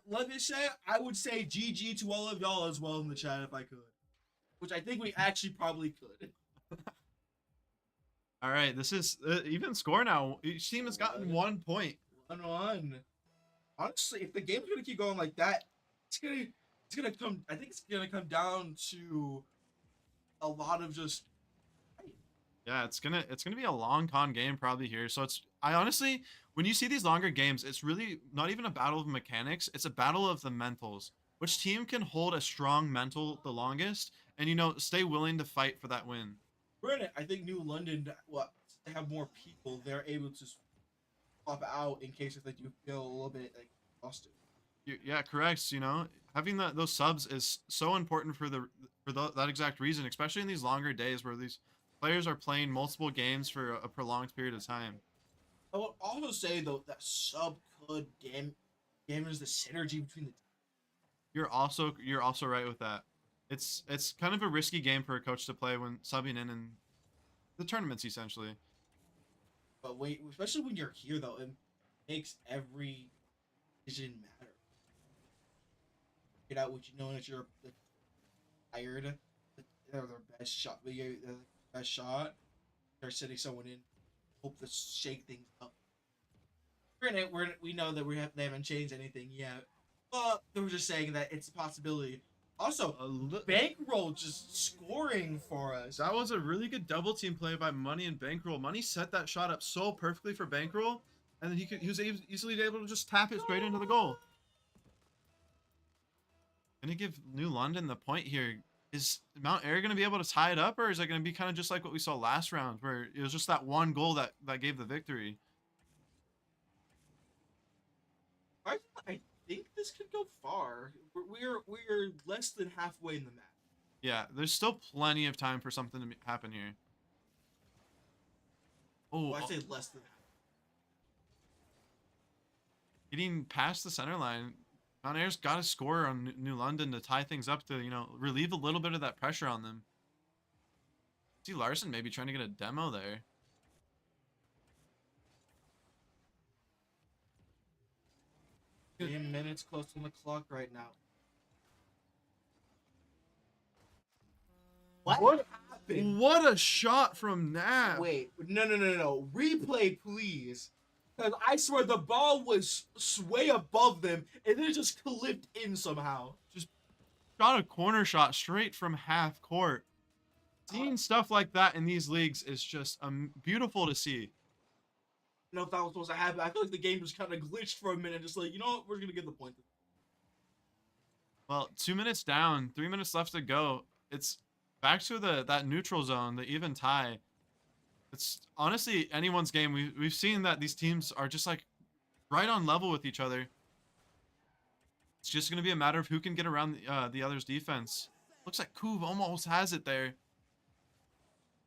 Let me say, I would say GG to all of y'all as well in the chat if I could. Which I think we actually probably could. All right, this is even score now. Each team has gotten 1 point. 1-1. Honestly, if the game's gonna keep going like that, it's gonna come. I think it's gonna come down to a lot of just. Yeah, it's gonna be a long con game probably here. So I honestly, when you see these longer games, it's really not even a battle of mechanics. It's a battle of the mentals. Which team can hold a strong mental the longest, and stay willing to fight for that win. Granted, I think New London, they have more people. They're able to swap out in case if they do feel a little bit like exhausted. Yeah, correct. Having those subs is so important for that exact reason, especially in these longer days where these players are playing multiple games for a prolonged period of time. I would also say though that sub could damage the synergy between the. You're also right with that. It's kind of a risky game for a coach to play when subbing in the tournaments essentially. But wait, especially when you're here though, it makes every decision matter. Get out what you know that you're tired. They're their best shot. Their best shot. They're sending someone in. Hope to shake things up. Granted, we know that they haven't changed anything yet. But they were just saying that it's a possibility. Also, Bankroll just scoring for us. That was a really good double team play by Money and Bankroll. Money set that shot up so perfectly for Bankroll, and then he was easily able to just tap it straight into the goal. Gonna give New London the point here. Is Mount Air gonna be able to tie it up, or is it gonna be kind of just like what we saw last round, where it was just that one goal that gave the victory? I think this could go far. We're less than halfway in the match. Yeah, there's still plenty of time for something to happen here. Oh, Well, I say less than half. getting past the center line. Mount Air's got to score on New London to tie things up to, relieve a little bit of that pressure on them. See Larson maybe trying to get a demo there. 10 minutes close on the clock right now. What happened? What a shot from Nap. Wait, no. Replay, please. Because I swear the ball was way above them and then it just clipped in somehow. Shot a corner shot straight from half court. Seeing stuff like that in these leagues is just beautiful to see. I don't know if that was supposed to happen. I feel like the game just kind of glitched for a minute. Just like, you know what? We're going to get the point. Well, 2 minutes down, 3 minutes left to go. It's back to that neutral zone, the even tie. It's honestly anyone's game. We've seen that these teams are just like right on level with each other. It's just going to be a matter of who can get around the other's defense. Looks like Kuv almost has it there.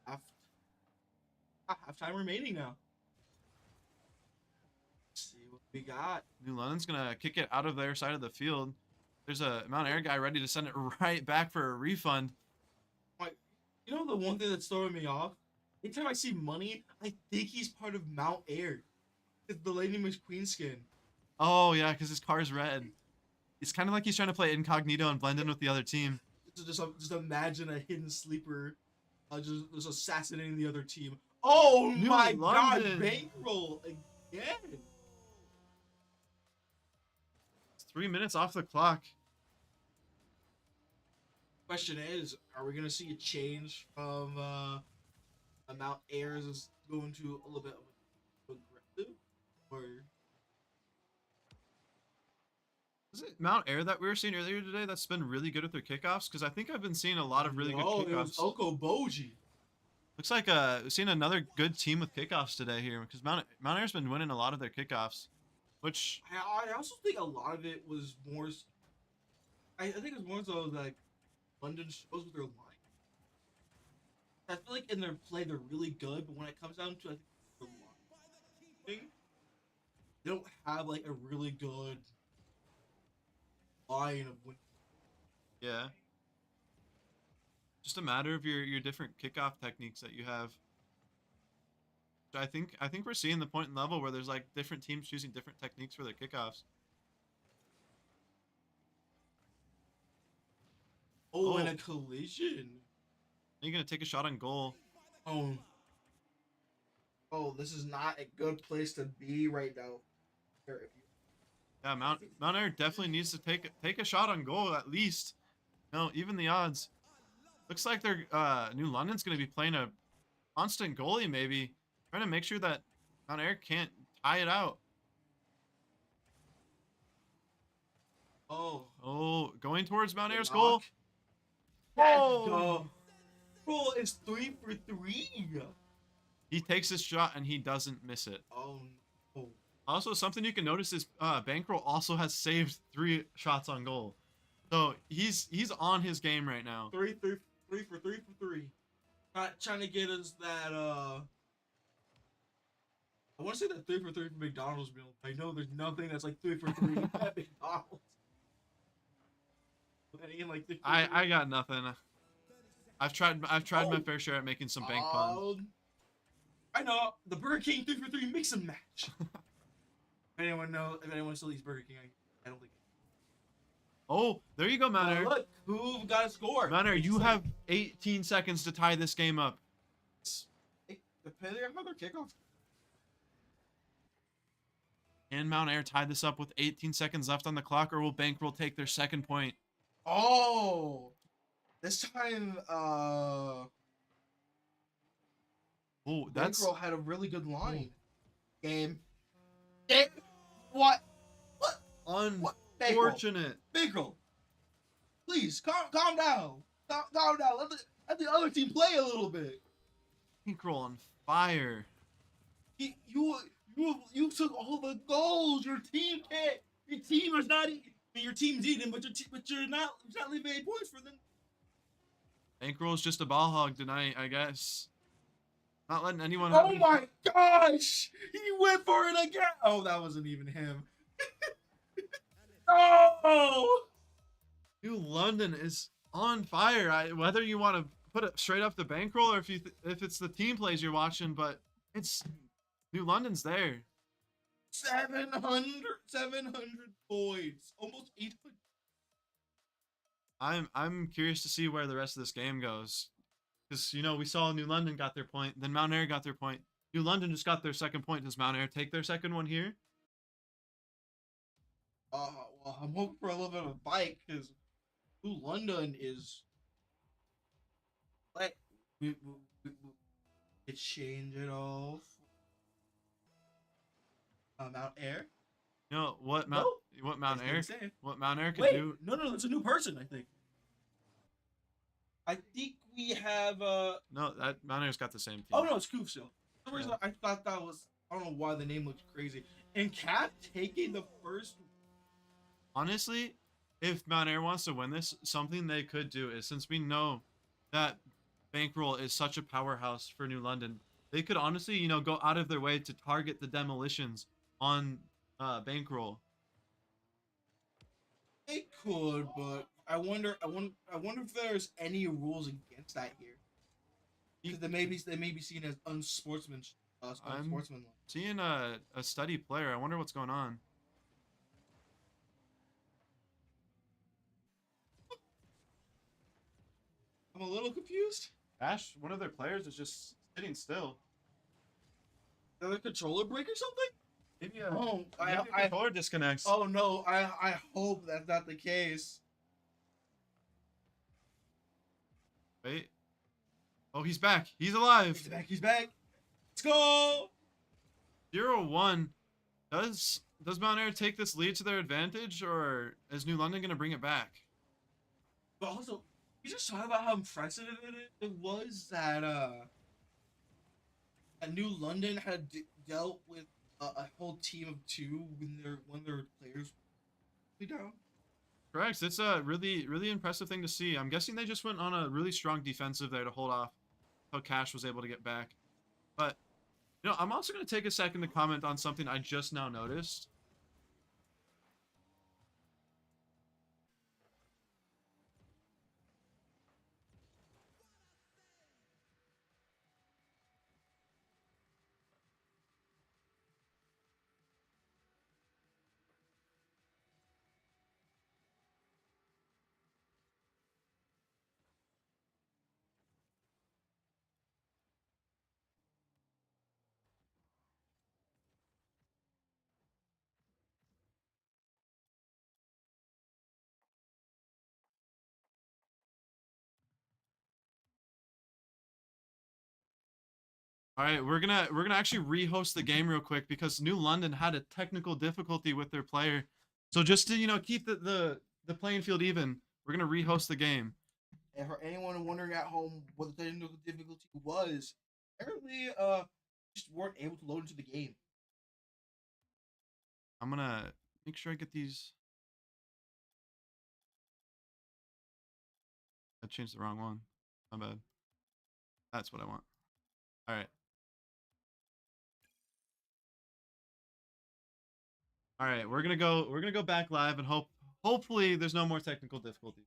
Half time remaining now. Let's see what we got. New London's going to kick it out of their side of the field. There's a Mount Air guy ready to send it right back for a refund. You know the one thing that's throwing me off? Anytime I see Money, I think he's part of Mount Air. It's the Lady McQueen skin. Oh, yeah, because his car's red. It's kind of like he's trying to play incognito and blend in with the other team. Just imagine a hidden sleeper just assassinating the other team. Oh New my London. god, Bankroll again. It's 3 minutes off the clock. Question is, are we gonna see a change from Mount Airs is going to a little bit of aggressive, or Is it Mount Air that we were seeing earlier today that's been really good with their kickoffs? Because I think I've been seeing a lot of really good it was kickoffs. Okoboji. Looks like we've seen another good team with kickoffs today here, because Mount Air's been winning a lot of their kickoffs, which I also think a lot of it was more. I think it's more so like London shows with their line. I feel like in their play they're really good, but when it comes down to I think the line thing, they don't have like a really good line of win. yeah, just a matter of your different kickoff techniques that you have. I think we're seeing the point and level where there's like different teams choosing different techniques for their kickoffs. Oh, and a collision. Are you gonna take a shot on goal? Oh, this is not a good place to be right now. Yeah, Mount Air definitely needs to take a shot on goal at least. No, even the odds. Looks like they're New London's gonna be playing a constant goalie, maybe trying to make sure that Mount Air can't tie it out. Oh, going towards Mount Air's goal. Oh, Bro is 3 for 3. He takes his shot and he doesn't miss it. Oh no. Also, something you can notice is Bankroll also has saved 3 shots on goal. So he's on his game right now. 3 for 3. Not trying to get us that I want to say that 3 for 3 for McDonald's meal. I know there's nothing that's like 3 for 3 at McDonald's. Like I got nothing. I've tried my fair share at making some bank puns. I know the Burger King 3 for 3 mix and match. If anyone still eats Burger King, I don't think. Oh, there you go, Mount Air. Look, who got a score? Mount Air, you have 18 seconds to tie this game up. Depending on how their kickoff. Can Mount Air tie this up with 18 seconds left on the clock, or will Bankroll take their second point? Oh, this time, Oh, that's Bankroll had a really good line. Game. Game. What? What? What? Bankroll. unfortunate. Bankroll. Please, calm down. Calm down. Let the other team play a little bit. Bankroll on fire. You took all the goals. Your team can't. Your team is not. Your team's eating, but you're not leaving any points for them. Bankroll's just a ball hog tonight, I guess. Not letting anyone. Oh my gosh! He went for it again. Oh, that wasn't even him. Oh! New London is on fire. Whether you want to put it straight up the Bankroll or if it's the team plays you're watching, but it's New London's there. 700 points, almost 800. I'm curious to see where the rest of this game goes, because we saw New London got their point, then Mount Air got their point. New London just got their second point. Does Mount Air take their second one here? Well, I'm hoping for a little bit of a bite because New London is like we change it off. Mount Air. What No. Mount It's Air been safe. what Mount Air could Wait, do? no, it's a new person. I think we have No, that Mount Air's got the same team. Oh no, it's Goof still. For some reason, Yeah. I thought that was. I don't know why the name looks crazy. And Cap taking the first. Honestly, if Mount Air wants to win this, something they could do is, since we know that Bankroll is such a powerhouse for New London, they could honestly, go out of their way to target the demolitions on Bankroll. They could, but I wonder if there's any rules against that here. Because they may be seen as unsportsmanlike. Seeing a steady player, I wonder what's going on. I'm a little confused. Ash, one of their players is just sitting still. Did the controller break or something? Maybe Oh, maybe the controller disconnects. Oh no, I hope that's not the case. Wait. Oh, he's back. He's alive. He's back. Let's go. 0-1. Does Mount Air take this lead to their advantage, or is New London gonna bring it back? But also, we just talked about how impressive it was that New London had dealt with a whole team of two when their players were down. Correct. It's a really, really impressive thing to see. I'm guessing they just went on a really strong defensive there to hold off how Cash was able to get back. But, I'm also going to take a second to comment on something I just now noticed. All right, we're gonna actually rehost the game real quick because New London had a technical difficulty with their player. So just to keep the playing field even, we're gonna rehost the game. And for anyone wondering at home what the technical difficulty was, apparently just weren't able to load into the game. I'm gonna make sure I get these. I changed the wrong one. My bad. That's what I want. All right. All right, we're gonna go back live and hopefully there's no more technical difficulties.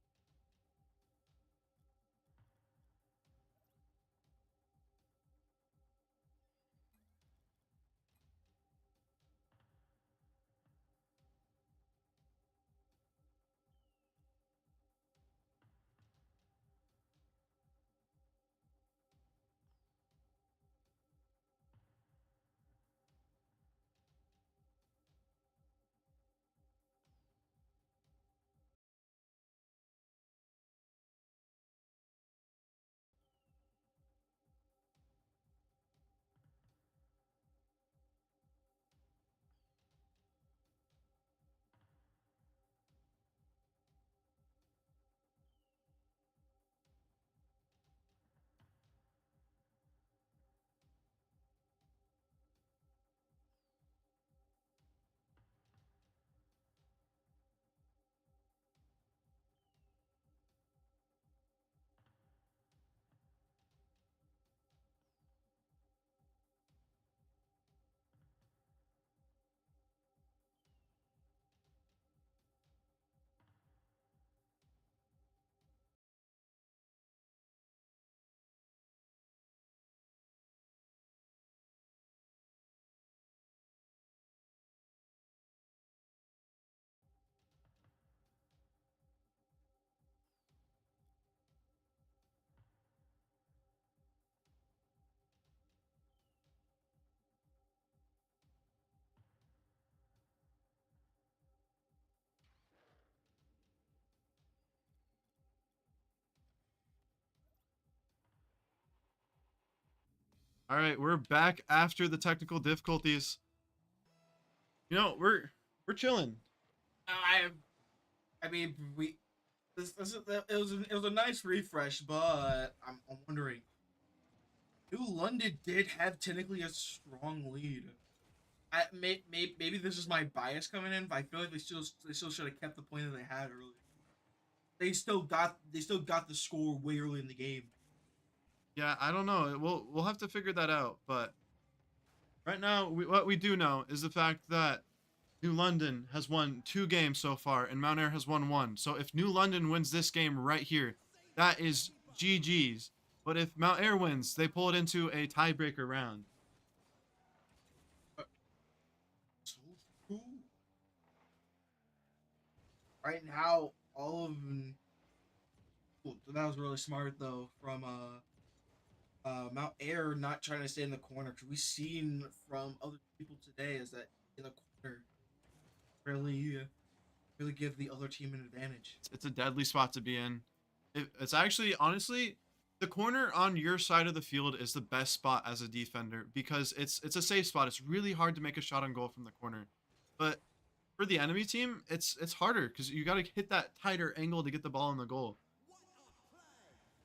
All right, we're back after the technical difficulties. You know, we're chilling. I mean, it was a nice refresh, but I'm wondering. New London did have technically a strong lead. Maybe this is my bias coming in, but I feel like they still should have kept the point that they had earlier. They still got the score way early in the game. Yeah, I don't know. We'll have to figure that out. But right now, what we do know is the fact that New London has won 2 games so far, and Mount Air has won 1. So if New London wins this game right here, that is GG's. But if Mount Air wins, they pull it into a tiebreaker round. So true. Right now, all of them. Cool. So that was really smart though from Mount Air not trying to stay in the corner. Cause we've seen from other people today is that in the corner really give the other team an advantage. It's a deadly spot to be in. It's actually, honestly, the corner on your side of the field is the best spot as a defender because it's a safe spot. It's really hard to make a shot on goal from the corner. But for the enemy team, it's harder because you got to hit that tighter angle to get the ball in the goal.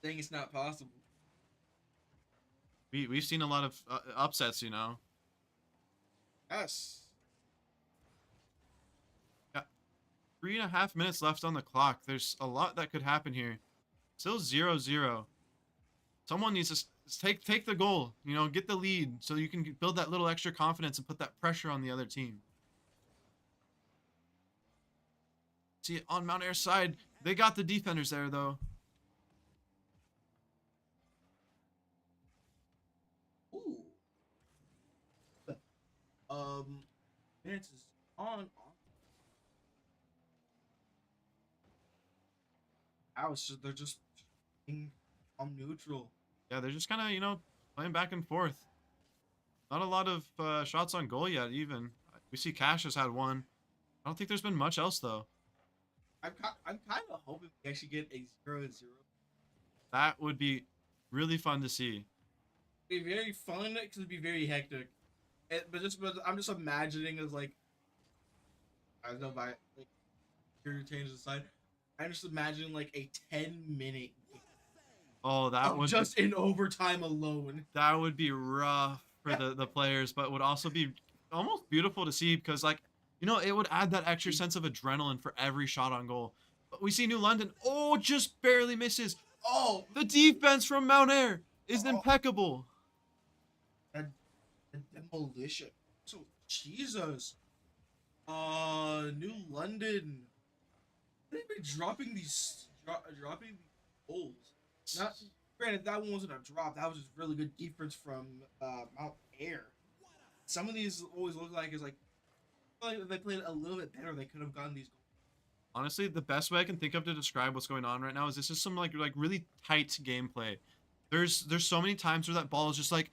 Saying it's not possible. We've seen a lot of upsets, you know. Yes. Yeah, 3.5 minutes left on the clock. There's a lot that could happen here. Still 0-0. Someone needs to take the goal, you know, get the lead so you can build that little extra confidence and put that pressure on the other team. See, on Mount Air's side, they got the defenders there, though. Ooh. Minutes is on. They're just being on neutral. Yeah, they're just kind of, you know, playing back and forth. Not a lot of shots on goal yet, even. We see Cash has had 1. I don't think there's been much else, though. I'm kind of hoping we actually get a 0-0. That would be really fun to see. It'd be very fun because it'd be very hectic. But I'm just imagining as like I don't know by like here change the side. I'm just imagining like a 10-minute Oh, that would just in overtime alone. That would be rough for the players, but would also be almost beautiful to see because, like, you know, it would add that extra sense of adrenaline for every shot on goal. But we see New London, oh, just barely misses. Oh, The defense from Mount Air is impeccable. and demolition. So Jesus. New London. They've been dropping these goals. Not granted, that one wasn't a drop. That was just really good defense from Mount Air. Some of these always look like is like if they played a little bit better, they could have gotten these goals. Honestly, the best way I can think of to describe what's going on right now is this is some like really tight gameplay. There's so many times where that ball is just like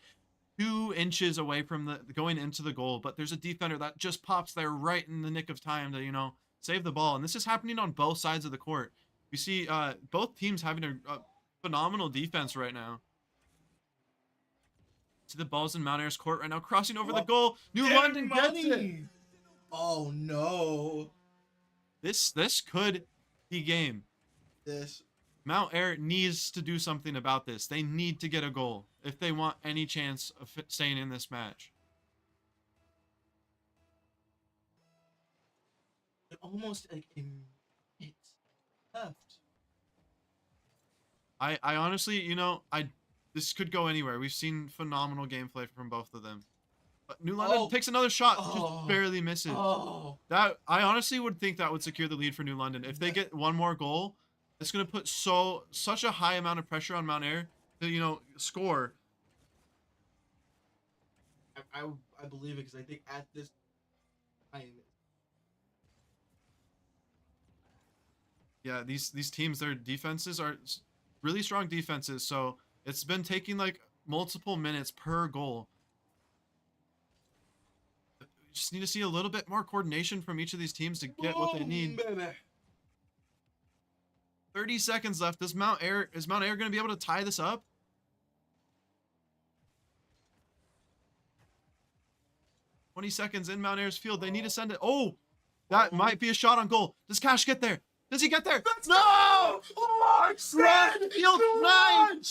2 inches away from the going into the goal, but there's a defender that just pops there right in the nick of time to, you know, save the ball. And this is happening on both sides of the court. We see both teams having a phenomenal defense right now. See the ball's in Mount Air's court right now, crossing over the goal. New London gets it. Oh no! This could be game. This Mount Air needs to do something about this. They need to get a goal if they want any chance of staying in this match. almost like a minute left. I honestly, you know, this could go anywhere. We've seen phenomenal gameplay from both of them. But New London takes another shot, just barely misses. That I honestly would think that would secure the lead for New London. If they get one more goal, it's gonna put such a high amount of pressure on Mount Air to, you know, score. I believe it because I think at this time. Yeah, these teams, their defenses are really strong defenses, so it's been taking like multiple minutes per goal. We just need to see a little bit more coordination from each of these teams to get what they need. Baby. 30 seconds left. Is Mount Air going to be able to tie this up? 20 seconds in Mount Air's field. They need to send it. Oh, that might be a shot on goal. Does Cash get there? Does he get there? No! Larson! Field snipe!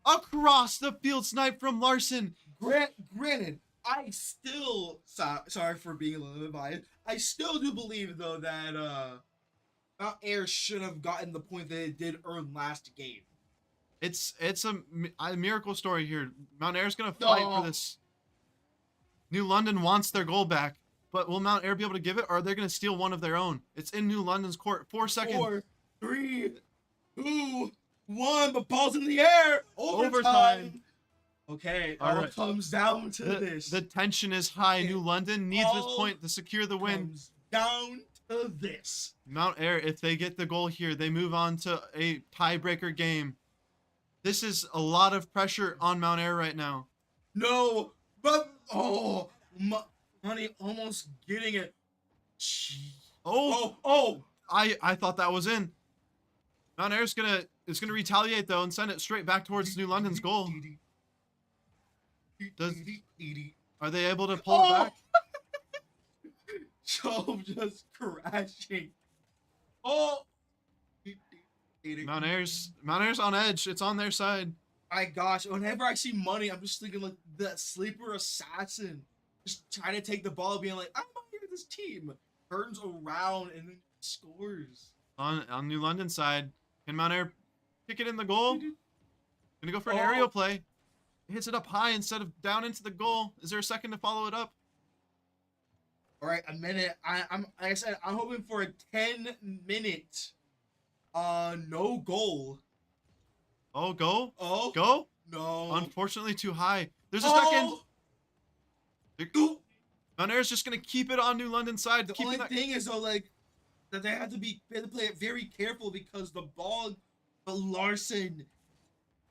Across the field snipe from Larson. Granted, I still sorry for being a little bit biased. I still do believe though that Mount Air should have gotten the point that it did earn last game. It's a miracle story here. Mount Air's gonna fight for this. New London wants their goal back, but will Mount Air be able to give it, or are they gonna steal one of their own? It's in New London's court. 4 seconds. 4, 3, 2, 1. The ball's in the air. Overtime. Okay, All all right. comes down to this. The tension is high. New London needs this all point to secure the win. comes down to this. Mount Air, if they get the goal here, they move on to a tiebreaker game. This is a lot of pressure on Mount Air right now. No, but honey, almost getting it. Oh, I thought that was in. Mount Air's gonna retaliate though and send it straight back towards New London's goal. Are they able to pull it back? Joe just crashing. Oh, Mount Air's on edge. It's on their side. my gosh! Whenever I see money, I'm just thinking like that sleeper assassin, just trying to take the ball, being like, "I'm out here with this team." Turns around and then scores. On New London's side, can Mount Air kick it in the goal? Gonna go for an aerial play. Hits it up high instead of down into the goal. Is there a second to follow it up? All right, a minute. I'm like I said, I'm hoping for a 10-minute, no goal. Oh, go. Oh, Go. no. Unfortunately, too high. There's a second. Mount Air's just gonna keep it on New London's side. The only thing is though, like, that they have to play it very careful because the ball, but Larson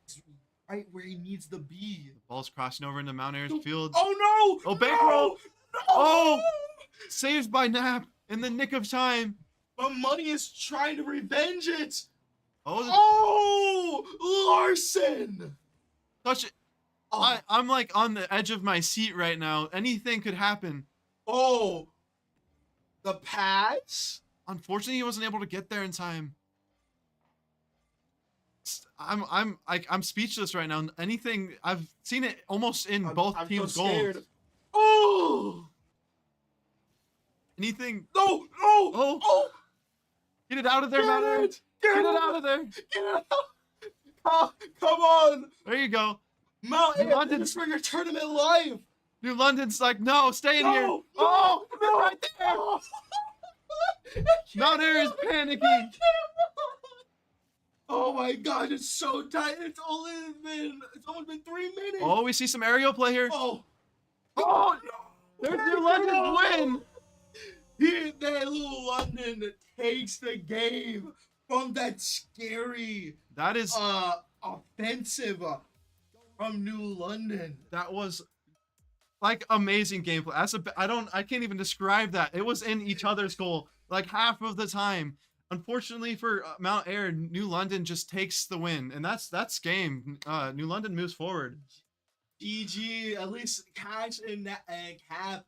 is right where he needs to be. Ball's crossing over into Mount Air's field. Oh no! Oh, bankroll! No! Oh! Saved by Knapp in the nick of time. But Money is trying to revenge it. Oh, Larson! touch it. Oh, I'm like on the edge of my seat right now. Anything could happen. oh, the pass. Unfortunately, he wasn't able to get there in time. I'm speechless right now. Anything, I've seen it almost in both I'm teams' so goals. scared. Oh Anything. no! No! Oh. Oh! Get it out of there, Mount Air. Get it out of there. Get it out! Come on! There you go. Mount New Air, London- this is for your tournament life. New London's like, no, stay in No, here. no, Oh, no, right there. Oh. Mount Air is panicking. Oh my god, it's so tight. It's only been 3 minutes. Oh, we see some aerial play here. Oh, Oh, there's New London's win. Here, that New London takes the game from that scary, That is, offensive from New London. that was like amazing gameplay. I can't even describe that. It was in each other's goal like half of the time. Unfortunately for Mount Air, New London just takes the win, and that's game. New London moves forward. GG, at least Cash and Cap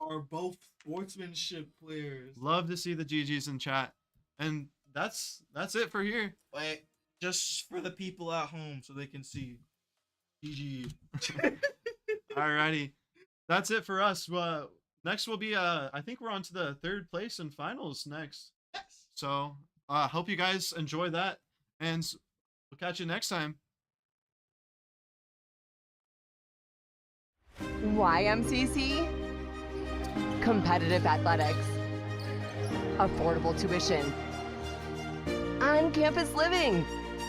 are both sportsmanship players. Love to see the GGs in chat, and that's it for here. Wait, just for the people at home so they can see. GG. Alrighty, that's it for us. Next will be I think we're on to the third place and finals next. Yes. So hope you guys enjoy that, and we'll catch you next time. YMCC, competitive athletics, affordable tuition, on-campus living,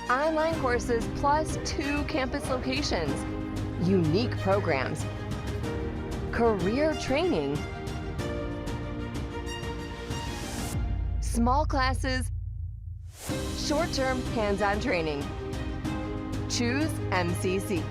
online courses plus 2 campus locations, unique programs, career training, small classes, short-term hands-on training. Choose MCC.